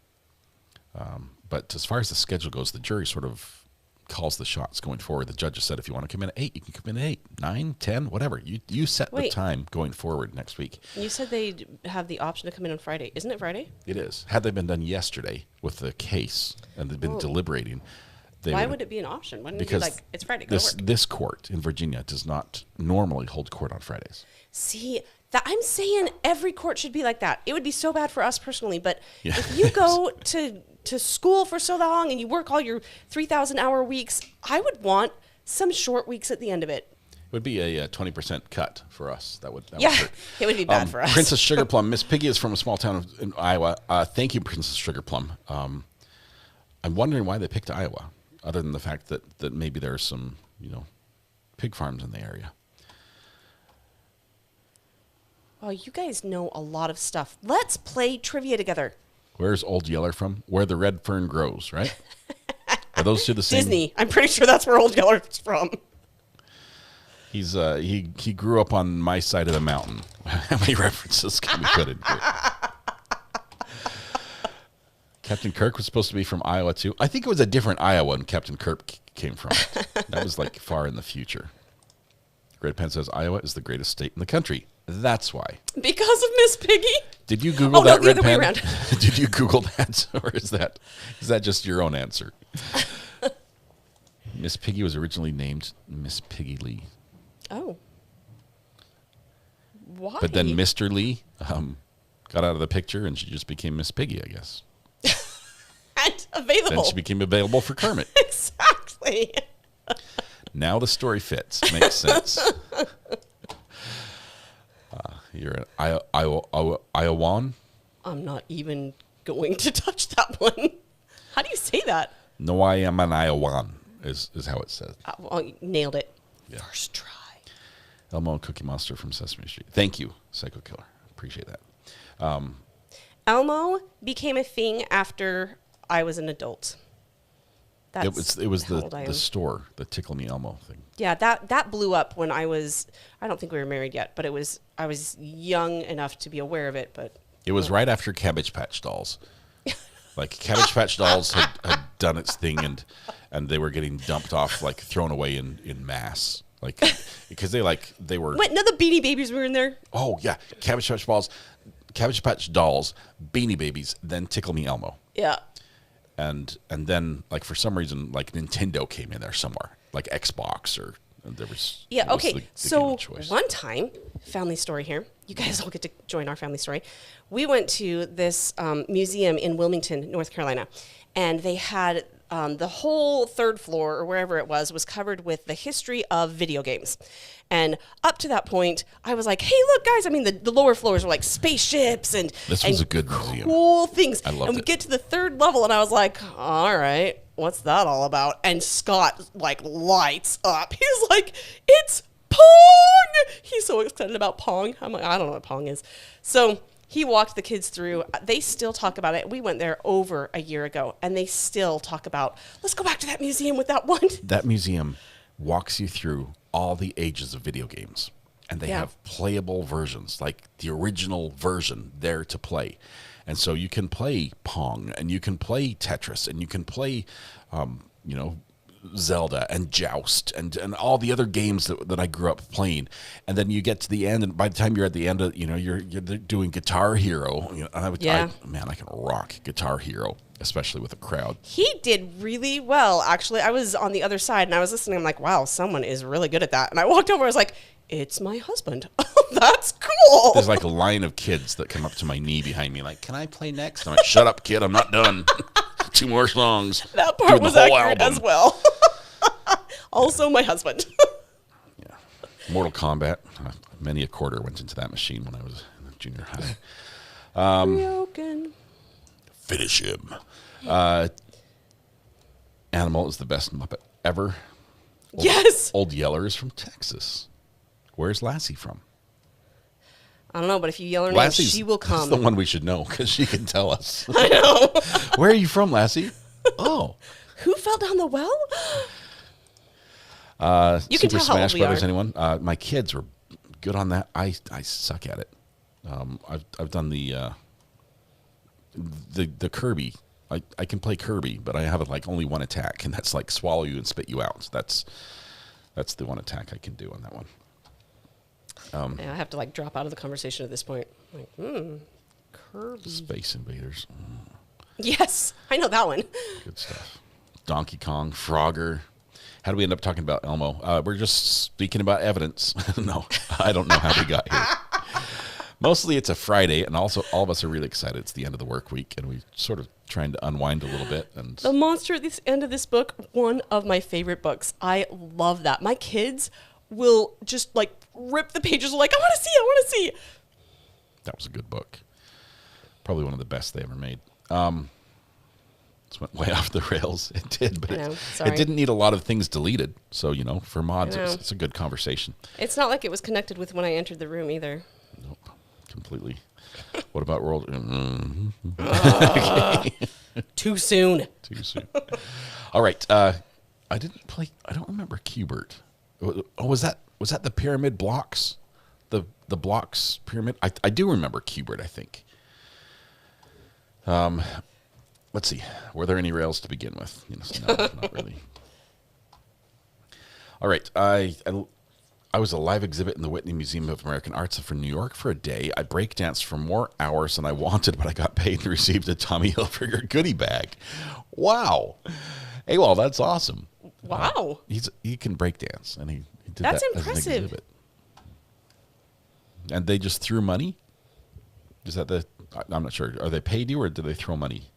But as far as the schedule goes, the jury sort of calls the shots going forward. The judge has said if you want to come in at 8, you can come in at 8, 9, 10, whatever. You set the time going forward next week.
You said they have the option to come in on Friday. Isn't it Friday?
It is. Had they been done yesterday with the case and they've been deliberating,
why would it be an option? Wouldn't it be like, it's Friday, go to work?
This court in Virginia does not normally hold court on Fridays.
See, I'm saying every court should be like that. It would be so bad for us personally, but if you go to school for so long and you work all your 3,000-hour weeks, I would want some short weeks at the end of it.
It would be a 20% cut for us. That would hurt.
It would be bad for us.
Princess Sugar Plum. Miss Piggy is from a small town in Iowa. Thank you, Princess Sugar Plum. I'm wondering why they picked Iowa. other than the fact that maybe there's some, pig farms in the area.
Oh, you guys know a lot of stuff. Let's play trivia together.
Where's Old Yeller from? Where the red fern grows, right? Are those two the same?
Disney. I'm pretty sure that's where Old Yeller's from.
He's he grew up on my side of the mountain. How many references can we put in here? Captain Kirk was supposed to be from Iowa too. I think it was a different Iowa when Captain Kirk came from. That was like far in the future. Red Pen says Iowa is the greatest state in the country. That's why.
Because of Miss Piggy?
Did you Google that,
the
Red
other way
Pen?
around.
Did you Google that, or is that just your own answer? Miss Piggy was originally named Miss Piggy Lee.
Oh. Why?
But then Mr. Lee got out of the picture, and she just became Miss Piggy, I guess.
And available.
Then she became available for Kermit.
Exactly.
Now the story fits. Makes sense. You're an Iowan?
I'm not even going to touch that one. How do you say that?
No, I am an Iowan, is how it says.
Well, you nailed it.
Yeah.
First try.
Elmo and Cookie Monster from Sesame Street. Thank you, Psycho Killer. Appreciate that.
Elmo became a thing after I was an adult. That's
it was
how old I
the
am.
store, the Tickle Me Elmo thing.
Yeah, that blew up when I don't think we were married yet, but I was young enough to be aware of it, but
It was right after Cabbage Patch Dolls. Like Cabbage Patch Dolls had done its thing, and they were getting dumped off, like thrown away in mass, like because they were.
Wait, no, the Beanie Babies were in there.
Oh yeah, Cabbage Patch Dolls, Beanie Babies, then Tickle Me Elmo.
Yeah.
And then like for some reason like Nintendo came in there somewhere, like Xbox or there was.
Yeah. Okay.
The
So
game of choice.
one time, family story here. You guys all get to join our family story. We went to this museum in Wilmington, North Carolina, and they had the whole third floor or wherever it was covered with the history of video games. And up to that point, I was like, hey, look, guys. I mean, the lower floors were like spaceships and
This was a good museum.
cool things.
I loved
and we
it.
get to the third level, and I was like, all right, what's that all about? And Scott, like, lights up. He's like, it's Pong! He's so excited about Pong. I'm like, I don't know what Pong is. So he walked the kids through. They still talk about it. We went there over a year ago, and they still talk about, let's go back to that museum with that one.
That museum walks you through all the ages of video games, and they have playable versions, like the original version there to play. And so you can play Pong, and you can play Tetris, and you can play, Zelda and Joust and all the other games that I grew up playing. And then you get to the end, and by the time you're at the end of, you're doing Guitar Hero. And I can rock Guitar Hero, especially with a crowd.
He did really well, actually. I was on the other side, and I was listening. I'm like, wow, someone is really good at that. And I walked over. I was like, it's my husband. That's cool.
There's like a line of kids that come up to my knee behind me, like, can I play next? I'm like, shut up, kid. I'm not done. 2 more songs.
That part was accurate as well. Also, my husband.
Yeah. Mortal Kombat. Many a quarter went into that machine when I was in junior high.
Broken.
Finish him. Animal is the best Muppet ever.
Yes.
Old Yeller is from Texas. Where's Lassie from?
I don't know, but if you yell her name, she will come.
That's the one we should know, because she can tell us.
I know.
Where are you from, Lassie? Oh.
Who fell down the well? You
Super
can tell
Smash
how old we
Brothers,
are.
anyone? My kids were good on that. I suck at it. I've done the Kirby. I can play Kirby, but I have like only one attack, and that's like swallow you and spit you out. That's the one attack I can do on that one.
I have to like drop out of the conversation at this point. Like, Kirby.
Space Invaders.
Yes, I know that one.
Good stuff. Donkey Kong, Frogger. How do we end up talking about Elmo? We're just speaking about evidence. No, I don't know how we got here. Mostly it's a Friday, and also all of us are really excited. It's the end of the work week, and we're sort of trying to unwind a little bit. And
The monster at the end of this book, one of my favorite books. I love that. My kids will just like rip the pages like, I want to see.
that was a good book. Probably one of the best they ever made. It's just went way off the rails. It did, but
it
didn't need a lot of things deleted. So, for mods,
I know.
it's a good conversation.
It's not like it was connected with when I entered the room either.
Nope, completely. What about World?
Too soon.
Too soon. All right. I don't remember Qbert. Oh, was that the pyramid blocks? The blocks pyramid? I do remember Qbert, I think. Let's see. Were there any rails to begin with? No, not really. All right. I was a live exhibit in the Whitney Museum of American Arts for New York for a day. I breakdanced for more hours than I wanted, but I got paid and received a Tommy Hilfiger goodie bag. Wow. Hey, well, that's awesome.
Wow.
He can breakdance, and he did
That's
that
impressive.
as an exhibit. And they just threw money? Is that I'm not sure. Are they paid you or do they throw money?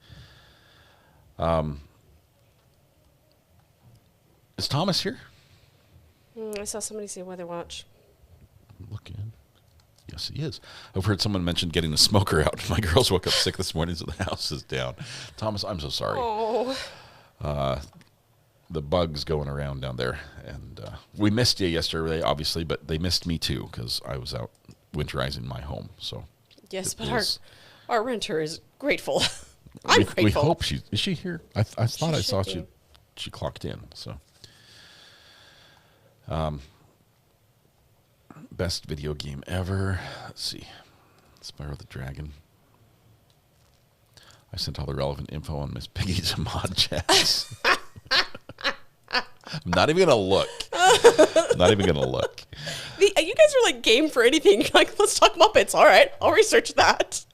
Is Thomas here?
I saw somebody say Weather Watch.
Look in. Yes, he is. I've heard someone mention getting the smoker out. My girls woke up sick this morning, so the house is down. Thomas, I'm so sorry.
Oh.
The bugs going around down there. And we missed you yesterday, obviously, but they missed me too because I was out winterizing my home. So
yes, but our renter is grateful. I'm grateful.
We hope is she here? I thought I saw she clocked in. So, best video game ever. Let's see, Spyro the Dragon. I sent all the relevant info on Miss Piggy's mod chats. I'm not even gonna look. Not even gonna look.
You guys are like game for anything. You're like, let's talk Muppets. All right, I'll research that.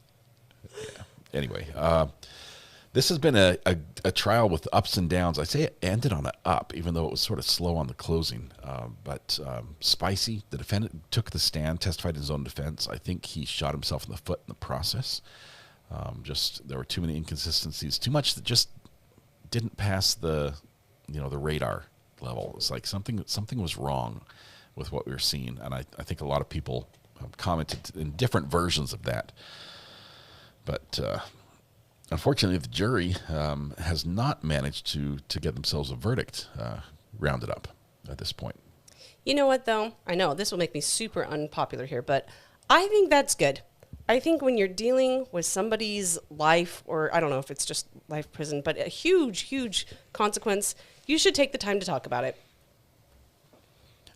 Yeah. Anyway, this has been a trial with ups and downs. I say it ended on an up, even though it was sort of slow on the closing. But Spicy, the defendant, took the stand, testified in his own defense. I think he shot himself in the foot in the process. There were too many inconsistencies, too much that just didn't pass the radar level. It's like something was wrong with what we were seeing, and I think a lot of people commented in different versions of that. But unfortunately, the jury has not managed to get themselves a verdict rounded up at this point.
You know what, though? I know this will make me super unpopular here, but I think that's good. I think when you're dealing with somebody's life, or I don't know if it's just life prison, but a huge, huge consequence, you should take the time to talk about it.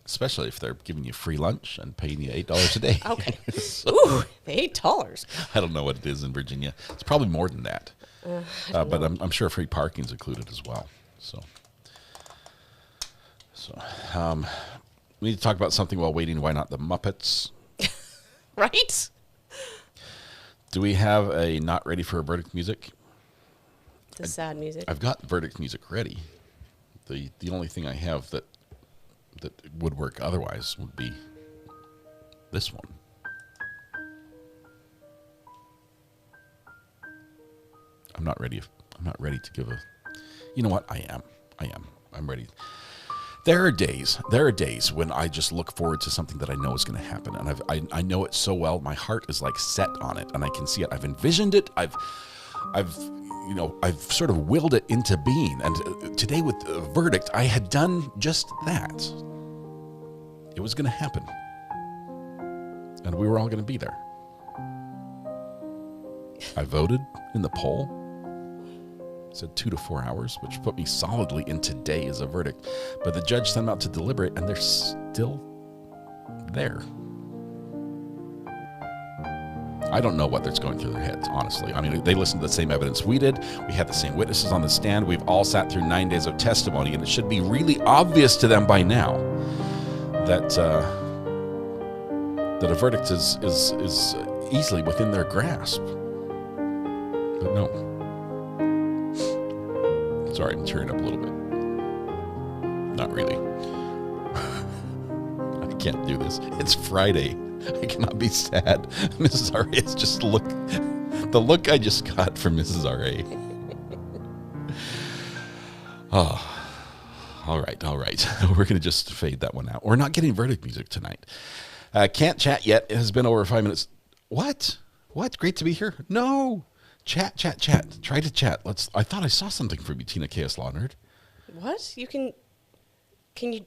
Especially if they're giving you free lunch and paying you $8 a day.
Okay. Ooh, $8.
I don't know what it is in Virginia. It's probably more than that. But I'm sure free parking's included as well. So we need to talk about something while waiting. Why not the Muppets?
Right?
Do we have a not ready for a verdict music?
The sad music.
I've got verdict music ready. The only thing I have that would work otherwise would be this one. I'm not ready to give a. You know what? I am. I'm ready. There are days when I just look forward to something that I know is going to happen, and I know it so well. My heart is like set on it, and I can see it. I've envisioned it. I've sort of willed it into being. And today with the verdict, I had done just that. It was going to happen, and we were all going to be there. I voted in the poll. It said 2 to 4 hours, which put me solidly in today as a verdict. But the judge sent them out to deliberate, and they're still there. I don't know what's going through their heads, honestly. I mean, they listened to the same evidence we did. We had the same witnesses on the stand. We've all sat through 9 days of testimony, and it should be really obvious to them by now that a verdict is easily within their grasp. But no. Sorry, I'm tearing up a little bit. Not really. I can't do this. It's Friday. I cannot be sad. Mrs. R.A.'s just the look I just got from Mrs. R.A. Oh, all right. We're going to just fade that one out. We're not getting verdict music tonight. Can't chat yet. It has been over 5 minutes. What? Great to be here? No. Chat. Try to chat. I thought I saw something from you, Tina KS Law Nerd.
What? Can you?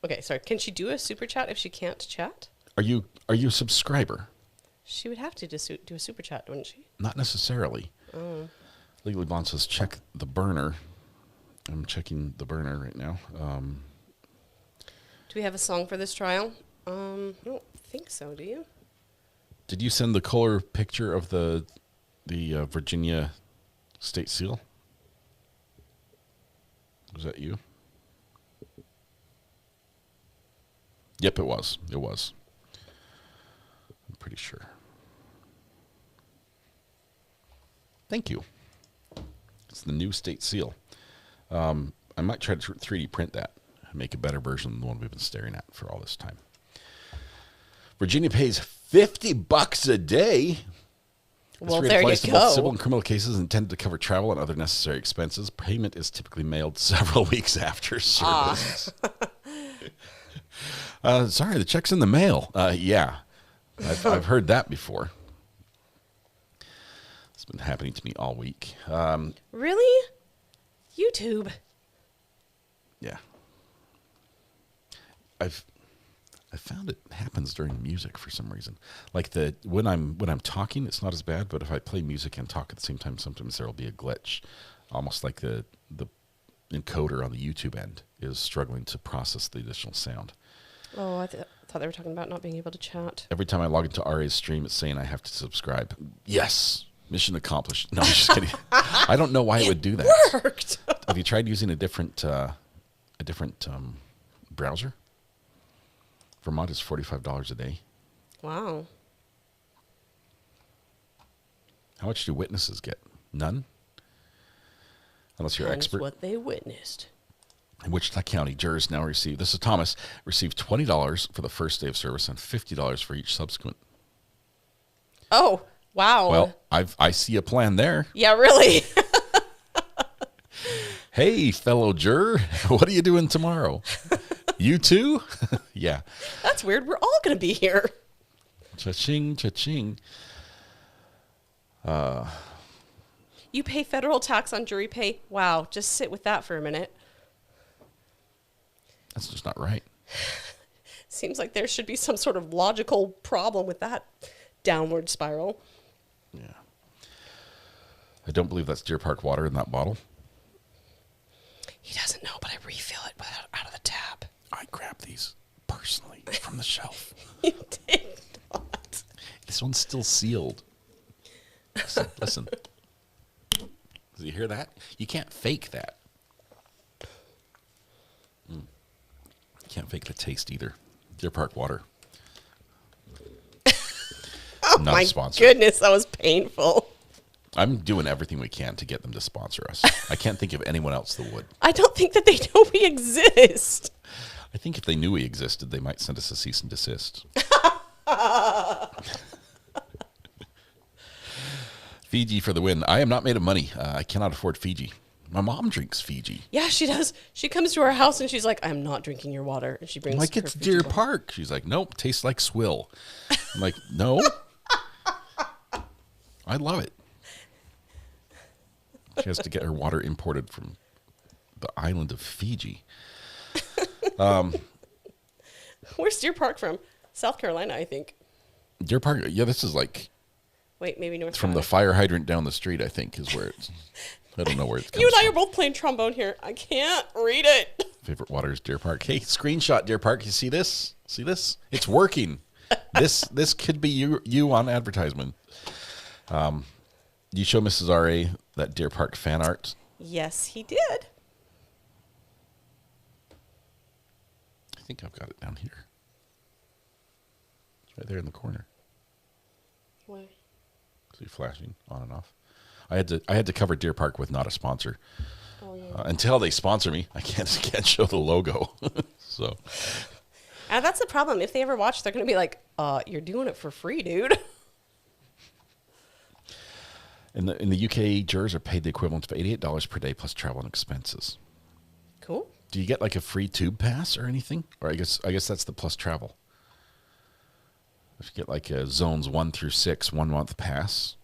Okay, sorry. Can she do a super chat if she can't chat?
Are you a subscriber?
She would have to do a super chat, wouldn't she?
Not necessarily.
Oh.
Legally Blonde says check the burner. I'm checking the burner right now.
Do we have a song for this trial? I don't think so. Do you?
Did you send the color picture of the Virginia state seal? Was that you? Yep, it was. It was. I'm pretty sure. Thank you. It's the new state seal. I might try to 3D print that and make a better version than the one we've been staring at for all this time. Virginia pays $50 a day.
Well, there you
to
go.
Both civil and criminal cases intended to cover travel and other necessary expenses. Payment is typically mailed several weeks after service. Sorry, the check's in the mail. Yeah, I've heard that before. It's been happening to me all week.
Really? YouTube.
Yeah. I found it happens during music for some reason. Like when I'm talking, it's not as bad, but if I play music and talk at the same time, sometimes there'll be a glitch, almost like the encoder on the YouTube end is struggling to process the additional sound.
Oh, I thought they were talking about not being able to chat.
Every time I log into RA's stream, it's saying I have to subscribe. Yes, mission accomplished. No, I'm just kidding. I don't know why it would do that.
Worked.
Have you tried using a different browser? Vermont is $45 a day.
Wow.
How much do witnesses get? None? Unless you're
Depends
expert.
what they witnessed.
In Wichita County, jurors now receive, this is Thomas, received $20 for the first day of service and $50 for each subsequent.
Oh, wow.
Well, I see a plan there.
Yeah, really.
Hey, fellow juror, what are you doing tomorrow? You too? Yeah.
That's weird. We're all going to be here.
Cha-ching, cha-ching.
You pay federal tax on jury pay? Wow, just sit with that for a minute.
That's just not right.
Seems like there should be some sort of logical problem with that downward spiral.
Yeah. I don't believe that's Deer Park water in that bottle.
He doesn't know, but I refill it out of the tap.
I grab these personally from the shelf.
You did not.
This one's still sealed. Listen. Do you hear that? You can't fake that. You can't fake the taste either. Deer Park water.
Oh
Not
my
a sponsor.
goodness, that was painful.
I'm doing everything we can to get them to sponsor us. I can't think of anyone else that would.
I don't think that they know we exist.
I think if they knew we existed, they might send us a cease and desist. Fiji for the win. I am not made of money. I cannot afford Fiji. My mom drinks Fiji.
Yeah, she does. She comes to our house and she's like, I'm not drinking your water. And she brings
like, it's Deer Park. She's like, nope, tastes like swill. I'm like, no. I love it. She has to get her water imported from the island of Fiji.
Where's Deer Park from? South Carolina, I think.
Deer Park, yeah, this is like...
Wait, maybe North
From
Carolina.
the fire hydrant down the street, I think, is where it's... I don't know where it's
You and I are both playing trombone here. I can't read it.
Favorite water is Deer Park. Hey, screenshot Deer Park. You see this? See this? It's working. This could be you on advertisement. You show Mrs. R.A. that Deer Park fan art?
Yes, he did.
I think I've got it down here. It's right there in the corner.
Why?
See flashing on and off. I had to cover Deer Park with not a sponsor.
Oh, yeah.
Until they sponsor me, I can't show the logo. So.
And that's the problem. If they ever watch, they're going to be like, you're doing it for free, dude.
In the UK, jurors are paid the equivalent of $88 per day plus travel and expenses.
Cool.
Do you get like a free tube pass or anything? Or I guess that's the plus travel. If you get like a zones 1 through 6 1 month pass,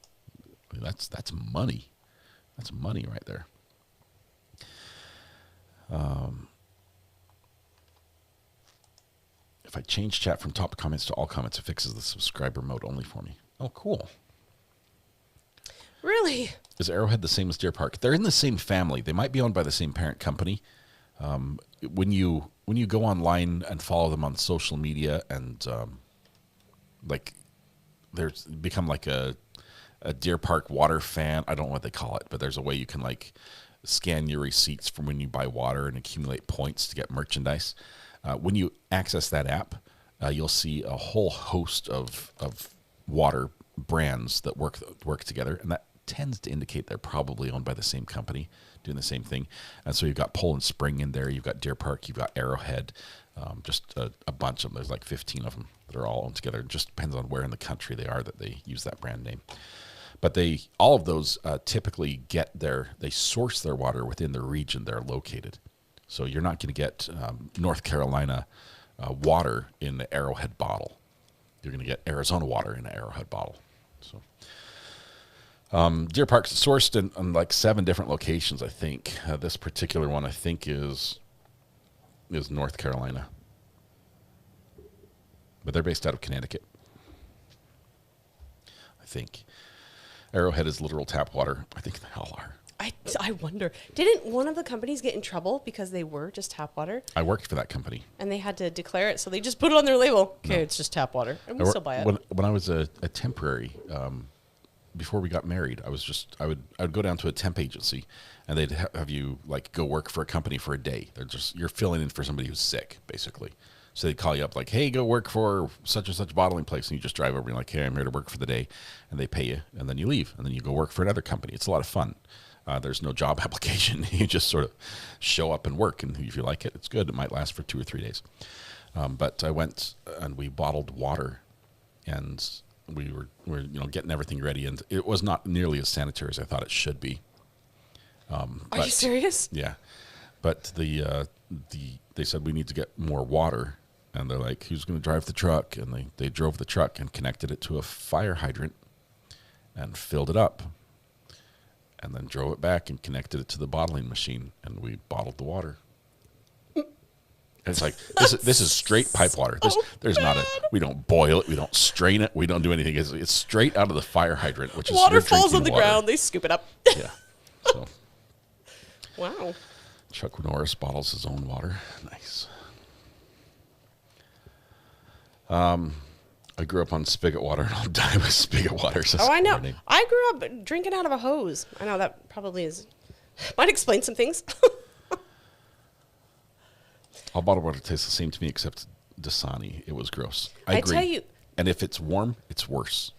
That's money. That's money right there. If I change chat from top comments to all comments, it fixes the subscriber mode only for me. Oh, cool.
Really?
Is Arrowhead the same as Deer Park? They're in the same family. They might be owned by the same parent company. When you go online and follow them on social media and like there's become like a Deer Park water fan. I don't know what they call it, but there's a way you can like scan your receipts from when you buy water and accumulate points to get merchandise. When you access that app, you'll see a whole host of water brands that work together, and that tends to indicate they're probably owned by the same company doing the same thing. And so you've got Poland Spring in there, you've got Deer Park, you've got Arrowhead, just a bunch of them. There's like 15 of them that are all owned together. It just depends on where in the country they are that they use that brand name. But all of those typically they source their water within the region they're located. So you're not going to get North Carolina water in the Arrowhead bottle. You're going to get Arizona water in an Arrowhead bottle. So Deer Park's sourced in like 7 different locations, I think. This particular one, I think, is North Carolina. But they're based out of Connecticut, I think. Arrowhead is literal tap water. I think they all are.
I wonder, didn't one of the companies get in trouble because they were just tap water?
I worked for that company.
And they had to declare it, so they just put it on their label. Okay, it's just tap water. And we still buy it.
When I was a temporary, before we got married, I would go down to a temp agency, and they'd have you like go work for a company for a day. You're filling in for somebody who's sick, basically. So they'd call you up like, hey, go work for such and such bottling place. And you just drive over and you're like, hey, I'm here to work for the day. And they pay you, and then you leave. And then you go work for another company. It's a lot of fun. There's no job application. You just sort of show up and work. And if you like it, it's good. It might last for 2 or 3 days. But I went and we bottled water. And we were getting everything ready. And it was not nearly as sanitary as I thought it should be.
Are you serious?
Yeah. But they said we need to get more water. And they're like, who's going to drive the truck? And they drove the truck and connected it to a fire hydrant and filled it up. And then drove it back and connected it to the bottling machine. And we bottled the water. And it's like, this is straight pipe water. There's not we don't boil it. We don't strain it. We don't do anything. It's straight out of the fire hydrant, which is
water falls on the ground. They scoop it up.
Yeah. So.
Wow.
Chuck Norris bottles his own water. Nice. I grew up on spigot water, and I'll die with spigot water.
Oh, I know. I grew up drinking out of a hose. I know that probably might explain some things.
All bottled water tastes the same to me, except Dasani. It was gross. I agree.
tell you.
And if it's warm, it's worse.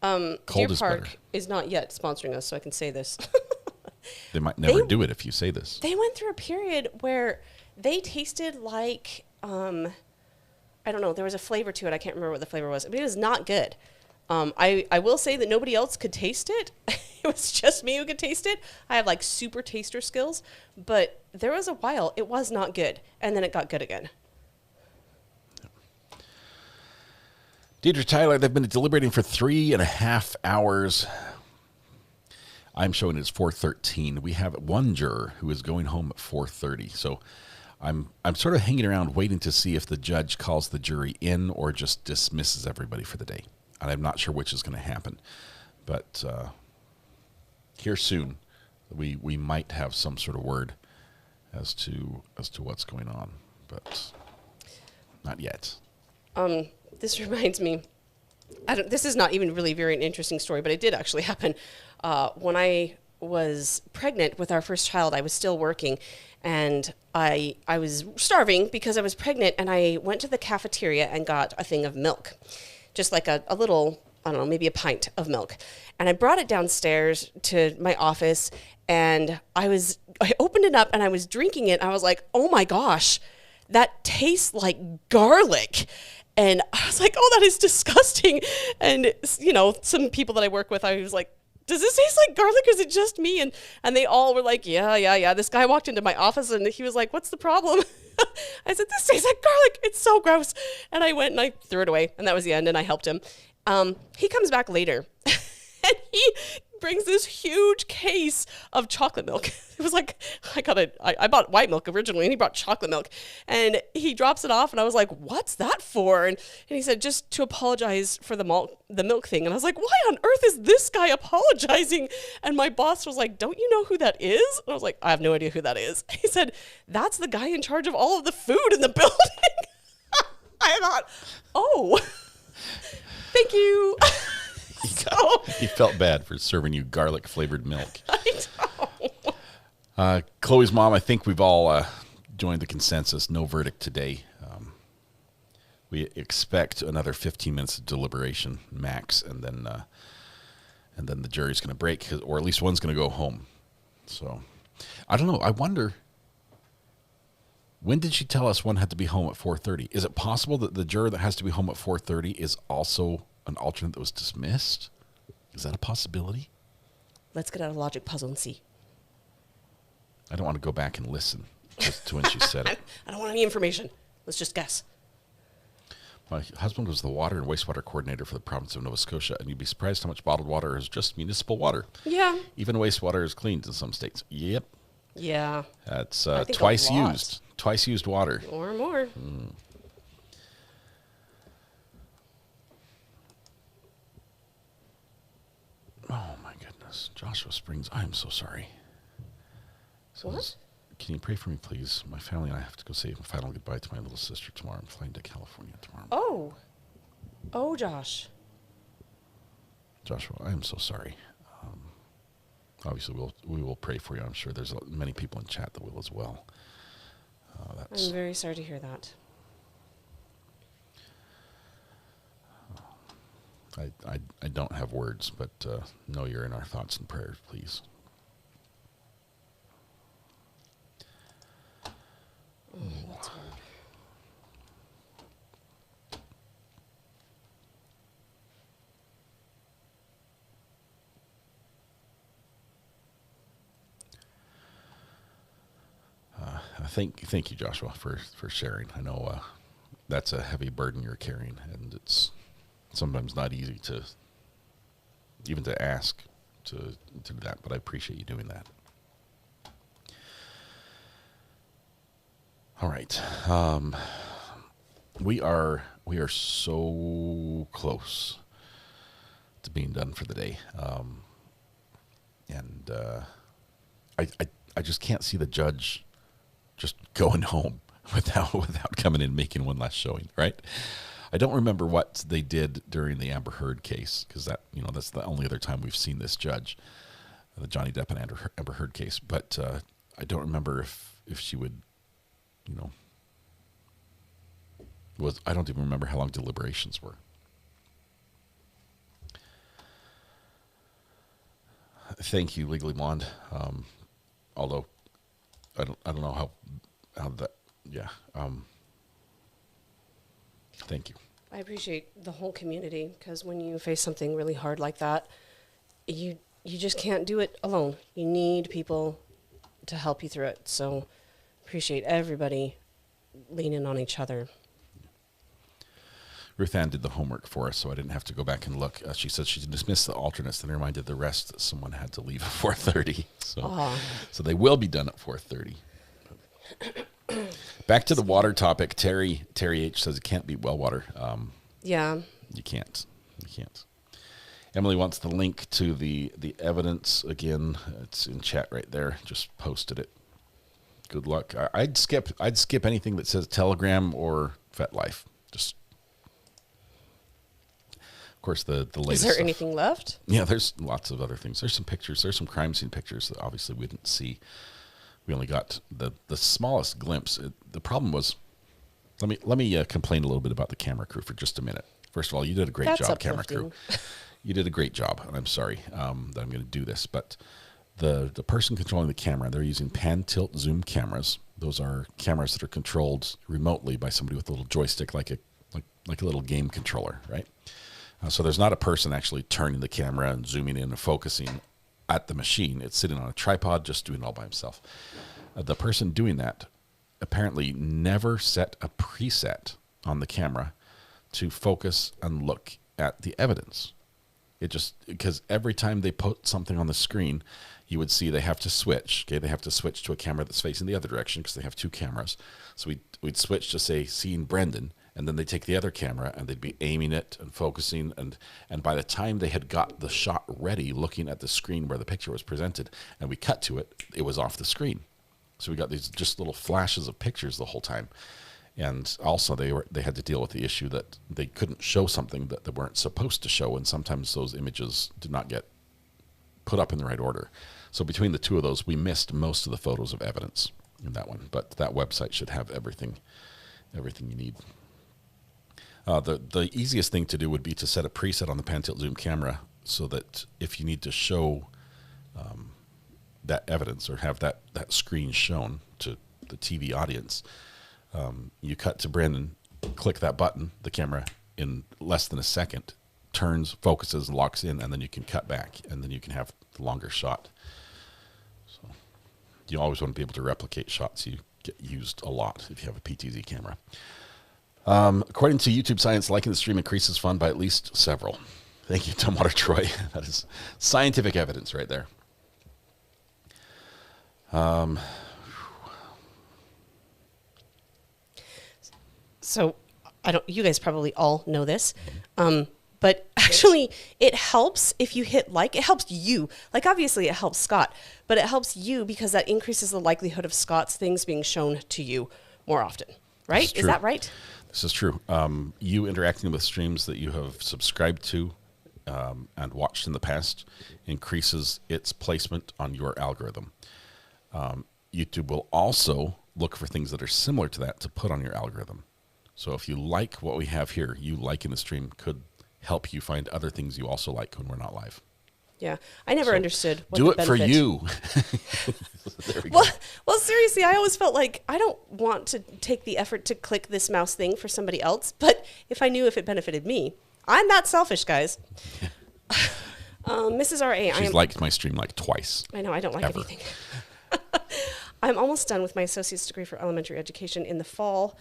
Cold
Deer
is Park
better.
is not yet sponsoring us, so I can say this.
They might never do it if you say this.
They went through a period where they tasted like, I don't know, there was a flavor to it. I can't remember what the flavor was, but it was not good. I will say that nobody else could taste it. It was just me who could taste it. I have like super taster skills, but there was a while it was not good, and then it got good again.
Deidre Tyler, they've been deliberating for 3.5 hours. I'm showing it's 4:13. We have one juror who is going home at 4:30. So I'm sort of hanging around waiting to see if the judge calls the jury in or just dismisses everybody for the day. And I'm not sure which is going to happen. But here soon, we might have some sort of word as to what's going on, but not yet.
This reminds me, this is not even really very an interesting story, but it did actually happen. When I was pregnant with our first child, I was still working, and I was starving because I was pregnant, and I went to the cafeteria and got a thing of milk, just like a little, I don't know, maybe a pint of milk. And I brought it downstairs to my office, and I opened it up, and I was drinking it. I was like, oh my gosh, that tastes like garlic. And I was like, oh, that is disgusting. And, some people that I work with, I was like, does this taste like garlic, or is it just me? And they all were like, yeah. This guy walked into my office, and he was like, what's the problem? I said, this tastes like garlic. It's so gross. And I went and I threw it away, and that was the end, and I helped him. He comes back later, and he brings this huge case of chocolate milk. It was like, I bought white milk originally, and he brought chocolate milk. And he drops it off, and I was like, what's that for? And he said, just to apologize for the milk thing. And I was like, why on earth is this guy apologizing? And my boss was like, don't you know who that is? And I was like, I have no idea who that is. He said, that's the guy in charge of all of the food in the building. I thought, oh, thank you.
He felt bad for serving you garlic flavored milk.
I know.
Chloe's mom, I think we've all joined the consensus. No verdict today. We expect another 15 minutes of deliberation max, and then the jury's going to break, or at least one's going to go home. So I don't know. I wonder, when did she tell us one had to be home at 4:30? Is it possible that the juror that has to be home at 4:30 is also an alternate that was dismissed? Is that a possibility?
Let's get out a logic puzzle and see.
I don't want to go back and listen just to when she said it.
I don't want any information. Let's just guess.
My husband was the water and wastewater coordinator for the province of Nova Scotia, and you'd be surprised how much bottled water is just municipal water.
Yeah.
Even wastewater is cleaned in some states. Yep.
Yeah.
That's twice used. Twice used water.
Or more.
Oh, my goodness. Joshua Springs, I am so sorry.
What?
Can you pray for me, please? My family and I have to go say a final goodbye to my little sister tomorrow. I'm flying to California tomorrow.
Oh. Oh, Josh.
Joshua, I am so sorry. Obviously, we will pray for you. I'm sure there's many people in chat that will as well.
I'm very sorry to hear that.
I don't have words, but know you're in our thoughts and prayers, please.
That's hard.
Thank you, Joshua, for sharing. I know that's a heavy burden you're carrying, and it's sometimes not easy to even to ask to do that, but I appreciate you doing that. All right. We are so close to being done for the day. And I just can't see the judge just going home without coming in and making one last showing, right? I don't remember what they did during the Amber Heard case, because that's the only other time we've seen this judge, the Johnny Depp and Amber Heard case. But I don't remember if she would, I don't even remember how long deliberations were. Thank you, Legally Blonde. Although I don't know how that. Yeah. Thank you.
I appreciate the whole community, because when you face something really hard like that, you just can't do it alone. You need people to help you through it. So appreciate everybody leaning on each other.
Ruth Ann did the homework for us, so I didn't have to go back and look. She said she dismissed the alternates, and reminded the rest that someone had to leave at 4:30. So they will be done at 4:30. Back to the water topic. Terry H says it can't beat well water.
Yeah.
You can't. Emily wants the link to the evidence. Again, it's in chat right there. Just posted it. Good luck. I'd skip anything that says Telegram or FetLife. Just, of course, the latest.
Is there
stuff.
anything left?
Yeah, there's lots of other things. There's some pictures. There's some crime scene pictures that obviously we didn't see. We only got the smallest glimpse. The problem was, let me complain a little bit about the camera crew for just a minute. First of all, you did a great job, camera crew. You did a great job, and I'm sorry that I'm going to do this, but the person controlling the camera, they're using pan, tilt, zoom cameras. Those are cameras that are controlled remotely by somebody with a little joystick, like a little game controller, right? So there's not a person actually turning the camera and zooming in and focusing at the machine. It's sitting on a tripod, just doing it all by himself. The person doing that apparently never set a preset on the camera to focus and look at the evidence. It just, because every time they put something on the screen, you would see they have to switch. Okay, they have to switch to a camera that's facing the other direction because they have two cameras. So we'd switch to, say, seeing Brendan, and then they take the other camera and they'd be aiming it and focusing, and by the time they had got the shot ready, looking at the screen where the picture was presented, and we cut to it, it was off the screen. So we got these just little flashes of pictures the whole time. And also they had to deal with the issue that they couldn't show something that they weren't supposed to show, and sometimes those images did not get put up in the right order. So between the two of those, we missed most of the photos of evidence in that one. But that website should have everything you need. The easiest thing to do would be to set a preset on the pan-tilt zoom camera so that if you need to show that evidence or have that screen shown to the TV audience, you cut to Brandon, click that button, the camera in less than a second turns, focuses, locks in, and then you can cut back, and then you can have the longer shot. So you always want to be able to replicate shots you get used a lot if you have a PTZ camera. According to YouTube Science, liking the stream increases fun by at least several. Thank you, Tumwater Troy. That is scientific evidence right there.
So you guys probably all know this, but actually it helps if you hit like. It helps you. Like, obviously it helps Scott, but it helps you because that increases the likelihood of Scott's things being shown to you more often, right? Is that right?
This is true. You interacting with streams that you have subscribed to and watched in the past increases its placement on your algorithm. YouTube will also look for things that are similar to that to put on your algorithm. So if you like what we have here, you liking the stream could help you find other things you also like when we're not live.
Yeah, I never understood what
do
the
it
benefit.
for you. There we go.
Well, seriously, I always felt like I don't want to take the effort to click this mouse thing for somebody else, but if I knew if it benefited me, I'm not selfish, guys. Mrs. R.A.
She's liked my stream like twice.
I know, I don't like anything. I'm almost done with my associate's degree for elementary education in the fall,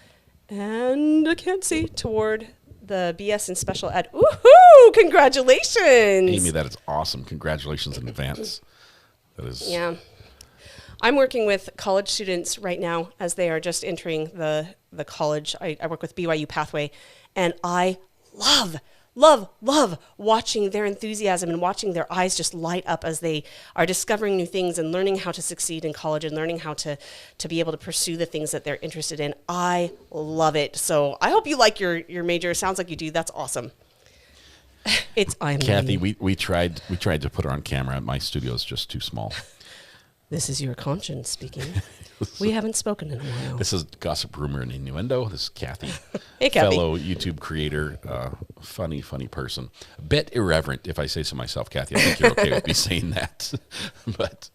and I can't see toward the BS in special ed. Woohoo! Congratulations!
Amy, that is awesome. Congratulations in advance. That is...
Yeah. I'm working with college students right now as they are just entering the college. I work with BYU Pathway, and I love watching their enthusiasm and watching their eyes just light up as they are discovering new things and learning how to succeed in college and learning how to be able to pursue the things that they're interested in. I love it. So I hope you like your major. Sounds like you do. That's awesome.
Kathy, we tried to put her on camera. My studio is just too small.
This is your conscience speaking. We haven't spoken in a while.
This is Gossip, Rumor, and Innuendo. This is Kathy.
Hey, Kathy.
Fellow YouTube creator, funny person. A bit irreverent, if I say so myself, Kathy. I think you're okay with me saying that. But,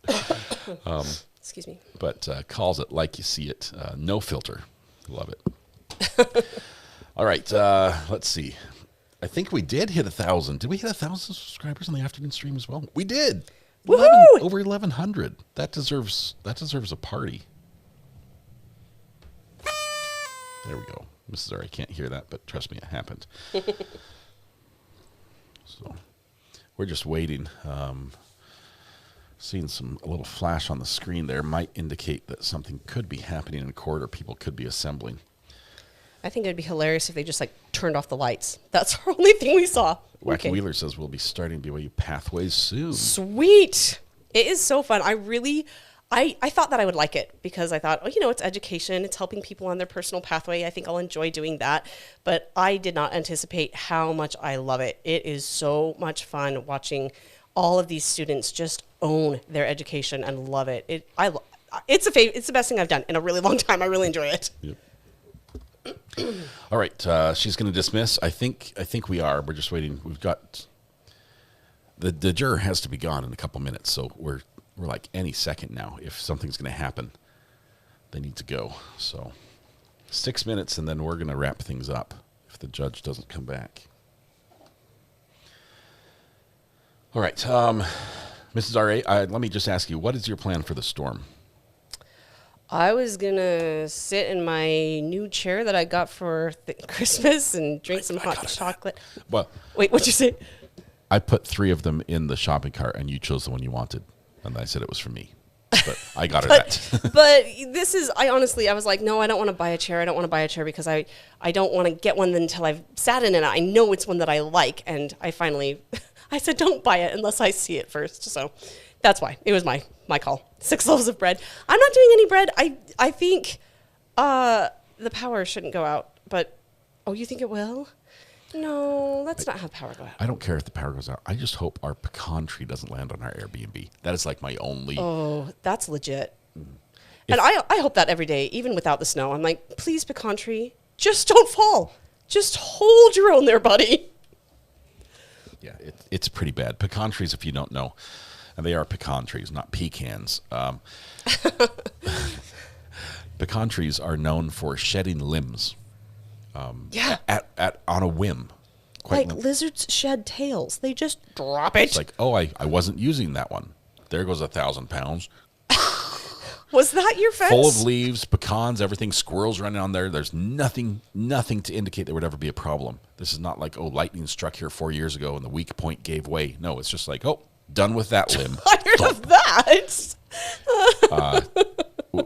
excuse me.
But calls it like you see it. No filter. Love it. All right, let's see. I think we did hit 1,000. Did we hit 1,000 subscribers on the afternoon stream as well? We did. Over 1,100. That deserves a party. There we go. Mrs. R, I can't hear that, but trust me, it happened. So we're just waiting. Seeing a little flash on the screen there might indicate that something could be happening in court or people could be assembling.
I think it'd be hilarious if they just turned off the lights. That's our only thing we saw.
Wacky Wheeler says we'll be starting BYU Pathways soon.
Sweet. It is so fun. I thought that I would like it because I thought, it's education. It's helping people on their personal pathway. I think I'll enjoy doing that. But I did not anticipate how much I love it. It is so much fun watching all of these students just own their education and love it. It's the best thing I've done in a really long time. I really enjoy it.
Yep. All right, she's going to dismiss. I think we are. We're just waiting. We've got the juror has to be gone in a couple minutes, so we're like any second now. If something's going to happen, they need to go. So 6 minutes, and then we're going to wrap things up if the judge doesn't come back. All right, Mrs. R.A., let me just ask you, what is your plan for the storm?
I was going to sit in my new chair that I got for Christmas and drink some hot chocolate.
Well,
wait, what'd you say?
I put 3 of them in the shopping cart, and you chose the one you wanted, and I said it was for me. But I got her that.
But I was like, no, I don't want to buy a chair. I don't want to buy a chair because I don't want to get one until I've sat in it. I know it's one that I like. And I finally, I said, don't buy it unless I see it first. So that's why. It was my call. 6 loaves of bread. I'm not doing any bread. I think the power shouldn't go out. But, you think it will? No, let's not have power go out.
I don't care if the power goes out. I just hope our pecan tree doesn't land on our Airbnb. That is like my only...
Oh, that's legit. And I hope that every day, even without the snow. I'm like, please, pecan tree, just don't fall. Just hold your own there, buddy.
Yeah, it's pretty bad. Pecan trees, if you don't know, and they are pecan trees, not pecans. Pecan trees are known for shedding limbs. On a whim.
Lizards shed tails. They just drop it.
It's like, I wasn't using that one. There goes 1,000 pounds.
Was that your fence?
Full of leaves, pecans, everything, squirrels running on there. There's nothing to indicate there would ever be a problem. This is not like, lightning struck here 4 years ago and the weak point gave way. No, it's just like, done with that limb.
Tired of that.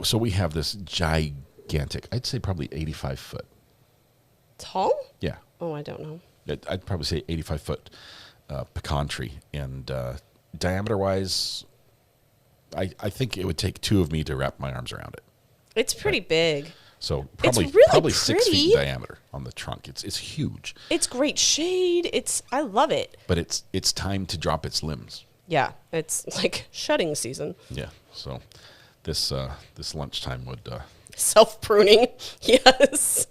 So we have this gigantic, I'd say probably 85 foot.
Tall?
Yeah.
Oh, I don't know.
I'd probably say 85 foot pecan tree. And diameter-wise, I think it would take 2 of me to wrap my arms around it.
It's pretty big.
So probably
it's really
probably
pretty.
6 feet in diameter on the trunk. It's huge.
It's great shade. I love it.
But it's time to drop its limbs.
Yeah, it's like shedding season.
Yeah. So this lunchtime would
self-pruning. Yes.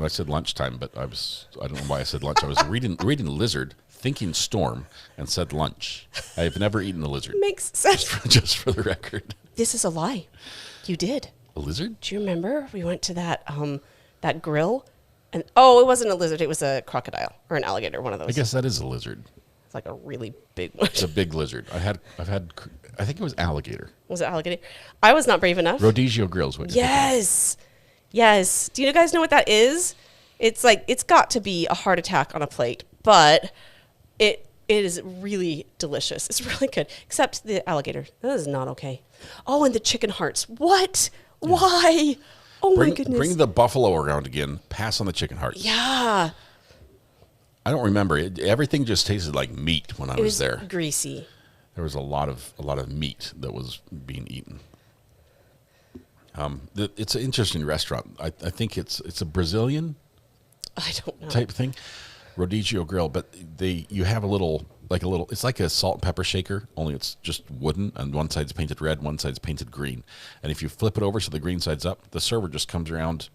I said lunchtime, but I don't know why I said lunch. I was reading Lizard, thinking Storm, and said lunch. I have never eaten a lizard.
Makes sense.
Just for the record.
This is a lie. You did.
A lizard?
Do you remember we went to that grill? And it wasn't a lizard. It was a crocodile or an alligator, one of those.
I guess that is a lizard.
It's like a really big one.
It's a big lizard. I think it was alligator.
Was it alligator? I was not brave enough.
Rodizio Grill's what you're
Yes. Yes. Do you guys know what that is? It's like, it's got to be a heart attack on a plate, but it is really delicious. It's really good. Except the alligator. That is not okay. Oh, and the chicken hearts. What? Yeah. Why? Oh my goodness.
Bring the buffalo around again. Pass on the chicken hearts.
Yeah.
I don't remember. Everything just tasted like meat when I was there.
Greasy.
There was a lot of meat that was being eaten. It's an interesting restaurant. I think it's a Brazilian type thing, Rodizio Grill. But you have a little. It's like a salt and pepper shaker, only it's just wooden, and one side's painted red, one side's painted green. And if you flip it over so the green side's up, the server just comes around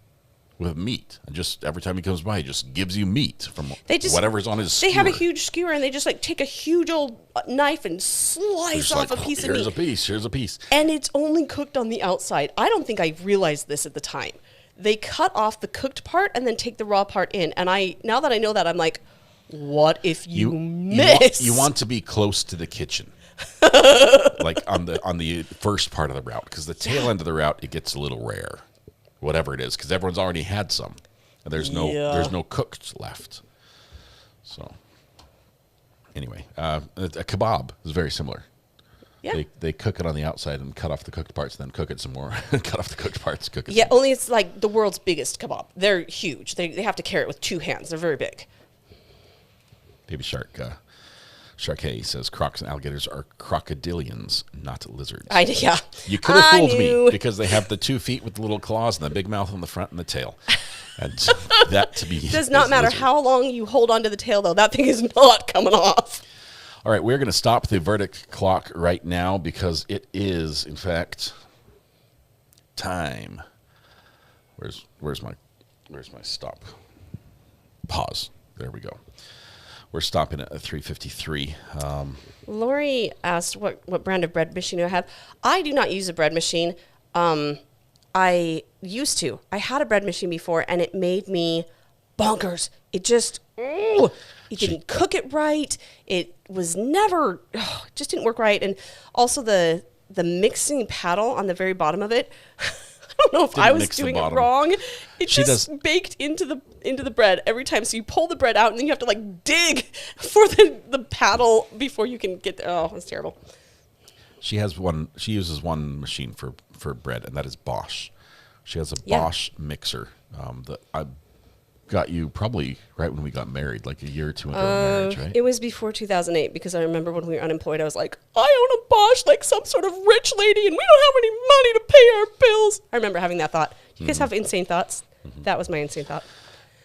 with meat, and just every time he comes by, he just gives you meat from whatever's on his skewer.
They have a huge skewer, and they just take a huge old knife and slice off a piece of meat.
Here's a piece.
And it's only cooked on the outside. I don't think I realized this at the time. They cut off the cooked part and then take the raw part in. And now that I know that, I'm like, what if you miss?
You want to be close to the kitchen, like on the first part of the route, because the tail end of the route, it gets a little rare. Whatever it is, because everyone's already had some, and there's no cooked left. So anyway, a kebab is very similar.
Yeah.
They cook it on the outside and cut off the cooked parts, then cook it some more. Cut off the cooked parts, cook it.
Yeah, only it's like the world's biggest kebab. They're huge. They have to carry it with 2 hands. They're very big.
Baby Shark. Sharkay says crocs and alligators are crocodilians, not lizards.
Yeah.
You could have fooled me because they have the 2 feet with the little claws and the big mouth on the front and the tail. And that to me
does not matter how long you hold onto the tail, though. That thing is not coming off.
All right, we're going to stop the verdict clock right now because it is, in fact, time. Where's my stop? Pause. There we go. We're stopping at 3:53.
Lori asked what brand of bread machine I have. I do not use a bread machine. I used to. I had a bread machine before, and it made me bonkers. It just, it didn't cook it right. It was never, it just didn't work right. And also the mixing paddle on the very bottom of it, don't know if I was
mix the
doing it
bottom.
wrong. It
She
just
does-
baked into the bread every time. So you pull the bread out and then you have to like dig for the paddle before you can get there. Oh, it's terrible.
She uses one machine for bread, and that is Bosch. She has a
Yeah.
Bosch mixer that I got you probably right when we got married, like a year or two into our marriage, right?
It was before 2008 because I remember when we were unemployed, I was like, I own a Bosch like some sort of rich lady and we don't have any money to pay our bills. I remember having that thought. You guys have insane thoughts? That was my insane thought.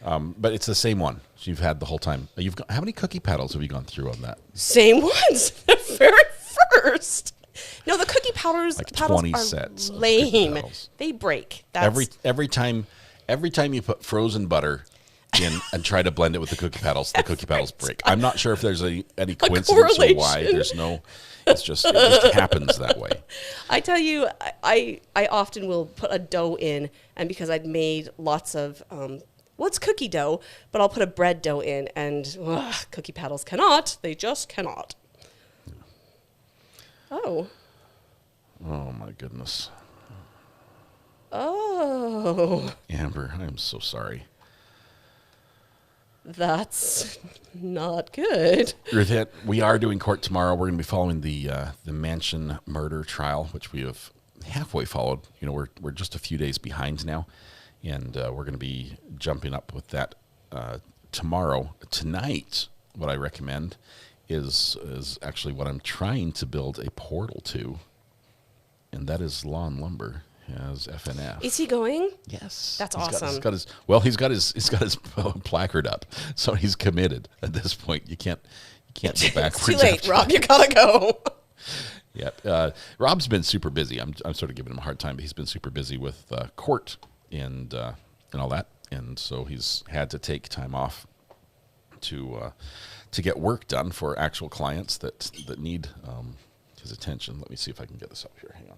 But it's the same one you've had the whole time. How many cookie paddles have you gone through on that?
Same ones. The very first. No, the cookie paddles,
Like
paddles
20
are
sets of
lame.
cookie paddles.
They break. That's
Every time you put frozen butter in and try to blend it with the cookie paddles break. I'm not sure if there's any coincidence or why. There's no. It just happens that way.
I tell you, I often will put a dough in, and because I'd made lots of it's cookie dough, but I'll put a bread dough in, and cookie paddles cannot. They just cannot. Oh.
Oh my goodness.
Oh.
Amber, I'm so sorry.
That's not good.
Ruth, we are doing court tomorrow. We're going to be following the Mansion murder trial, which we have halfway followed. You know, we're just a few days behind now, and we're going to be jumping up with that tomorrow. Tonight, what I recommend is actually what I'm trying to build a portal to, and that is Lawn Lumber has FNF.
Is he going?
Yes.
That's
He's
awesome.
He's got his placard up, so he's committed at this point. You can't go backwards.
It's too late,
after
Rob.
that.
You gotta go.
Yep. Rob's been super busy. I'm sort of giving him a hard time, but he's been super busy with court and all that, and so he's had to take time off to get work done for actual clients that need his attention. Let me see if I can get this up here. Hang on.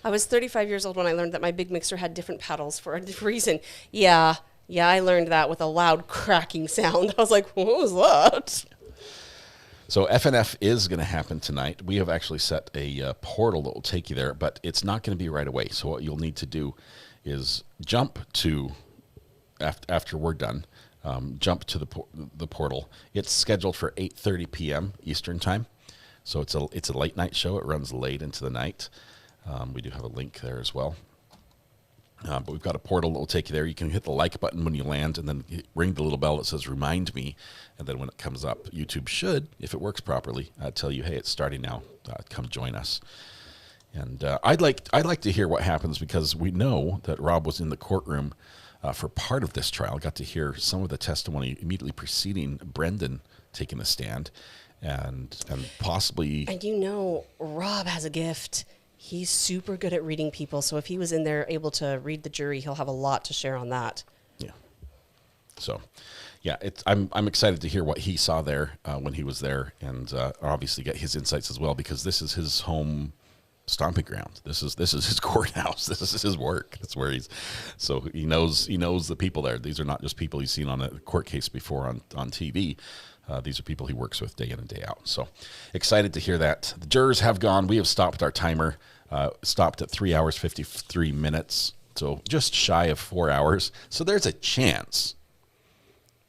I was 35 years old when I learned that my big mixer had different paddles for a different reason. Yeah, I learned that with a loud cracking sound. I was like, what was that?
So FNF is going to happen tonight. We have actually set a portal that will take you there, but it's not going to be right away. So what you'll need to do is jump to, after we're done, jump to the portal. It's scheduled for 8:30 p.m. Eastern time. So it's a late night show. It runs late into the night. We do have a link there as well. But we've got a portal that will take you there. You can hit the like button when you land and then ring the little bell that says remind me. And then when it comes up, YouTube should, if it works properly, tell you, hey, it's starting now. Come join us. And I'd like to hear what happens because we know that Rob was in the courtroom for part of this trial. Got to hear some of the testimony immediately preceding Brendan taking the stand and possibly...
And you know, Rob has a gift. He's super good at reading people. So if he was in there able to read the jury, he'll have a lot to share on that.
Yeah. So, yeah, I'm excited to hear what he saw there when he was there, and obviously get his insights as well because this is his home stomping ground. This is his courthouse. This is his work. That's where so he knows the people there. These are not just people he's seen on a court case before on TV. These are people he works with day in and day out. So excited to hear that. The jurors have gone. We have stopped our timer, stopped at 3 hours, 53 minutes. So just shy of 4 hours. So there's a chance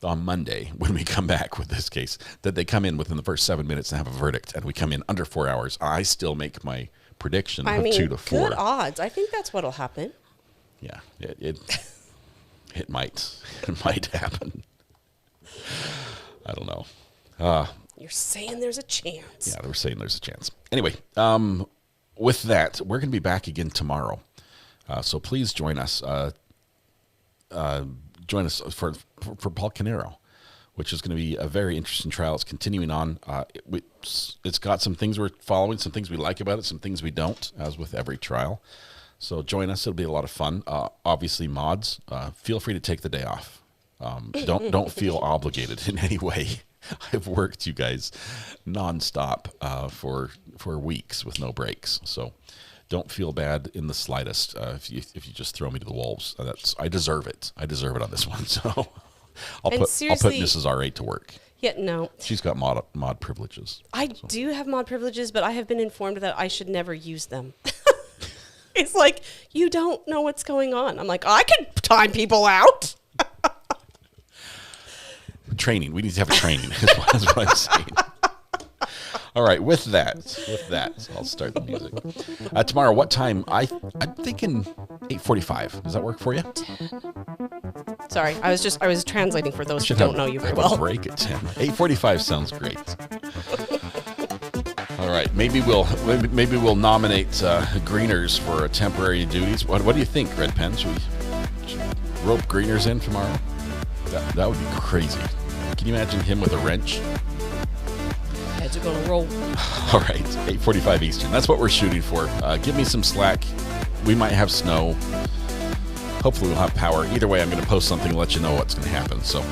on Monday when we come back with this case that they come in within the first 7 minutes and have a verdict, and we come in under 4 hours. I still make my prediction of 2 to 4.
Good odds. I think that's what'll happen.
Yeah, it might happen. I don't know.
You're saying there's a chance.
Yeah, we're saying there's a chance. Anyway, with that, we're going to be back again tomorrow. So please join us. Join us for Paul Canero, which is going to be a very interesting trial. It's continuing on. It's got some things we're following, some things we like about it, some things we don't, as with every trial. So join us. It'll be a lot of fun. Obviously, mods, feel free to take the day off. Don't feel obligated in any way. I've worked you guys nonstop for weeks with no breaks. So don't feel bad in the slightest if you just throw me to the wolves. I deserve it. I deserve it on this one. So I'll put Mrs. R8 to work.
Yeah, no.
She's got mod privileges.
I do have mod privileges, but I have been informed that I should never use them. It's like, you don't know what's going on. I'm like, I can time people out.
Training. We need to have a training. That's what I'm saying. All right, with that, I'll start the music. Tomorrow, what time? I'm thinking 8:45. Does that work for you?
10. Sorry, I was translating for those who don't know you very well.
Break at 10. 8:45 sounds great. All right, maybe we'll nominate greeners for temporary duties. What do you think, Red Pen? Should we rope greeners in tomorrow? That would be crazy. Can you imagine him with a wrench?
Heads are going to roll.
All right, 8:45 Eastern. That's what we're shooting for. Give me some slack. We might have snow. Hopefully we'll have power. Either way, I'm going to post something and let you know what's going to happen. So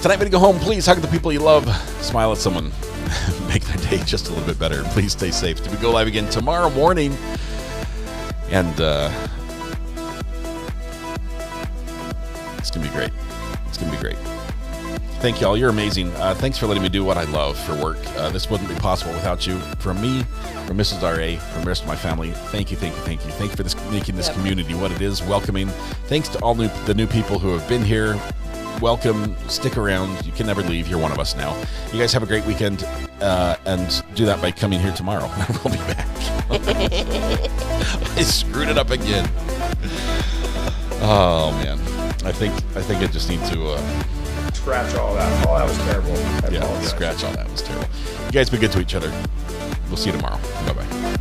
tonight when you go home, please hug the people you love. Smile at someone. Make their day just a little bit better. Please stay safe. We go live again tomorrow morning. And it's going to be great. It's going to be great. Thank you all. You're amazing. Thanks for letting me do what I love for work. This wouldn't be possible without you. From me, from Mrs. R.A., from the rest of my family, thank you, thank you, thank you. Thank you for making this community what it is, welcoming. Thanks to all the new people who have been here. Welcome. Stick around. You can never leave. You're one of us now. You guys have a great weekend, and do that by coming here tomorrow. We'll be back. I screwed it up again. Oh, man. I think I just need to...
Scratch all that. Oh, that was terrible.
Scratch all that. It was terrible. You guys be good to each other. We'll see you tomorrow. Bye-bye.